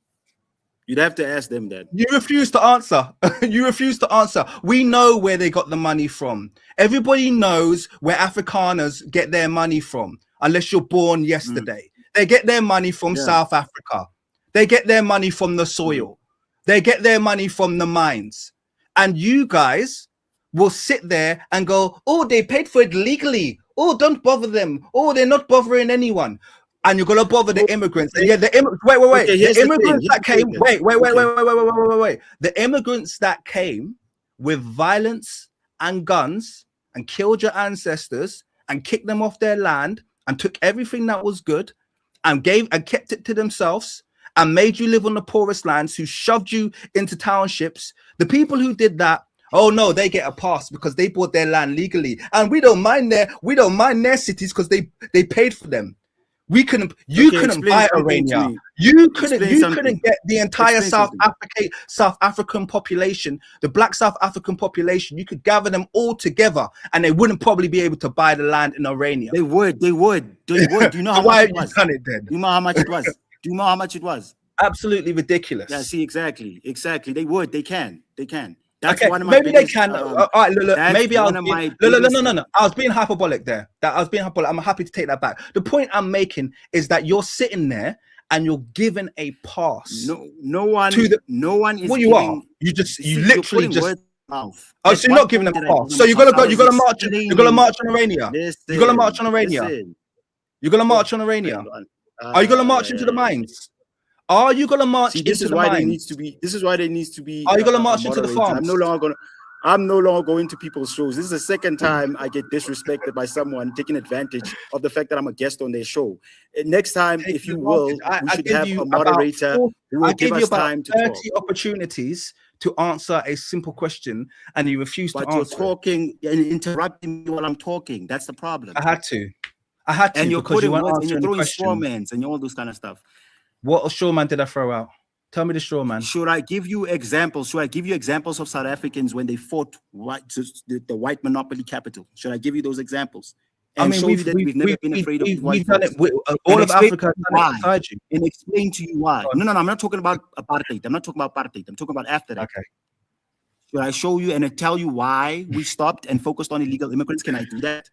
You'd have to ask them that. You refuse to answer. You refuse to answer. We know where they got the money from. Everybody knows where Afrikaners get their money from, unless you're born yesterday. They get their money from South Africa. They get their money from the soil. They get their money from the mines. And you guys will sit there and go, oh, they paid for it legally. Oh, don't bother them. Oh, they're not bothering anyone. And you're gonna bother the immigrants. And yeah, the immigrants. Wait. Okay, the immigrants that came. Okay. Wait. The immigrants that came with violence and guns and killed your ancestors and kicked them off their land and took everything that was good and kept it to themselves and made you live on the poorest lands, who shoved you into townships. The people who did that, oh no, they get a pass because they bought their land legally, and we don't mind their cities because they paid for them. You couldn't buy Orania. You couldn't get the entire South African population, the black South African population. You could gather them all together, and they wouldn't probably be able to buy the land in Orania. They would. Do you know how much it was? Done it then? Do you know how much it was? Do you know how much it was? Absolutely ridiculous. Yeah. See, exactly. They would. They can. That's okay, one of my maybe biggest, they can. All right, look. Maybe I was no. I was being hyperbolic there. I'm happy to take that back. The point I'm making is that you're sitting there and you're given a pass. No one is. Well, you are. You literally just. Mouth. Oh, so you're not giving them a pass. So you're gonna march. You're gonna march on Orania. You're gonna march on Orania. You're gonna march on Orania. Are you gonna march into the mines? Are you gonna march into the mines? This is why there needs to be. Are you gonna march into the farms? I'm no longer going to people's shows. This is the second time I get disrespected by someone taking advantage of the fact that I'm a guest on their show. Next time, if you will, we should have a moderator who will give us time to talk. 30 opportunities to answer a simple question, and you refuse to answer. But you're talking and interrupting me while I'm talking. That's the problem. I had to. And you're putting words and you're throwing strawmans and all this kind of stuff. What straw man did I throw out? Tell me the straw man. Should I give you examples? Should I give you examples of South Africans when they fought the white monopoly capital? Should I give you those examples? And show you that we've never been afraid of white folks. All of Africa has done it beside you. And explain to you why. No, I'm not talking about apartheid. I'm not talking about apartheid. I'm talking about after that. Okay. Should I show you and tell you why we stopped and focused on illegal immigrants? Can I do that?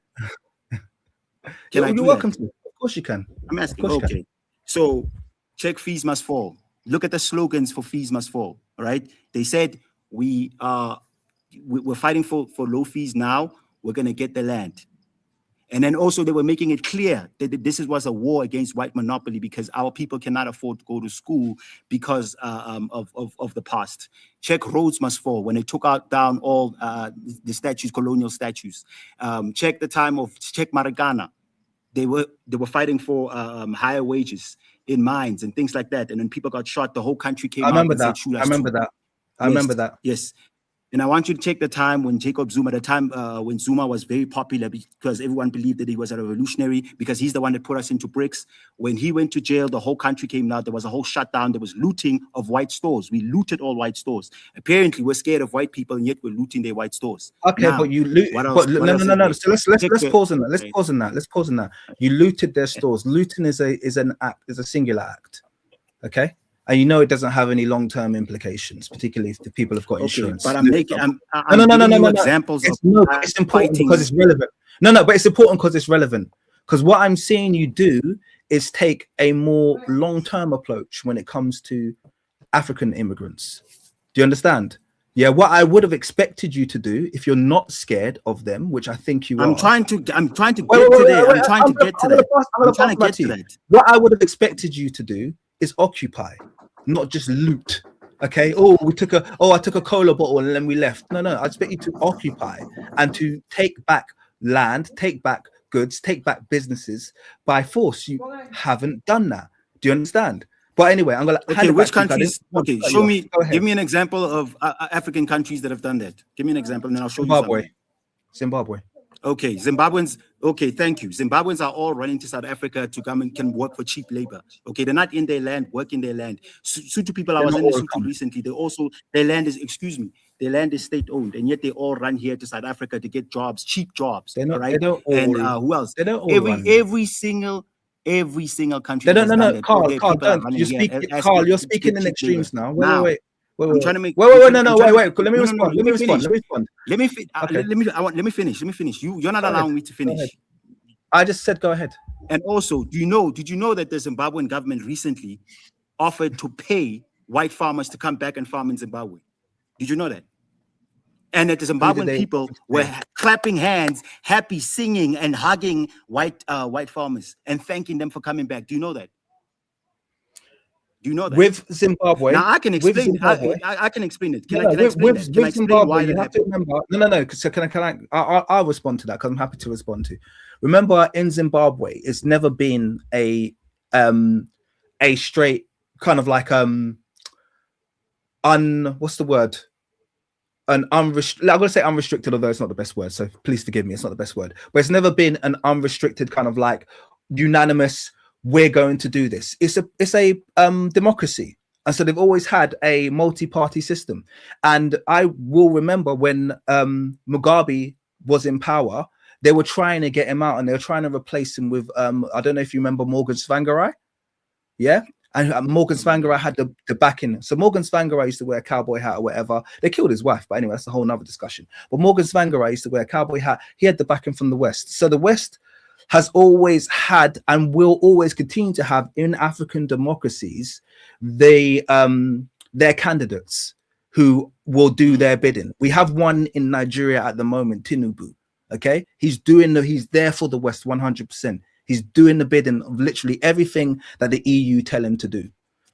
You're welcome to. Of course you can. I'm asking. Okay. So check fees must fall. Look at the slogans for fees must fall. All right. They said we're fighting for low fees now. We're going to get the land. And then also they were making it clear that this was a war against white monopoly because our people cannot afford to go to school because of the past. Check roads must fall when they took down all the statues, colonial statues. Check the time of Maragana. They were fighting for higher wages in mines and things like that. And when people got shot, the whole country came out and said, shoot us. I remember that. Yes. And I want you to take the time when Jacob Zuma, the time when Zuma was very popular because everyone believed that he was a revolutionary because he's the one that put us into BRICS. When he went to jail, the whole country came out. There was a whole shutdown. There was looting of white stores. We looted all white stores. Apparently, we're scared of white people, and yet we're looting their white stores. Okay, now, but you loot. No. So let's pause on that. Let's pause on that. You looted their stores. Looting is a singular act. Okay. And you know it doesn't have any long-term implications, particularly if the people have got insurance. But I'm giving you examples. It's important because it's relevant. But it's important because it's relevant. Because what I'm seeing you do is take a more long-term approach when it comes to African immigrants. Do you understand? Yeah, what I would have expected you to do, if you're not scared of them, which I think you are. I'm trying to get to that. What I would have expected you to do is occupy, not just loot. Okay. I took a cola bottle and then we left. No. I expect you to occupy and to take back land, take back goods, take back businesses by force. You haven't done that. Do you understand? But anyway, I'm gonna. Okay, which countries? Okay, show me. Give me an example of African countries that have done that. Give me an example, and then I'll show you. Zimbabwe. Okay, Zimbabweans. Okay, thank you. Zimbabweans are all running to South Africa to come and can work for cheap labor. Okay, they're not in their land, working their land. Sutu people, I was in the Sutu recently. Their land is, Their land is state-owned, and yet they all run here to South Africa to get jobs, cheap jobs. They're not, right? they don't all, and who else? They don't all Every single country. They don't. No, that. Carl. Okay, Carl, people are don't. running You here speak. asking Carl, you're to speaking get in cheap extremes labor. now. Now, Wait. I'm trying to make. Wait. No. Wait. Let me respond. Let me respond. Let me finish. You're not allowing me to finish. I just said go ahead. And also, did you know that the Zimbabwean government recently offered to pay white farmers to come back and farm in Zimbabwe? Did you know that? And that the Zimbabwean people were clapping hands, happy, singing and hugging white farmers and thanking them for coming back. Do you know that? Do you know that? With Zimbabwe, now I can explain. I can explain it. Can I explain that? Can I explain Zimbabwe, why you that have to happened? remember. No. So I'll respond to that because I'm happy to respond to. Remember, in Zimbabwe, it's never been a straight kind of like what's the word? I'm going to say unrestricted, although it's not the best word. So please forgive me. It's not the best word, but it's never been an unrestricted kind of like unanimous. We're going to do this. It's a democracy, and so they've always had a multi-party system. And I will remember when Mugabe was in power, they were trying to get him out, and they were trying to replace him with I don't know if you remember Morgan Tsvangirai, yeah. And Morgan Tsvangirai had the backing. So Morgan Tsvangirai used to wear a cowboy hat or whatever. They killed his wife, but anyway, that's a whole nother discussion. But Morgan Tsvangirai used to wear a cowboy hat. He had the backing from the West. So the West has always had and will always continue to have in African democracies their candidates who will do their bidding. We have one in Nigeria at the moment, Tinubu. Okay, he's there for the West 100%. He's doing the bidding of literally everything that the EU tell him to do.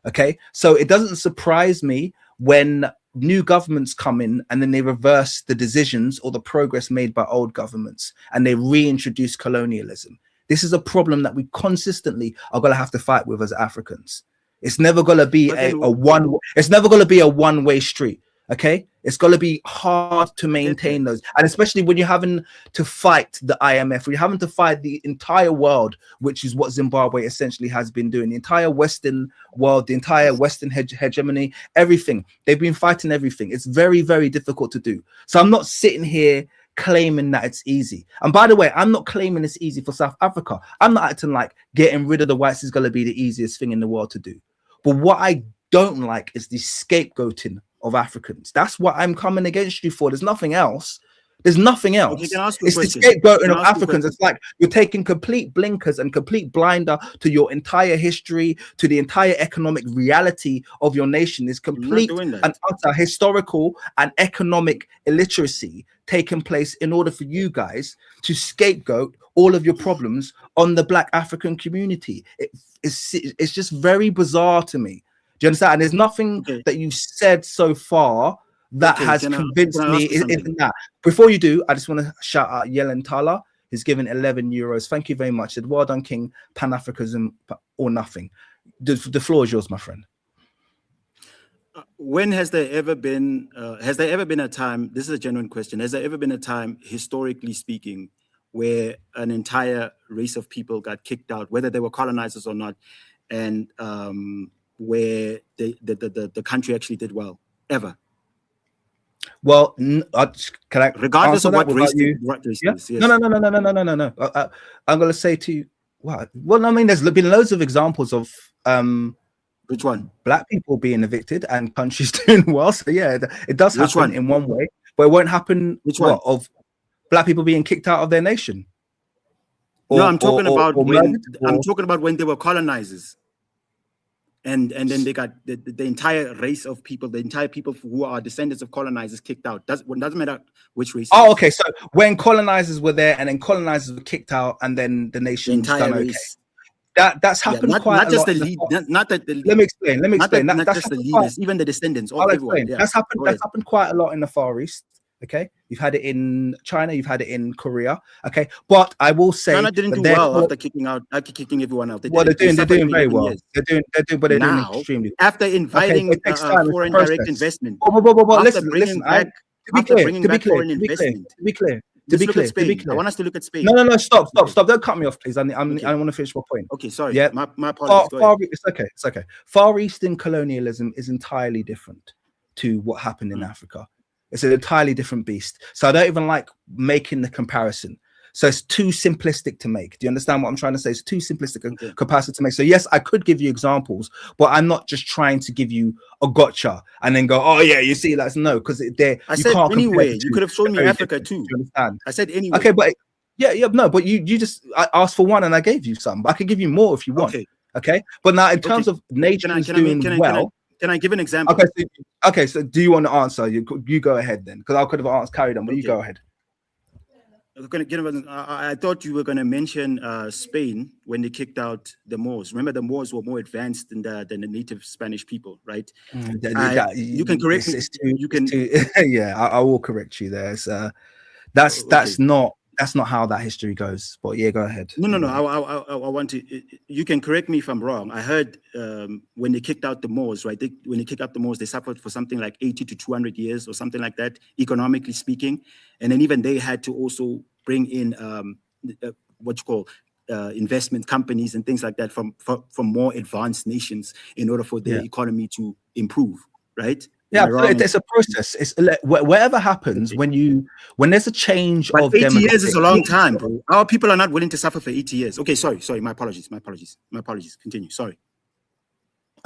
Okay, so it doesn't surprise me when new governments come in and then they reverse the decisions or the progress made by old governments and they reintroduce colonialism. This is a problem that we consistently are going to have to fight with as Africans. It's never going to be a one-way street. Okay, it's going to be hard to maintain those, and especially when you're having to fight the IMF, when you're having to fight the entire world, which is what Zimbabwe essentially has been doing. The entire Western world, the entire Western hegemony, everything. They've been fighting everything. It's very, very difficult to do. So I'm not sitting here claiming that it's easy. And by the way, I'm not claiming it's easy for South Africa. I'm not acting like getting rid of the whites is going to be the easiest thing in the world to do. But what I don't like is the scapegoating of Africans. That's what I'm coming against you for. There's nothing else. There's nothing else. It's the scapegoating of Africans. It's like you're taking complete blinkers and complete blinder to your entire history, to the entire economic reality of your nation. There's complete and utter historical and economic illiteracy taking place in order for you guys to scapegoat all of your problems on the Black African community. It's just very bizarre to me. Do you understand? And there's nothing that you've said so far that has convinced me. Isn't that? Before you do, I just want to shout out Yellen Tala, who's given €11. Thank you very much. Said, well done, King. Pan-Africanism or nothing. The floor is yours, my friend. When has there ever been a time, this is a genuine question, has there ever been a time, historically speaking, where an entire race of people got kicked out, whether they were colonizers or not, and where the country actually did well, ever? Well, can I, regardless of what race is? Yes. No. I'm going to say to you, well, I mean, there's been loads of examples of which one? Black people being evicted and countries doing well. So yeah, it does happen in one way, but it won't happen. Which one? Of Black people being kicked out of their nation. No, I'm talking about when they were colonizers. And then they got the entire race of people, the entire people who are descendants of colonizers kicked out. Doesn't matter which race. Oh, okay. So when colonizers were there and then colonizers were kicked out and then the nation's done okay. That's happened quite a lot. Let me explain. Not just the leaders, even the descendants. Everyone. Yeah. That's happened quite a lot in the Far East. Okay, you've had it in China, you've had it in Korea. Okay, but I will say China didn't do well after kicking everyone out. They're doing very well. They're doing extremely well. After inviting foreign direct investment. Listen. To be clear. I want us to look at Spain. No. Stop. Don't cut me off, please. I want to finish my point. Okay, sorry. Yeah, my apologies. It's okay. Far Eastern colonialism is entirely different to what happened in Africa. It's an entirely different beast. So I don't even like making the comparison. So it's too simplistic to make. Do you understand what I'm trying to say? It's too simplistic a comparison to make. So yes, I could give you examples, but I'm not just trying to give you a gotcha and then go, oh yeah, you see, that's no, because I said anyway. You could have shown me Africa too. Do you understand? I said anyway. Okay, but no, but you just I asked for one and I gave you some. I could give you more if you want. Okay. But now in terms of nations doing well. Can I give an example? Okay, so do you want to answer? You go ahead then, because I could have carried on, but you go ahead. I thought you were going to mention Spain when they kicked out the Moors. Remember, the Moors were more advanced than the native Spanish people, right? You can correct me. Yeah, I will correct you there. That's not how that history goes. But yeah, go ahead. No. I want to. You can correct me if I'm wrong. I heard when they kicked out the Moors, right? When they kicked out the Moors, they suffered for something like 80 to 200 years or something like that, economically speaking. And then even they had to also bring in what you call investment companies and things like that from more advanced nations in order for their economy to improve, right? Yeah, it's a process. It's whatever happens when there's a change but of 80 years is a long time, bro. Our people are not willing to suffer for 80 years. Okay, sorry. My apologies. Continue. Sorry.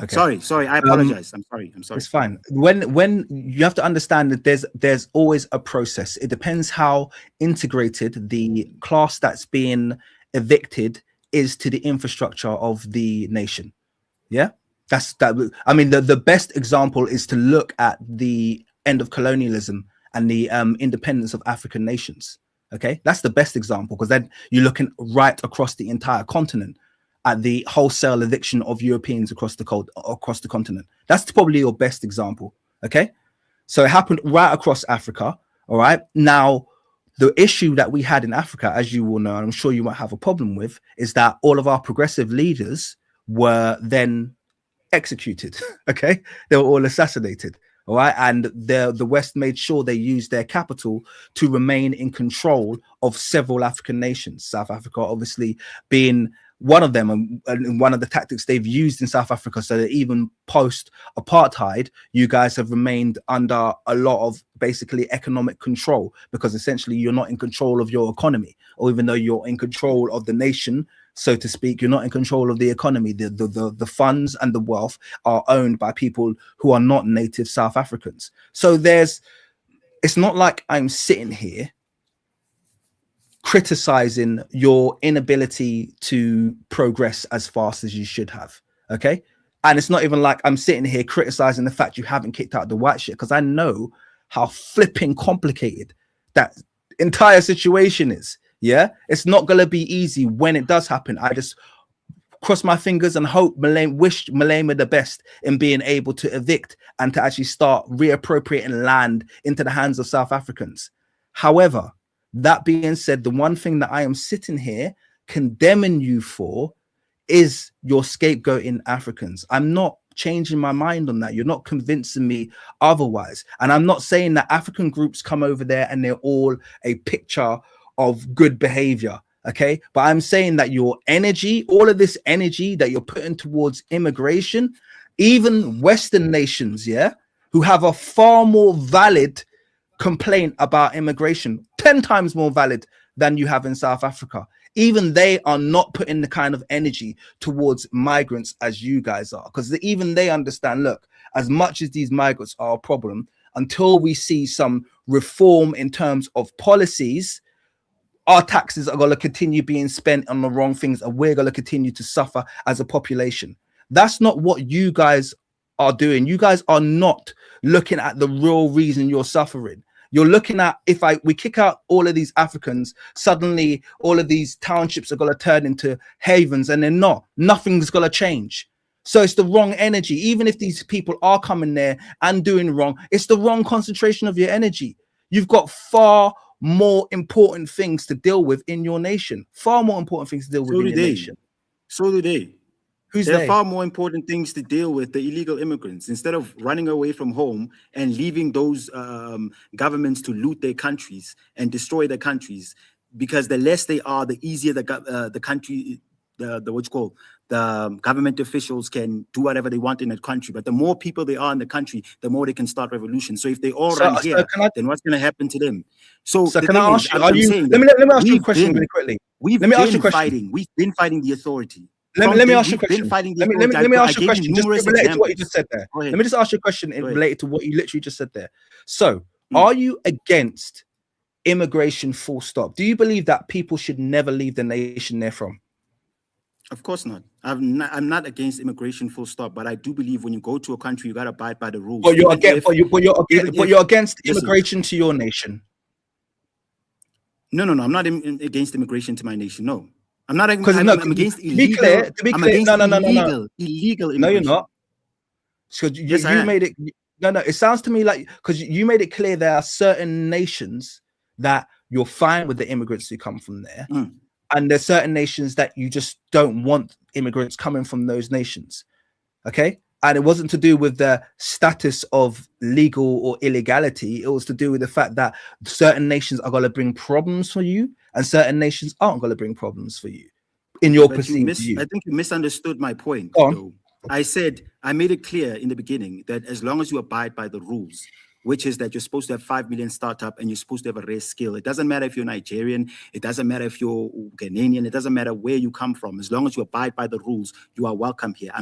Okay. Sorry. I apologize. I'm sorry. It's fine. When you have to understand that there's always a process. It depends how integrated the class that's being evicted is to the infrastructure of the nation. Yeah. I mean, the best example is to look at the end of colonialism and the independence of African nations. Okay, that's the best example, because then you're looking right across the entire continent at the wholesale eviction of Europeans across the continent. That's probably your best example. Okay, so it happened right across Africa. All right, now the issue that we had in Africa, as you will know, and I'm sure you won't have a problem with, is that all of our progressive leaders were then executed. Okay, they were all assassinated. All right, and the West made sure they used their capital to remain in control of several African nations, South Africa obviously being one of them, and one of the tactics they've used in South Africa, so that even post apartheid you guys have remained under a lot of basically economic control, because essentially you're not in control of your economy, or even though you're in control of the nation, so to speak, you're not in control of the economy. The funds and the wealth are owned by people who are not native South Africans. So it's not like I'm sitting here criticizing your inability to progress as fast as you should have. Okay. And it's not even like I'm sitting here criticizing the fact you haven't kicked out the white shit, because I know how flipping complicated that entire situation is. Yeah, it's not going to be easy when it does happen. I just cross my fingers and hope wish Malema the best in being able to evict and to actually start reappropriating land into the hands of South Africans. However, that being said, the one thing that I am sitting here condemning you for is your scapegoating Africans. I'm not changing my mind on that. You're not convincing me otherwise. And I'm not saying that African groups come over there and they're all a picture of good behavior. Okay, but I'm saying that your energy, all of this energy that you're putting towards immigration, even Western nations, who have a far more valid complaint about immigration, 10 times more valid than you have in South Africa, even they are not putting the kind of energy towards migrants as you guys are, because even they understand, look, as much as these migrants are a problem, until we see some reform in terms of policies, our taxes are going to continue being spent on the wrong things, and we're going to continue to suffer as a population. That's not what you guys are doing. You guys are not looking at the real reason you're suffering. You're looking at, we kick out all of these Africans, suddenly all of these townships are going to turn into havens, and they're not. Nothing's going to change. So it's the wrong energy. Even if these people are coming there and doing wrong, it's the wrong concentration of your energy. You've got far more important things to deal with in your nation. Far more important things to deal with in your nation. So do they. There are far more important things to deal with, the illegal immigrants. Instead of running away from home and leaving those governments to loot their countries and destroy their countries, because the less they are, the easier the country the government officials can do whatever they want in that country. But the more people there are in the country, the more they can start revolution. So if they all run here, then what's going to happen to them? So can I ask you? Let me ask you a question really quickly. We've been fighting the authority. Let me ask you a question. Let me ask you a question just related to what you just said there. Let me just ask you a question related to what you literally just said there. So, are you against immigration full stop? Do you believe that people should never leave the nation they're from? Of course not. I'm not against immigration full stop, but I do believe when you go to a country, you got to abide by the rules. But you're against immigration to your nation. No. I'm not against immigration to my nation. No. I'm not against illegal. Illegal immigration. No, you're not. So you made it. No. It sounds to me like, because you made it clear there are certain nations that you're fine with the immigrants who come from there, and there's certain nations that you just don't want immigrants coming from those nations. Okay, and it wasn't to do with the status of legal or illegality. It was to do with the fact that certain nations are going to bring problems for you, and certain nations aren't going to bring problems for you. In your perceived view, I think you misunderstood my point. I made it clear in the beginning that as long as you abide by the rules, which is that you're supposed to have 5 million startup and you're supposed to have a rare skill. It doesn't matter if you're Nigerian, it doesn't matter if you're Ghanaian, it doesn't matter where you come from. As long as you abide by the rules, you are welcome here.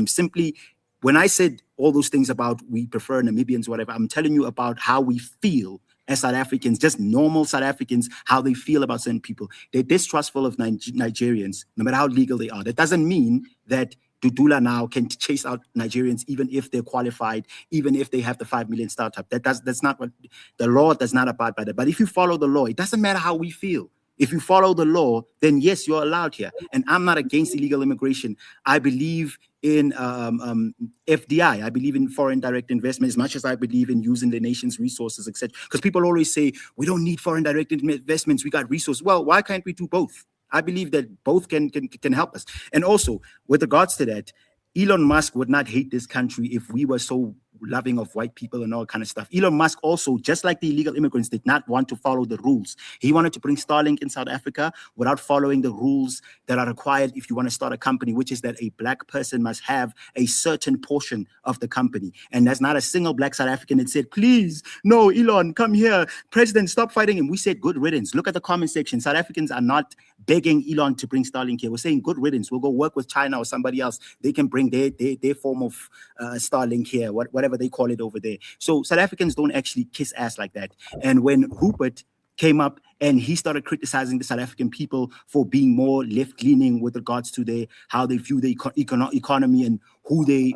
When I said all those things about we prefer Namibians, whatever, I'm telling you about how we feel as South Africans, just normal South Africans, how they feel about certain people. They're distrustful of Nigerians, no matter how legal they are. That doesn't mean that Dudula now can chase out Nigerians, even if they're qualified, even if they have the 5 million startup. That's not what the law does not abide by that. But if you follow the law, it doesn't matter how we feel. If you follow the law, then yes, you're allowed here. And I'm not against illegal immigration. I believe in FDI. I believe in foreign direct investment as much as I believe in using the nation's resources, etc. Because people always say, we don't need foreign direct investments, we got resources. Well, why can't we do both? I believe that both can help us. And also, with regards to that, Elon Musk would not hate this country if we were so loving of white people and all kind of stuff. Elon Musk also, just like the illegal immigrants, did not want to follow the rules. He wanted to bring Starlink in South Africa without following the rules that are required if you want to start a company, which is that a black person must have a certain portion of the company. And there's not a single black South African that said, please, no, Elon, come here. President, stop fighting him. We said, good riddance. Look at the comment section. South Africans are not begging Elon to bring Starlink here. We're saying, good riddance. We'll go work with China or somebody else. They can bring their form of Starlink here, whatever they call it over there. So South Africans don't actually kiss ass like that. And when Rupert came up and he started criticizing the South African people for being more left-leaning with regards to how they view the economy and who the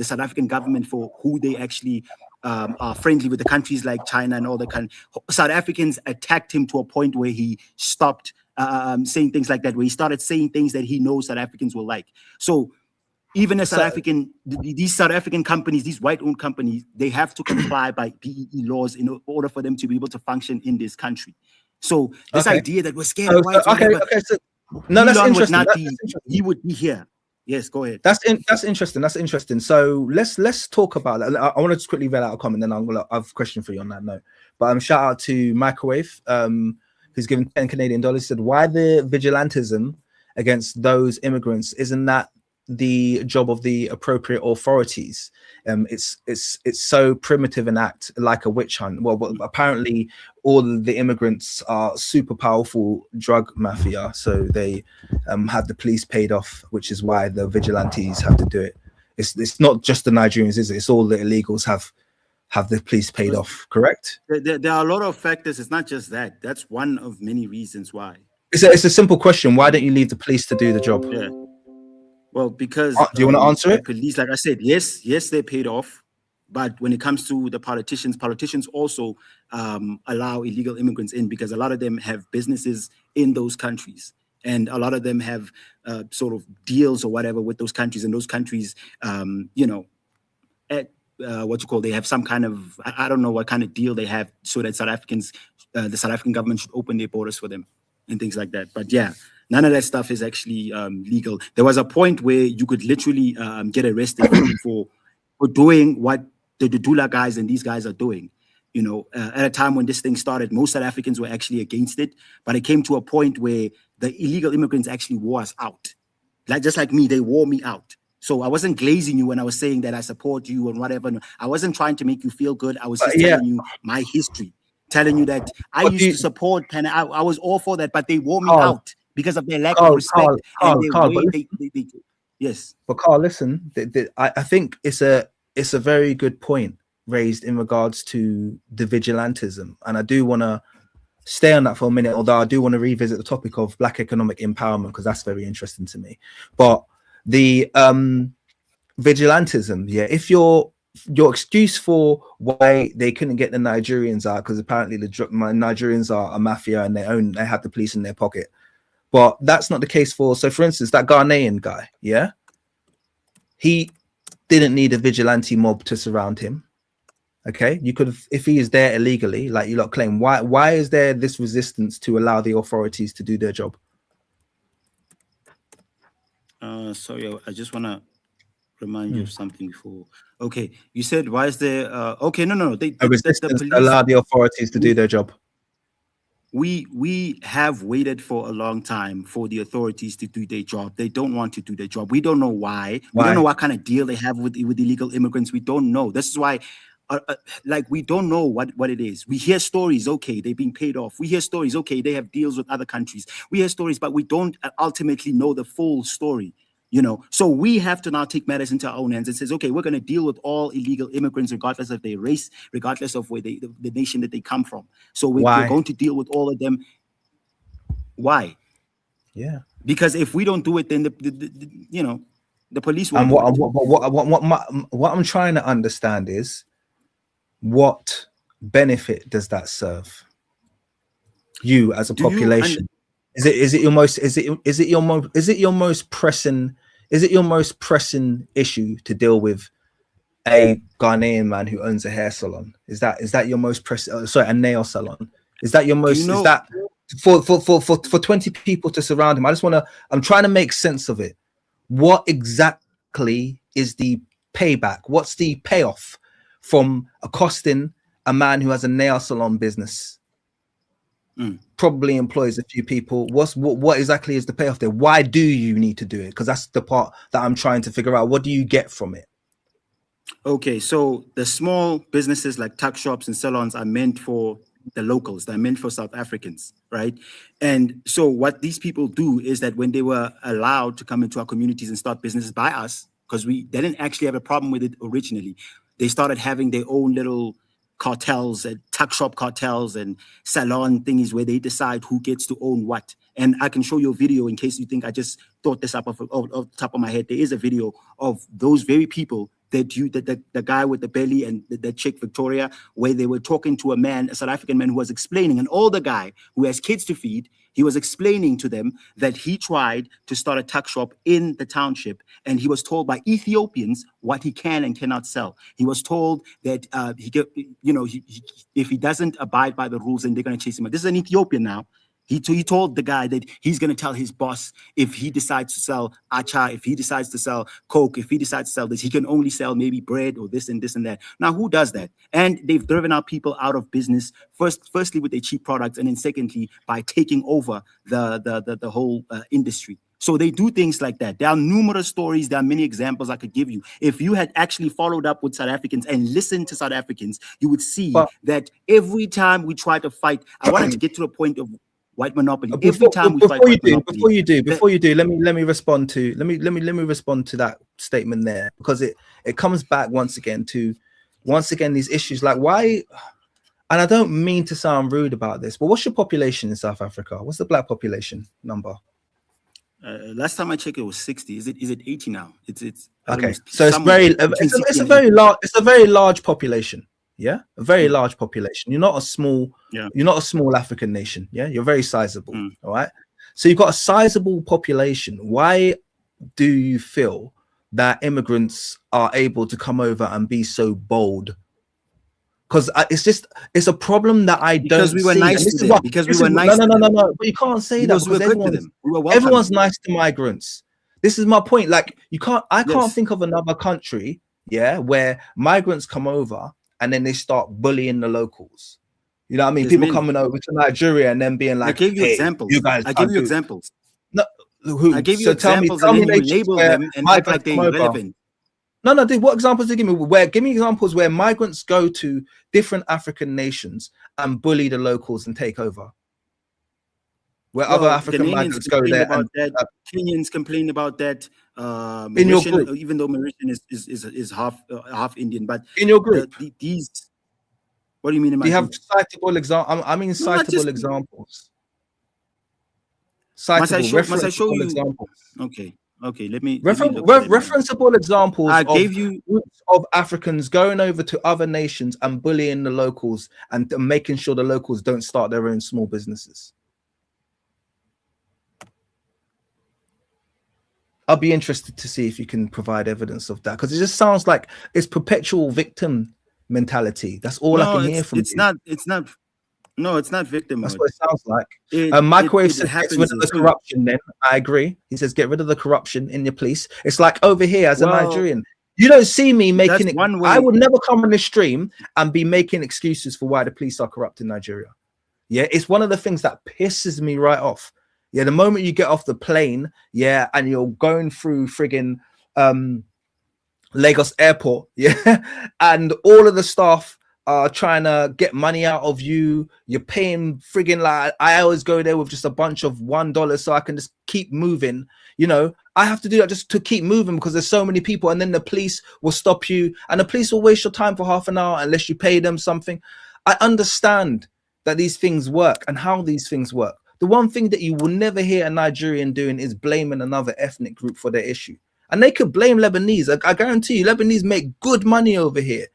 South African government for who they actually are friendly with the countries like China and all the South Africans attacked him to a point where he stopped saying things like that, where he started saying things that he knows South Africans will like. So even as these South African companies, these white-owned companies, they have to comply by BEE laws in order for them to be able to function in this country. So this idea that we're scared of whites, that's interesting. He would be here. Yes, go ahead. That's interesting. That's interesting. So let's talk about that. I want to just quickly read out a comment, then I have a question for you on that note. But shout out to Microwave, who's given $10 Canadian. He said, "Why the vigilantism against those immigrants? Isn't that the job of the appropriate authorities? It's so primitive an act, like a witch hunt." Well, apparently all the immigrants are super powerful drug mafia, so they have the police paid off, which is why the vigilantes have to do it. It's not just the Nigerians, is it? It's all the illegals have the police paid off, correct? There are a lot of factors. It's not just that. That's one of many reasons why. It's a simple question. Why don't you leave the police to do the job? Yeah. Well, because do you want to answer it? Police, like I said, yes, they're paid off. But when it comes to the politicians also allow illegal immigrants in because a lot of them have businesses in those countries. And a lot of them have sort of deals or whatever with those countries. And those countries, they have some kind of, I don't know what kind of deal they have so that the South African government should open their borders for them and things like that. But yeah. None of that stuff is actually legal. There was a point where you could literally get arrested for doing what the Dudula guys and these guys are doing. At a time when this thing started, most South Africans were actually against it. But it came to a point where the illegal immigrants actually wore us out. Like just like me, they wore me out. So I wasn't glazing you when I was saying that I support you and whatever. I wasn't trying to make you feel good. I was just telling you my history, telling you that I used to support Pan. I was all for that, but they wore me out because of their lack of respect and their way they yes. But Carl, listen, I think it's a very good point raised in regards to the vigilantism, and I do want to stay on that for a minute, although I do want to revisit the topic of Black economic empowerment because that's very interesting to me. But the vigilantism, yeah, if your excuse for why they couldn't get the Nigerians out, because apparently the Nigerians are a mafia and they have the police in their pocket, but that's not the case for, so for instance, that Ghanaian guy, yeah, he didn't need a vigilante mob to surround him. Okay, you could have, if he is there illegally, like you lot claim, why is there this resistance to allow the authorities to do their job? Sorry, I just want to remind you of something before. Okay, you said why is there okay, no, the police to allow the authorities to do their job. We have waited for a long time for the authorities to do their job. They don't want to do their job. We don't know why. We don't know what kind of deal they have with illegal immigrants. We don't know. This is why like we don't know what it is. We hear stories, okay, they're being paid off. We hear stories, okay, they have deals with other countries. We hear stories, but we don't ultimately know the full story. You know, so we have to now take matters into our own hands and says, okay, we're going to deal with all illegal immigrants, regardless of their race, regardless of where the nation that they come from. So we're going to deal with all of them. Why? Yeah, because if we don't do it, then the police will. And what I'm trying to understand is, what benefit does that serve you as a population? Is it your most pressing issue to deal with a Ghanaian man who owns a hair salon? Is that your most pressing? Sorry, a nail salon. Is that your most? Is that for 20 people to surround him? I'm trying to make sense of it. What exactly is the payback? What's the payoff from accosting a man who has a nail salon business? Probably employs a few people. What exactly is the payoff there? Why do you need to do it? Because that's the part that I'm trying to figure out. What do you get from it? Okay, so the small businesses like tuck shops and salons are meant for the locals. They're meant for South Africans, right? And so what these people do is that when they were allowed to come into our communities and start businesses by us, because they didn't actually have a problem with it originally, they started having their own little cartels and tuck shop cartels and salon things where they decide who gets to own what. And I can show you a video in case you think I just thought this up off the top of my head. There is a video of those very people the guy with the belly and the chick Victoria, where they were talking to a South African man who was explaining, an older guy who has kids to feed. He was explaining to them that he tried to start a tuck shop in the township, and he was told by Ethiopians what he can and cannot sell. He was told that if he doesn't abide by the rules, then they're going to chase him out. This is an Ethiopian now. He told the guy that he's going to tell his boss if he decides to sell acha, if he decides to sell coke, if he decides to sell this, he can only sell maybe bread or this and that. Now, who does that? And they've driven our people out of business, firstly with their cheap products, and then secondly by taking over the whole industry. So they do things like that. There are numerous stories. There are many examples I could give you. If you had actually followed up with South Africans and listened to South Africans, you would see that every time we try to fight, I wanted to get to the point of white monopoly. Before you do, let me respond to that statement there, because it comes back once again these issues like why. And I don't mean to sound rude about this, but what's your population in South Africa? What's the black population number? Last time I checked, it was 60. Is it 80 now? It's okay. So it's a very large population. Yeah, a very large population. You're not a small African nation. Yeah, you're very sizable. All right. So you've got a sizable population. Why do you feel that immigrants are able to come over and be so bold? Because it's a problem that I don't see. Because we were nice to them. Because we were nice. No. But you can't say that because everyone's nice to migrants. This is my point. Like I can't think of another country, where migrants come over and then they start bullying the locals. You know what I mean? People coming over to Nigeria and then being like, I gave you examples. You guys, I gave you examples. No, Who? I gave you So examples tell and me then you nations label where them and act like migrants they're come over. irrelevant. No, what examples do you give me? Give me examples where migrants go to different African nations and bully the locals and take over. Where other African Ghanaians migrants go complain there about and that. Kenyans complain about that. in your Mauritian, group, even though Mauritian is half Indian, but in your group, these. What do you mean in do my you have group? citable examples? I mean, No, not citable just. examples. Must I Citable, show you? examples. Okay, let me look for them. Referenceable examples I of gave you. groups of Africans going over to other nations and bullying the locals and making sure the locals don't start their own small businesses. I'll be interested to see if you can provide evidence of that, because it just sounds like it's perpetual victim mentality. That's all I can hear from you. It's not. No, it's not victim. That's what it sounds like. It, Microwave it says get happens. rid of the corruption. Then I agree. He says get rid of the corruption in your police. It's like over here as a Nigerian, you don't see me making it. One way. I would never come on this stream and be making excuses for why the police are corrupt in Nigeria. Yeah, it's one of the things that pisses me right off. Yeah, the moment you get off the plane, yeah, and you're going through friggin' Lagos airport, yeah, and all of the staff are trying to get money out of you. You're paying friggin' like I always go there with just a bunch of $1 so I can just keep moving. You know, I have to do that just to keep moving because there's so many people, and then the police will stop you, and the police will waste your time for half an hour unless you pay them something. I understand that these things work and how these things work. The one thing that you will never hear a Nigerian doing is blaming another ethnic group for their issue. And they could blame Lebanese. I guarantee you, Lebanese make good money over here.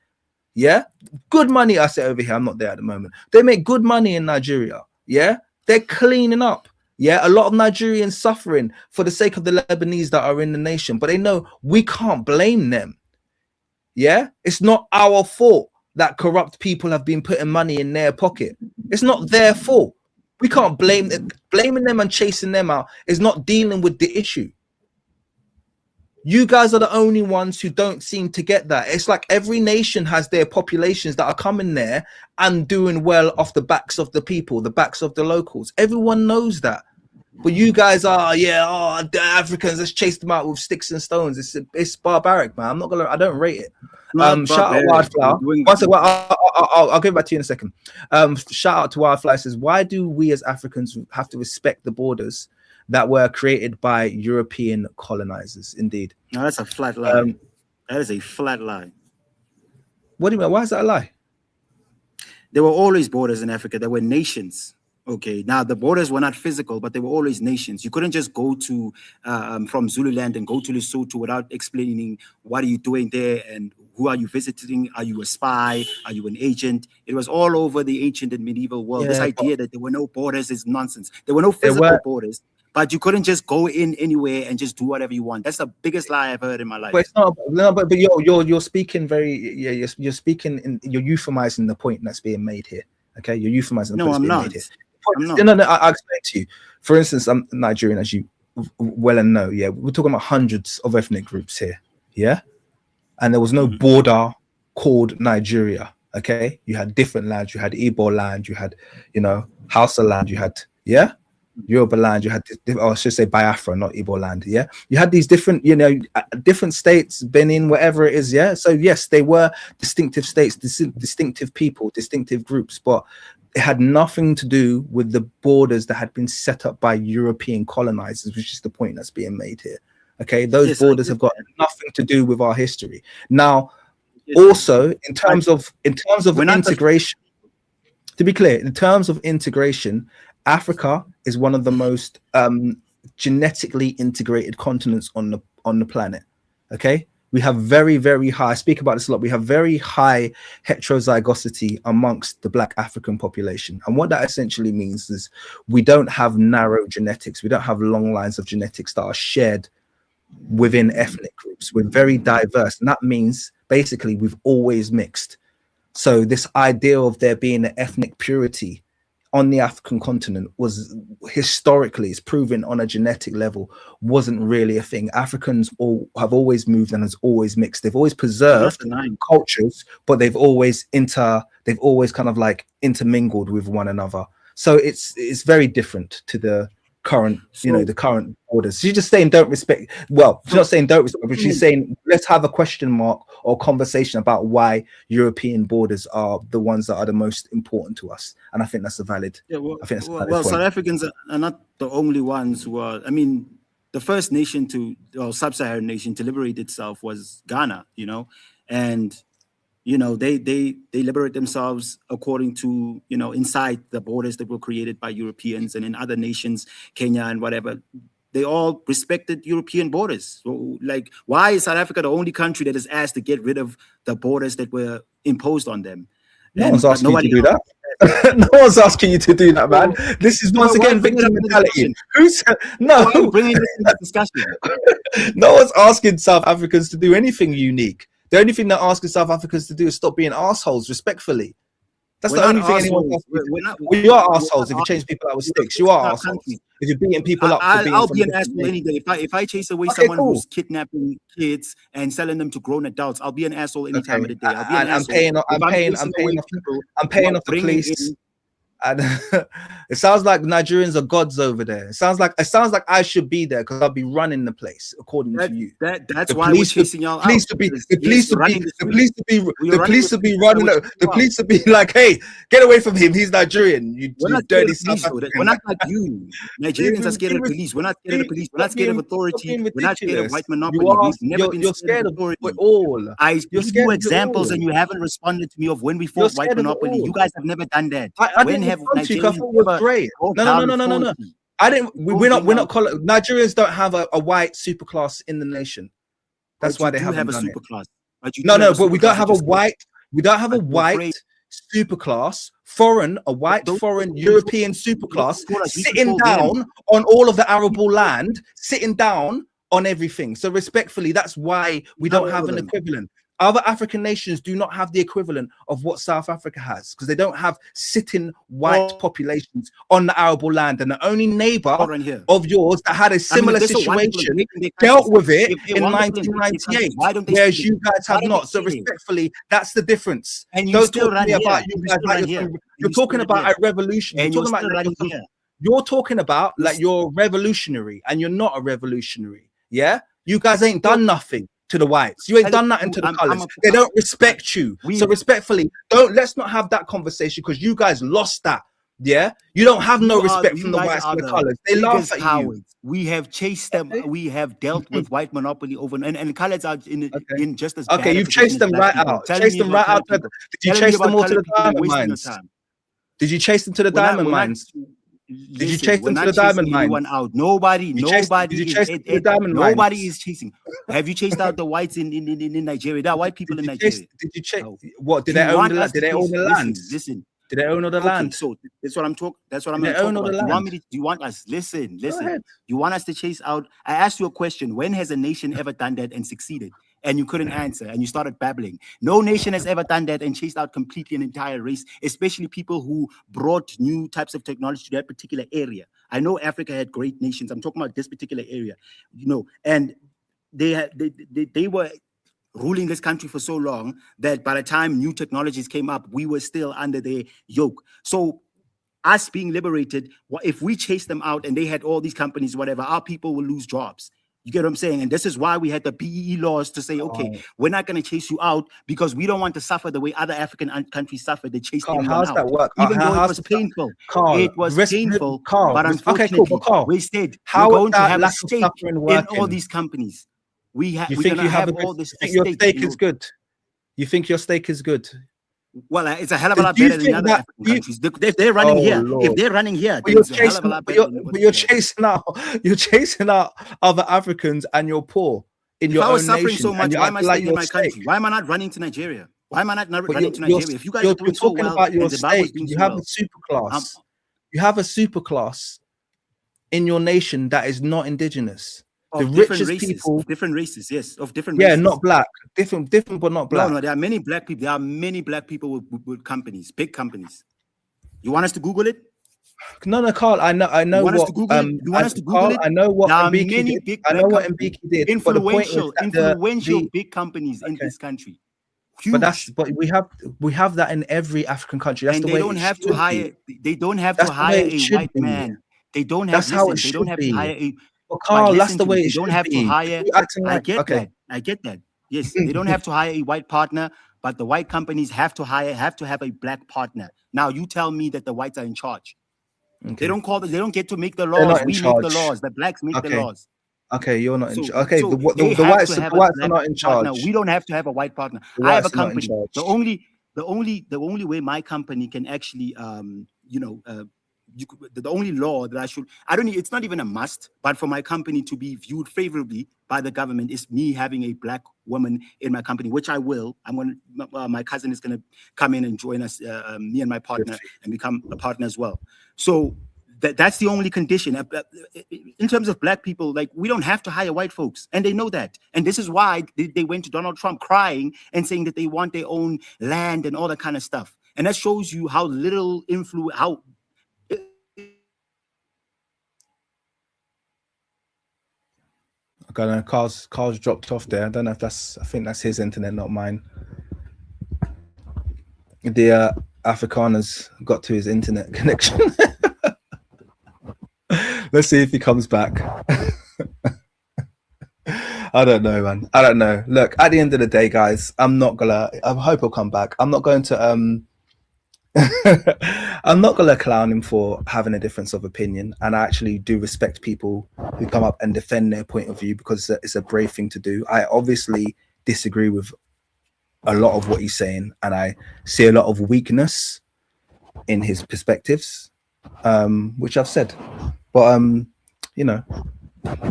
Yeah, good money. I say over here, I'm not there at the moment. They make good money in Nigeria. Yeah, they're cleaning up. Yeah, a lot of Nigerians suffering for the sake of the Lebanese that are in the nation, but they know we can't blame them. Yeah, it's not our fault that corrupt people have been putting money in their pocket. It's not their fault. We can't blame them. Blaming them and chasing them out is not dealing with the issue. You guys are the only ones who don't seem to get that. It's like every nation has their populations that are coming there and doing well off the backs of the people, the backs of the locals. Everyone knows that. But you guys are, the Africans, let's chase them out with sticks and stones. It's barbaric, man. I don't rate it. Shout out Wildflower. I'll give it back to you in a second. Shout out to Wildflower. Says, why do we as Africans have to respect the borders that were created by European colonizers? Indeed. No, that's a flat lie. That is a flat lie. What do you mean? Why is that a lie? There were always borders in Africa. There were nations. Okay, now the borders were not physical, but they were always nations. You couldn't just go to from Zululand and go to Lesotho without explaining what are you doing there and who are you visiting? Are you a spy? Are you an agent? It was all over the ancient and medieval world. Yeah, this idea that there were no borders is nonsense. There were no physical borders, but you couldn't just go in anywhere and just do whatever you want. That's the biggest lie I've heard in my life. But it's not. No, but you're speaking very. You're speaking. You're euphemizing the point that's being made here. Okay, you're euphemizing the point that's being made here. No, I'll explain to you. For instance, I'm Nigerian, as you well and know. Yeah, we're talking about hundreds of ethnic groups here. Yeah, and there was no border called Nigeria. Okay, you had different lands. You had Igbo land. You had, Hausa land. You had Yoruba land. You had, or I should say Biafra, not Igbo land. Yeah, you had these different, different states, Benin, whatever it is. Yeah, so yes, they were distinctive states, distinctive people, distinctive groups, but it had nothing to do with the borders that had been set up by European colonizers, which is the point that's being made here. Okay, those borders have got nothing to do with our history. Now, also in terms of integration, to be clear, in terms of integration, Africa is one of the most genetically integrated continents on the planet. Okay. We have very, very high, I speak about this a lot, we have very high heterozygosity amongst the Black African population. And what that essentially means is we don't have narrow genetics. We don't have long lines of genetics that are shared within ethnic groups. We're very diverse. And that means basically we've always mixed. So this idea of there being an ethnic purity on the African continent was historically, it's proven on a genetic level, wasn't really a thing. Africans have always moved and has always mixed. They've always preserved cultures, but they've always kind of like intermingled with one another. So it's very different to the current, the current borders. She's just saying don't respect. Well, she's not saying don't respect, but she's saying let's have a question mark or conversation about why European borders are the ones that are the most important to us. And I think that's a valid. Yeah, well, I think that's a valid well, point. South Africans are not the only ones who are. I mean, the first nation or sub-Saharan nation to liberate itself was Ghana, and they liberate themselves according to inside the borders that were created by Europeans, and in other nations, Kenya and whatever, they all respected European borders. So, like, why is South Africa the only country that is asked to get rid of the borders that were imposed on them? No one's asking you to do that. No one's asking you to do that, man. This is once again victim mentality. No, bringing this into discussion. No one's asking South Africans to do anything unique. The only thing they're asking South Africans to do is stop being assholes respectfully. That's the only thing anyone's asking. Well, you are assholes if you change people out with sticks. You are assholes if you're beating people up. I'll be an asshole any day. If I chase away someone who's kidnapping kids and selling them to grown adults, I'll be an asshole any time of the day. I'll be an asshole. I'm paying off the police. And it sounds like Nigerians are gods over there. It sounds like I should be there because I'll be running the place according to you. That's why we're chasing y'all out. The police would be like, hey, get away from him. He's Nigerian. You dirty South African. We're not like you. Nigerians are scared of the police. We're not scared of the police. We're not scared of authority. We're not scared of white monopoly. We've never been scared of authority. I give you examples and you haven't responded to me of when we fought white monopoly. You guys have never done that. I thought it was great. No. I didn't. We're not. Nigerians don't have a white superclass in the nation. That's why they haven't done it. No, but we don't have a white. We don't have a white superclass, foreign European superclass sitting down on all of the arable land, sitting down on everything. So respectfully, that's why we don't have an equivalent. Other African nations do not have the equivalent of what South Africa has because they don't have sitting white populations on the arable land. And the only neighbor of yours that had a similar situation dealt with it in 1998, whereas you guys have not. So respectfully, that's the difference. And don't talk to me about you guys like you're talking about a revolution. You're talking about like you're revolutionary, and you're not a revolutionary. Yeah, you guys ain't done nothing to the whites. You ain't done nothing to the colors. They don't respect you. So respectfully, let's not have that conversation because you guys lost that. Yeah, you don't have no respect from the whites and the colors. They laugh at you. We have chased them. We have dealt with white monopoly over, and colors are in just as bad. Okay, you've chased them right out. Chased them right out. Did you chase them all to the diamond mines? Did you chase them to the diamond mines? Did you chase them to the diamond mines? Nobody is chasing. Have you chased out the whites in Nigeria? There are white people in Nigeria. Did you chase? What did they own the land? Did they own the land? Listen. Did they own all the land? So that's what I'm talking. That's what I'm going to talk about. Do you want us? Listen. You want us to chase out? I asked you a question. When has a nation ever done that and succeeded? And you couldn't answer, and you started babbling. No nation has ever done that and chased out completely an entire race, especially people who brought new types of technology to that particular area. I know Africa had great nations. I'm talking about this particular area, and they were ruling this country for so long that by the time new technologies came up, we were still under their yoke. So us being liberated, if we chase them out and they had all these companies, whatever, our people will lose jobs. You get what I'm saying? And this is why we had the BEE laws to say, okay, we're not going to chase you out because we don't want to suffer the way other African countries suffered. They chased them out. How's that work? Even though it was painful. It was painful, but unfortunately, we stayed. We're going to have a stake in all these companies. We're going to have all this stake. Your stake is good. You think your stake is good? Well, it's a hell of a lot better than other African countries. If they're running here, it's a hell of a lot better. But you're chasing out other Africans, and you're poor in your own nation. If I was suffering so much, why am I staying in my country? Why am I not running to Nigeria? Why am I not running to Nigeria? If you guys are doing so well, about your state, you have a superclass. You have a superclass in your nation that is not indigenous. The richest people, different races, yes, of different races. Yeah, not black, different, but not black. No, there are many black people. There are many black people with companies, big companies. You want us to Google it? No, Carl. I know you want what. Us to Google it? You want us to Google it? I know what Mbeki did. I know what Mbeki did. Influential big companies in this country. Huge. But we have that in every African country. That's and the they way don't have to hire. They don't have to hire a white man They don't have. That's how it Listen, they should don't have to be. hire a. Well, But Carl, that's listen the to way me. it They should don't have to be. hire. You acting I like get okay. that. I get that. Yes, they don't have to hire a white partner, but the white companies have to have a black partner. Now you tell me that the whites are in charge. Okay. They don't call. They don't get to make the They're laws. not in We make the charge. laws. The blacks make the Okay. laws. Okay, you're not in So, charge. Okay, so the they have whites, to the have whites a are black not in partner. charge. We don't have to have a white partner. The I have a whites are not in company. charge. The only way my company can actually the only law that I don't need, it's not even a must, but for my company to be viewed favorably by the government is me having a black woman in my company, which I will. My cousin is going to come in and join us, me and my partner, and become a partner as well. So that's the only condition. In terms of black people, like, we don't have to hire white folks, and they know that. And this is why they went to Donald Trump crying and saying that they want their own land and all that kind of stuff. And that shows you how little influence, how Okay, Carl's dropped off there. I don't know if I think that's his internet, not mine. The Afrikaners got to his internet connection. Let's see if he comes back. I don't know, man. I don't know. Look, at the end of the day, guys, I hope he'll come back. I'm not going to I'm not gonna clown him for having a difference of opinion, and I actually do respect people who come up and defend their point of view, because it's a brave thing to do. I obviously disagree with a lot of what he's saying, and I see a lot of weakness in his perspectives, which I've said. But it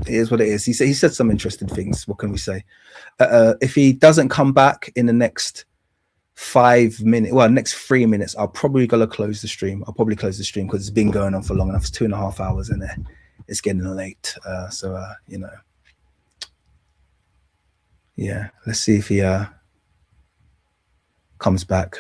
is what it is. He said some interesting things. What can we say? If he doesn't come back in the next 5 minutes, next 3 minutes, I'll probably gonna close the stream. I'll probably close the stream because it's been going on for long enough. It's 2.5 hours and it's getting late. Yeah, let's see if he comes back.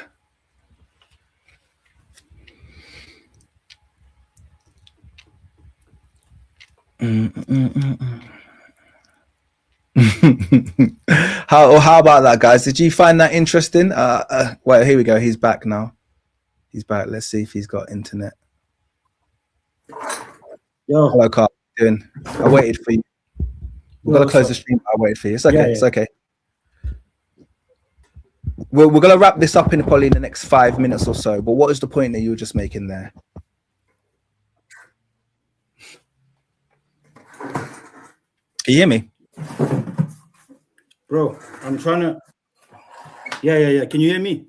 How about that, guys? Did you find that interesting? Well, here we go. He's back now. He's back. Let's see if he's got internet. Yo. Hello, Carl. How you doing? I waited for you. We're gonna close the stream. I waited for you. It's okay. Yeah. It's okay. We're gonna wrap this up in probably in the next 5 minutes or so. But what is the point that you were just making there? Can you hear me? Bro, I'm trying to. Yeah. Can you hear me?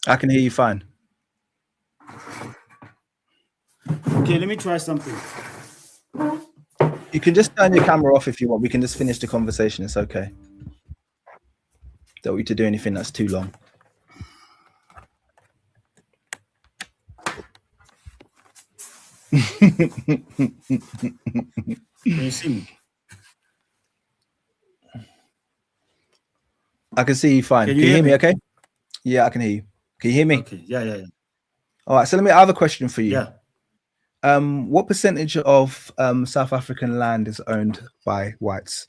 I can hear you fine. Okay, let me try something. You can just turn your camera off if you want. We can just finish the conversation. It's okay. Don't want you to do anything that's too long. Can you see me? I can see you fine. Can you hear me okay? Yeah, I can hear you. Can you hear me? Okay. Yeah. All right. So I have a question for you. Yeah. What percentage of South African land is owned by whites?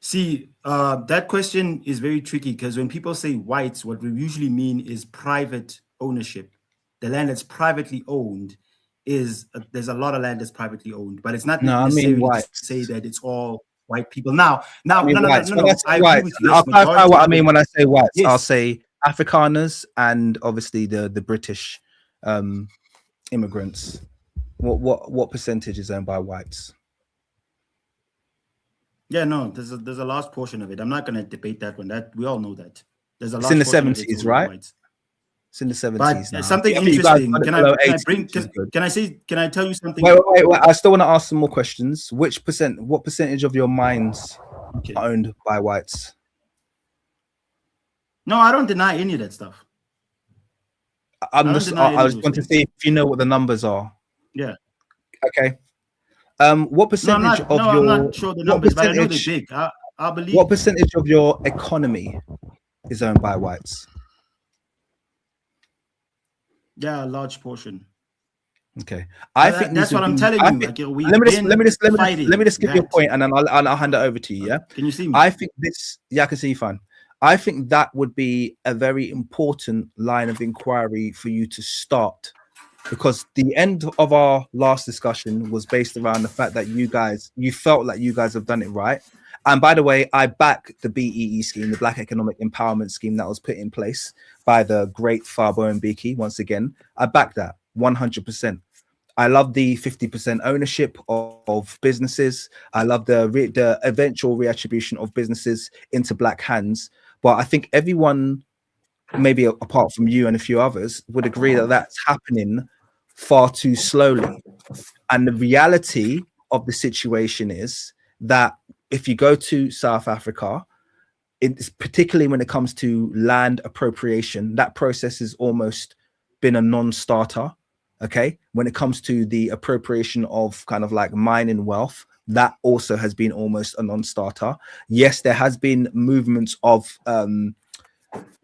See, that question is very tricky, because when people say whites, what we usually mean is private ownership. The land that's privately owned is there's a lot of land that's privately owned, but it's not necessarily to say that it's all white people. No. I agree with you. I'll clarify what I mean when I say whites. Yes. I'll say Afrikaners and obviously the British immigrants. What percentage is owned by whites? Yeah, no, there's a large portion of it. I'm not going to debate that one. That we all know that. There's a large. It's in the 70s, right? Whites. It's in the 70s but now. Something interesting. Can I tell you something? Wait. I still want to ask some more questions. What percentage of your mines are owned by whites? No, I don't deny any of that stuff. I just want to see if you know what the numbers are. Yeah. Okay. What percentage of your? I'm not sure the numbers, but I know they're big. I believe. What percentage of your economy is owned by whites? Yeah, a large portion. Okay, I think that's what I'm telling you. Let me just give you a point, and then I'll hand it over to you. Yeah. Can you see me? I think this. Yeah, I can see you fine. I think that would be a very important line of inquiry for you to start because the end of our last discussion was based around the fact that you felt like you guys have done it right. And by the way, I back the BEE scheme, the Black Economic Empowerment Scheme that was put in place by the great Thabo Mbeki. Once again, I back that 100%. I love the 50% ownership of businesses. I love the eventual reattribution of businesses into Black hands. But I think everyone, maybe apart from you and a few others, would agree that that's happening far too slowly. And the reality of the situation is that if you go to South Africa, it's particularly when it comes to land appropriation, that process has almost been a non-starter. Okay, when it comes to the appropriation of kind of like mining wealth, that also has been almost a non-starter. Yes, there has been movements of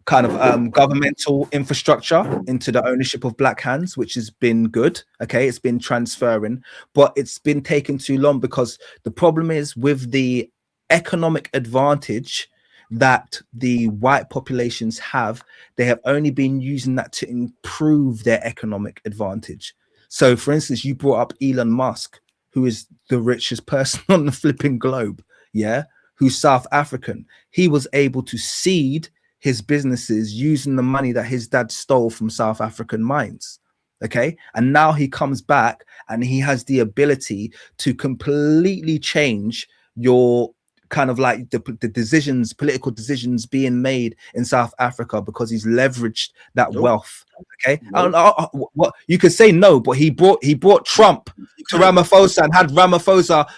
governmental infrastructure into the ownership of Black hands, which has been good. Okay, it's been transferring, but it's been taking too long because the problem is with the economic advantage that the white populations have, they have only been using that to improve their economic advantage. So for instance, you brought up Elon Musk, who is the richest person on the flipping globe, yeah, who's South African. He was able to seed his businesses using the money that his dad stole from South African mines. Okay, and now he comes back and he has the ability to completely change your kind of like the decisions, political decisions being made in South Africa because he's leveraged that wealth. Okay, I don't know what you could say, no, but he brought Trump to Ramaphosa and had Ramaphosa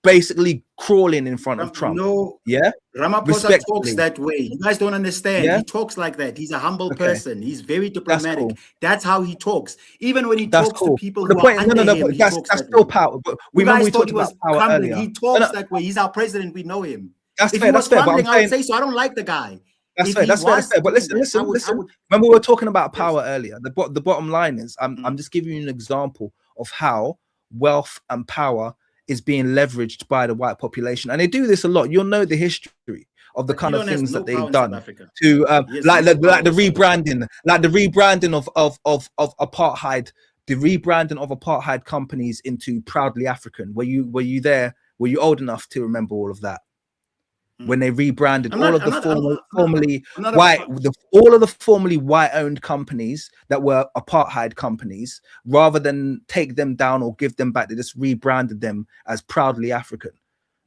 basically crawling in front of Trump. No, yeah, Ramaphosa talks that way. You guys don't understand. Yeah? He talks like that. He's a humble person. He's very diplomatic. Cool. That's how he talks. Even when he talks to people who point, are under him, but that's still power. But we talked about power crumbling. earlier. He talks that way. He's our president. We know him. That's if fair. he was That's fair. crumbling, But I would say so. I don't like the guy. That's fair. That's fair. But listen. Remember, we were talking about power earlier. The bottom line is, I'm just giving you an example of how wealth and power is being leveraged by the white population, and they do this a lot. You'll know the history of the kind of things that they've done to like the rebranding of apartheid, the rebranding of apartheid companies into Proudly African. Were you there? Were you old enough to remember all of that? When they rebranded all of the formerly white-owned companies that were apartheid companies, rather than take them down or give them back, they just rebranded them as Proudly African.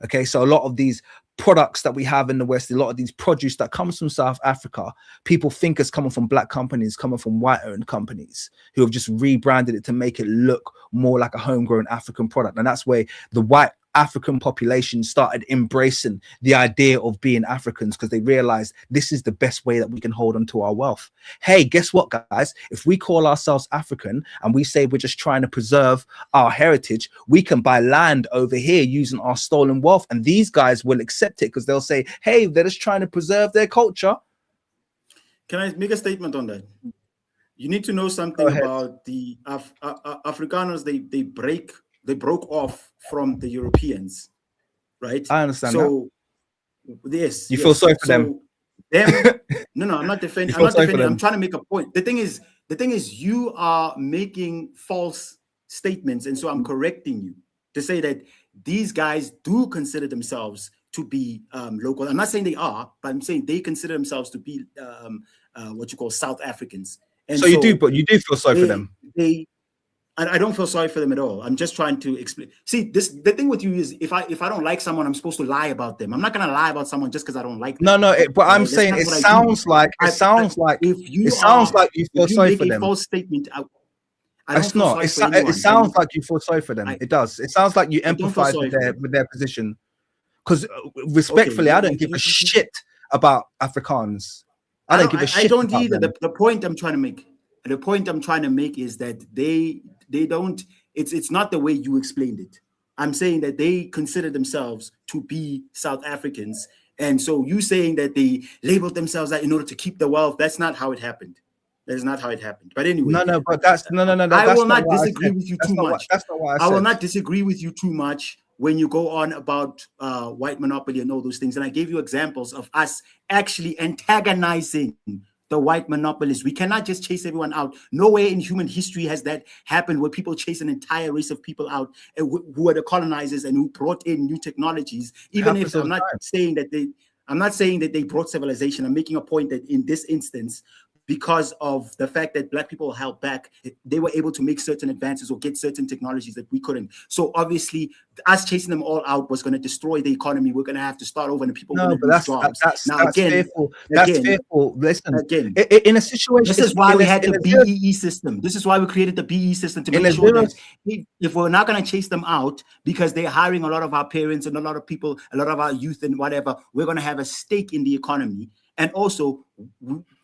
Okay, so a lot of these products that we have in the West, a lot of these produce that comes from South Africa, people think it's coming from Black companies, coming from white-owned companies who have just rebranded it to make it look more like a homegrown African product. And that's where the white African population started embracing the idea of being Africans, because they realized this is the best way that we can hold on to our wealth. Hey, guess what, guys? If we call ourselves African and we say we're just trying to preserve our heritage, we can buy land over here using our stolen wealth, and these guys will accept it because they'll say, hey, they're just trying to preserve their culture. Can I make a statement on that? You need to know something about the Afrikaners. They broke off from the Europeans, right? I understand. So yes, you feel sorry for them. No, I'm not defending. I'm not defending. I'm trying to make a point. The thing is, you are making false statements, and so I'm correcting you to say that these guys do consider themselves to be local. I'm not saying they are, but I'm saying they consider themselves to be what you call South Africans. And so you do, but you do feel sorry for them. I don't feel sorry for them at all. I'm just trying to explain. See, the thing with you is, if I don't like someone, I'm supposed to lie about them. I'm not gonna lie about someone just because I don't like them. No, but I'm saying it sounds like you feel sorry for them. False statement. It's not. It sounds like you feel sorry for them. It does. It sounds like you empathize with their position. Because respectfully, I don't give a shit about Afrikaans. I don't give a shit. I don't either. The point I'm trying to make is that they don't. It's not the way you explained it. I'm saying that they consider themselves to be South Africans, and so you saying that they labeled themselves that in order to keep the wealth. That's not how it happened. That is not how it happened. But anyway, but that's no. I will not disagree with you too much. That's not what I said. I will not disagree with you too much when you go on about white monopoly and all those things. And I gave you examples of us actually antagonizing the white monopolists. We cannot just chase everyone out. Nowhere in human history has that happened where people chase an entire race of people out who were the colonizers and who brought in new technologies. Even if I'm not saying that they brought civilization. I'm making a point that in this instance, because of the fact that Black people held back, they were able to make certain advances or get certain technologies that we couldn't. So obviously, us chasing them all out was going to destroy the economy. We're going to have to start over, and people are going to lose jobs. That's fearful. That's fearful. Listen, in a situation, this is why we had the BEE system. This is why we created the BEE system to make sure that if we're not going to chase them out because they're hiring a lot of our parents and a lot of people, a lot of our youth and whatever, we're going to have a stake in the economy. And also,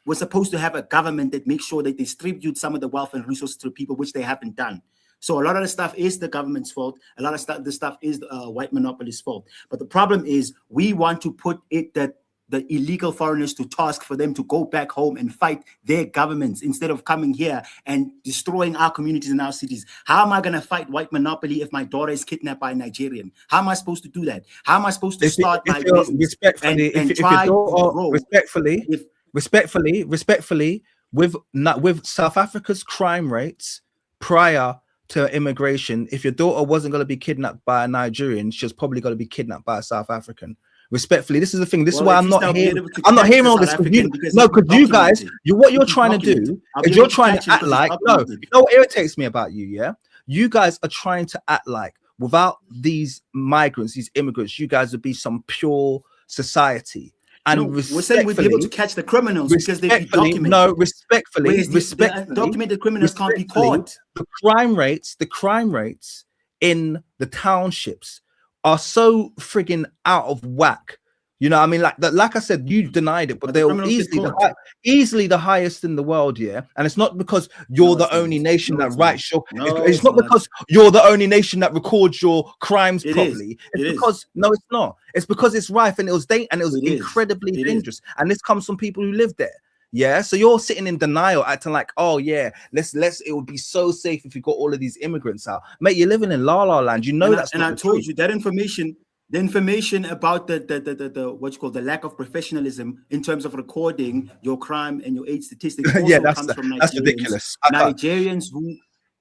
we're supposed to have a government that makes sure that they distribute some of the wealth and resources to people, which they haven't done. So a lot of the stuff is the government's fault. A lot of the stuff is white monopolies' fault. But the problem is we want to put the illegal foreigners to task for them to go back home and fight their governments instead of coming here and destroying our communities and our cities. How am I going to fight white monopoly if my daughter is kidnapped by a Nigerian? How am I supposed to do that? How am I supposed to start my business and try to grow? Respectfully, with South Africa's crime rates prior to immigration, if your daughter wasn't going to be kidnapped by a Nigerian, she was probably going to be kidnapped by a South African. Respectfully, this is the thing. This is why I'm not hearing. I'm not hearing all this. Because you guys, what you're trying to do is you're trying to act like You know what irritates me about you? Yeah, you guys are trying to act like without these migrants, these immigrants, you guys would be some pure society. And we're saying we'd be able to catch the criminals because they'd be documented. No, respectfully, documented criminals can't be caught. The crime rates in the townships are so friggin' out of whack. You know, I mean, like I said, you denied it, but they're easily the highest in the world, yeah. And it's not because you're the only nation that writes your. It's not because you're the only nation that records your crimes properly. It's because no, it's not. It's because it's rife and it was incredibly dangerous. And this comes from people who live there. Yeah, so you're sitting in denial, acting like, oh yeah, let's. It would be so safe if you got all of these immigrants out, mate. You're living in La La Land. You know that's. And I told you that information. The information about the what you call the lack of professionalism in terms of recording your crime and your age statistics also comes from Nigerians. That's ridiculous.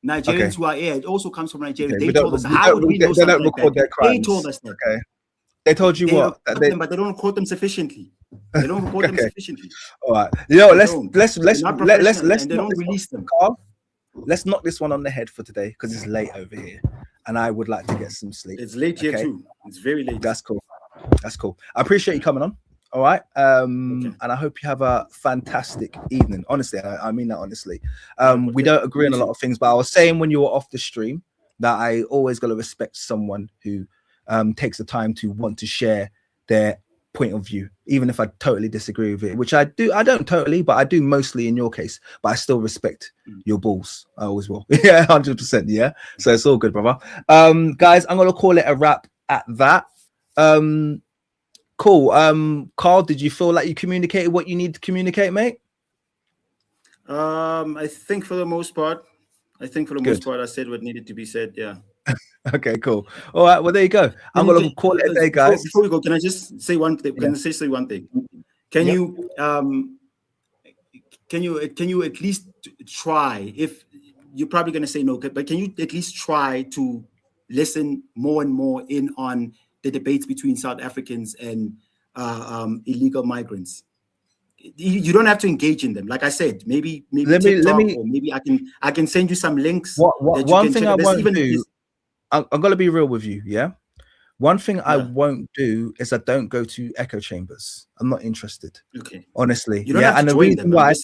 Nigerians who are here, it also comes from Nigerians. Okay, they told us, how would we know something like that? They told us that. Okay. They told you what? But they don't record them sufficiently. They don't record them sufficiently. All right. You know, let's they don't release them. Carl, let's knock this one on the head for today because it's late over here. And I would like to get some sleep. It's late here too. It's very late. That's cool. That's cool. I appreciate you coming on. All right. And I hope you have a fantastic evening. Honestly, I mean that honestly. We don't agree on a lot of things, but I was saying when you were off the stream that I always got to respect someone who takes the time to want to share their point of view, even if I totally disagree with it, which I do. I don't totally, but I do mostly in your case. But I still respect your balls. I always will. Yeah, 100%. Yeah. So it's all good, brother. Guys, I'm gonna call it a wrap at that. Cool. Carl, did you feel like you communicated what you need to communicate, mate? I think for the most part, I said what needed to be said. Yeah. Okay, cool. All right, well there you go. I'm gonna call it a day, guys. Before we go, can I just say one thing? Can I say one thing? Can you at least try, if you're probably gonna say no, but can you at least try to listen more and more in on the debates between South Africans and illegal migrants? You don't have to engage in them. Like I said, maybe TikTok, or maybe I can send you some links. One thing I won't do. I'm gonna be real with you, yeah. One thing I won't do is I don't go to echo chambers. I'm not interested. Okay. Honestly, yeah. And the reason why,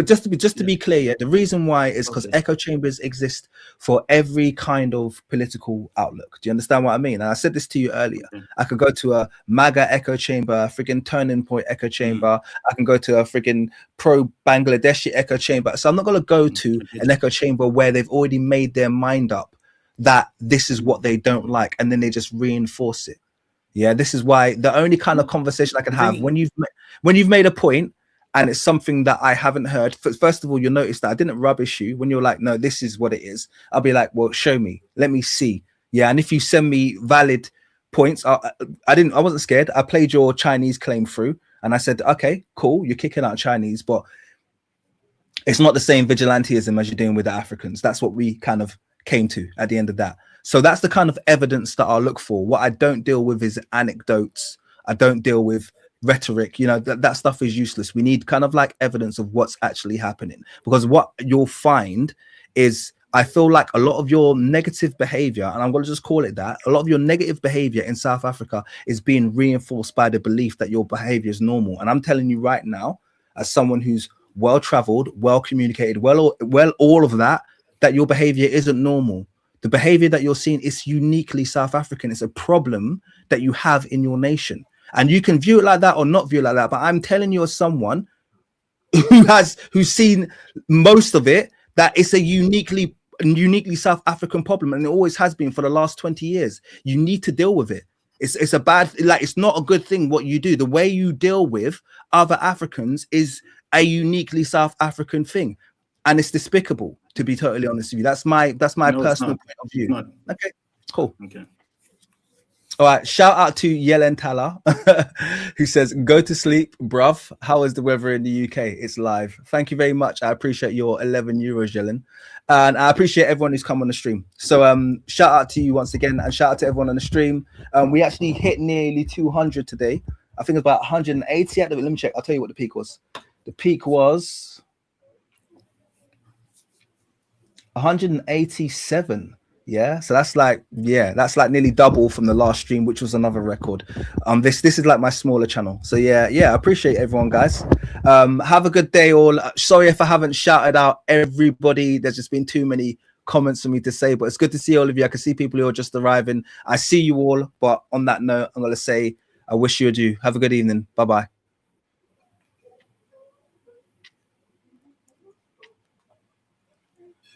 just to be clear, yeah, the reason why is because echo chambers exist for every kind of political outlook. Do you understand what I mean? And I said this to you earlier. I could go to a MAGA echo chamber, a freaking Turning Point echo chamber. I can go to a freaking pro Bangladeshi echo chamber. So I'm not gonna go to an echo chamber where they've already made their mind up that this is what they don't like, and then they just reinforce it. Yeah, this is why the only kind of conversation I can have when you've made a point and it's something that I haven't heard. First of all, you'll notice that I didn't rubbish you when you're like, no, this is what it is. I'll be like, well, show me, let me see. Yeah, and if you send me valid points, I wasn't scared. I played your Chinese claim through. And I said, okay, cool, you're kicking out Chinese, but it's not the same vigilantism as you're doing with the Africans. That's what we kind of came to at the end of that. So that's the kind of evidence that I'll look for. What I don't deal with is anecdotes. I don't deal with rhetoric. You know, that stuff is useless. We need kind of like evidence of what's actually happening, because what you'll find is, I feel like a lot of your negative behavior, and I'm going to just call it that, a lot of your negative behavior in South Africa is being reinforced by the belief that your behavior is normal. And I'm telling you right now, as someone who's well-traveled, well-communicated, well, all of that, that your behavior isn't normal. The behavior that you're seeing is uniquely South African. It's a problem that you have in your nation. And you can view it like that or not view it like that. But I'm telling you, as someone who's seen most of it, that it's a uniquely South African problem, and it always has been for the last 20 years. You need to deal with it. It's a bad, like, it's not a good thing what you do. The way you deal with other Africans is a uniquely South African thing, and it's despicable, to be totally honest with you. That's my personal point of view. Okay, cool. Okay. All right, shout out to Yelen Tala, who says, go to sleep, bruv. How is the weather in the UK? It's live. Thank you very much. I appreciate your 11 euros, Yelen. And I appreciate everyone who's come on the stream. So shout out to you once again, and shout out to everyone on the stream. We actually hit nearly 200 today. I think it's about 180. Let me check. I'll tell you what the peak was. The peak was 187. Yeah, so that's like nearly double from the last stream, which was another record. This is like my smaller channel. So yeah, I appreciate everyone, guys. Have a good day all. Sorry if I haven't shouted out everybody. There's just been too many comments for me to say, but it's good to see all of you. I can see people who are just arriving. I see you all, but on that note, I'm gonna say I wish you adieu. Have a good evening. Bye bye.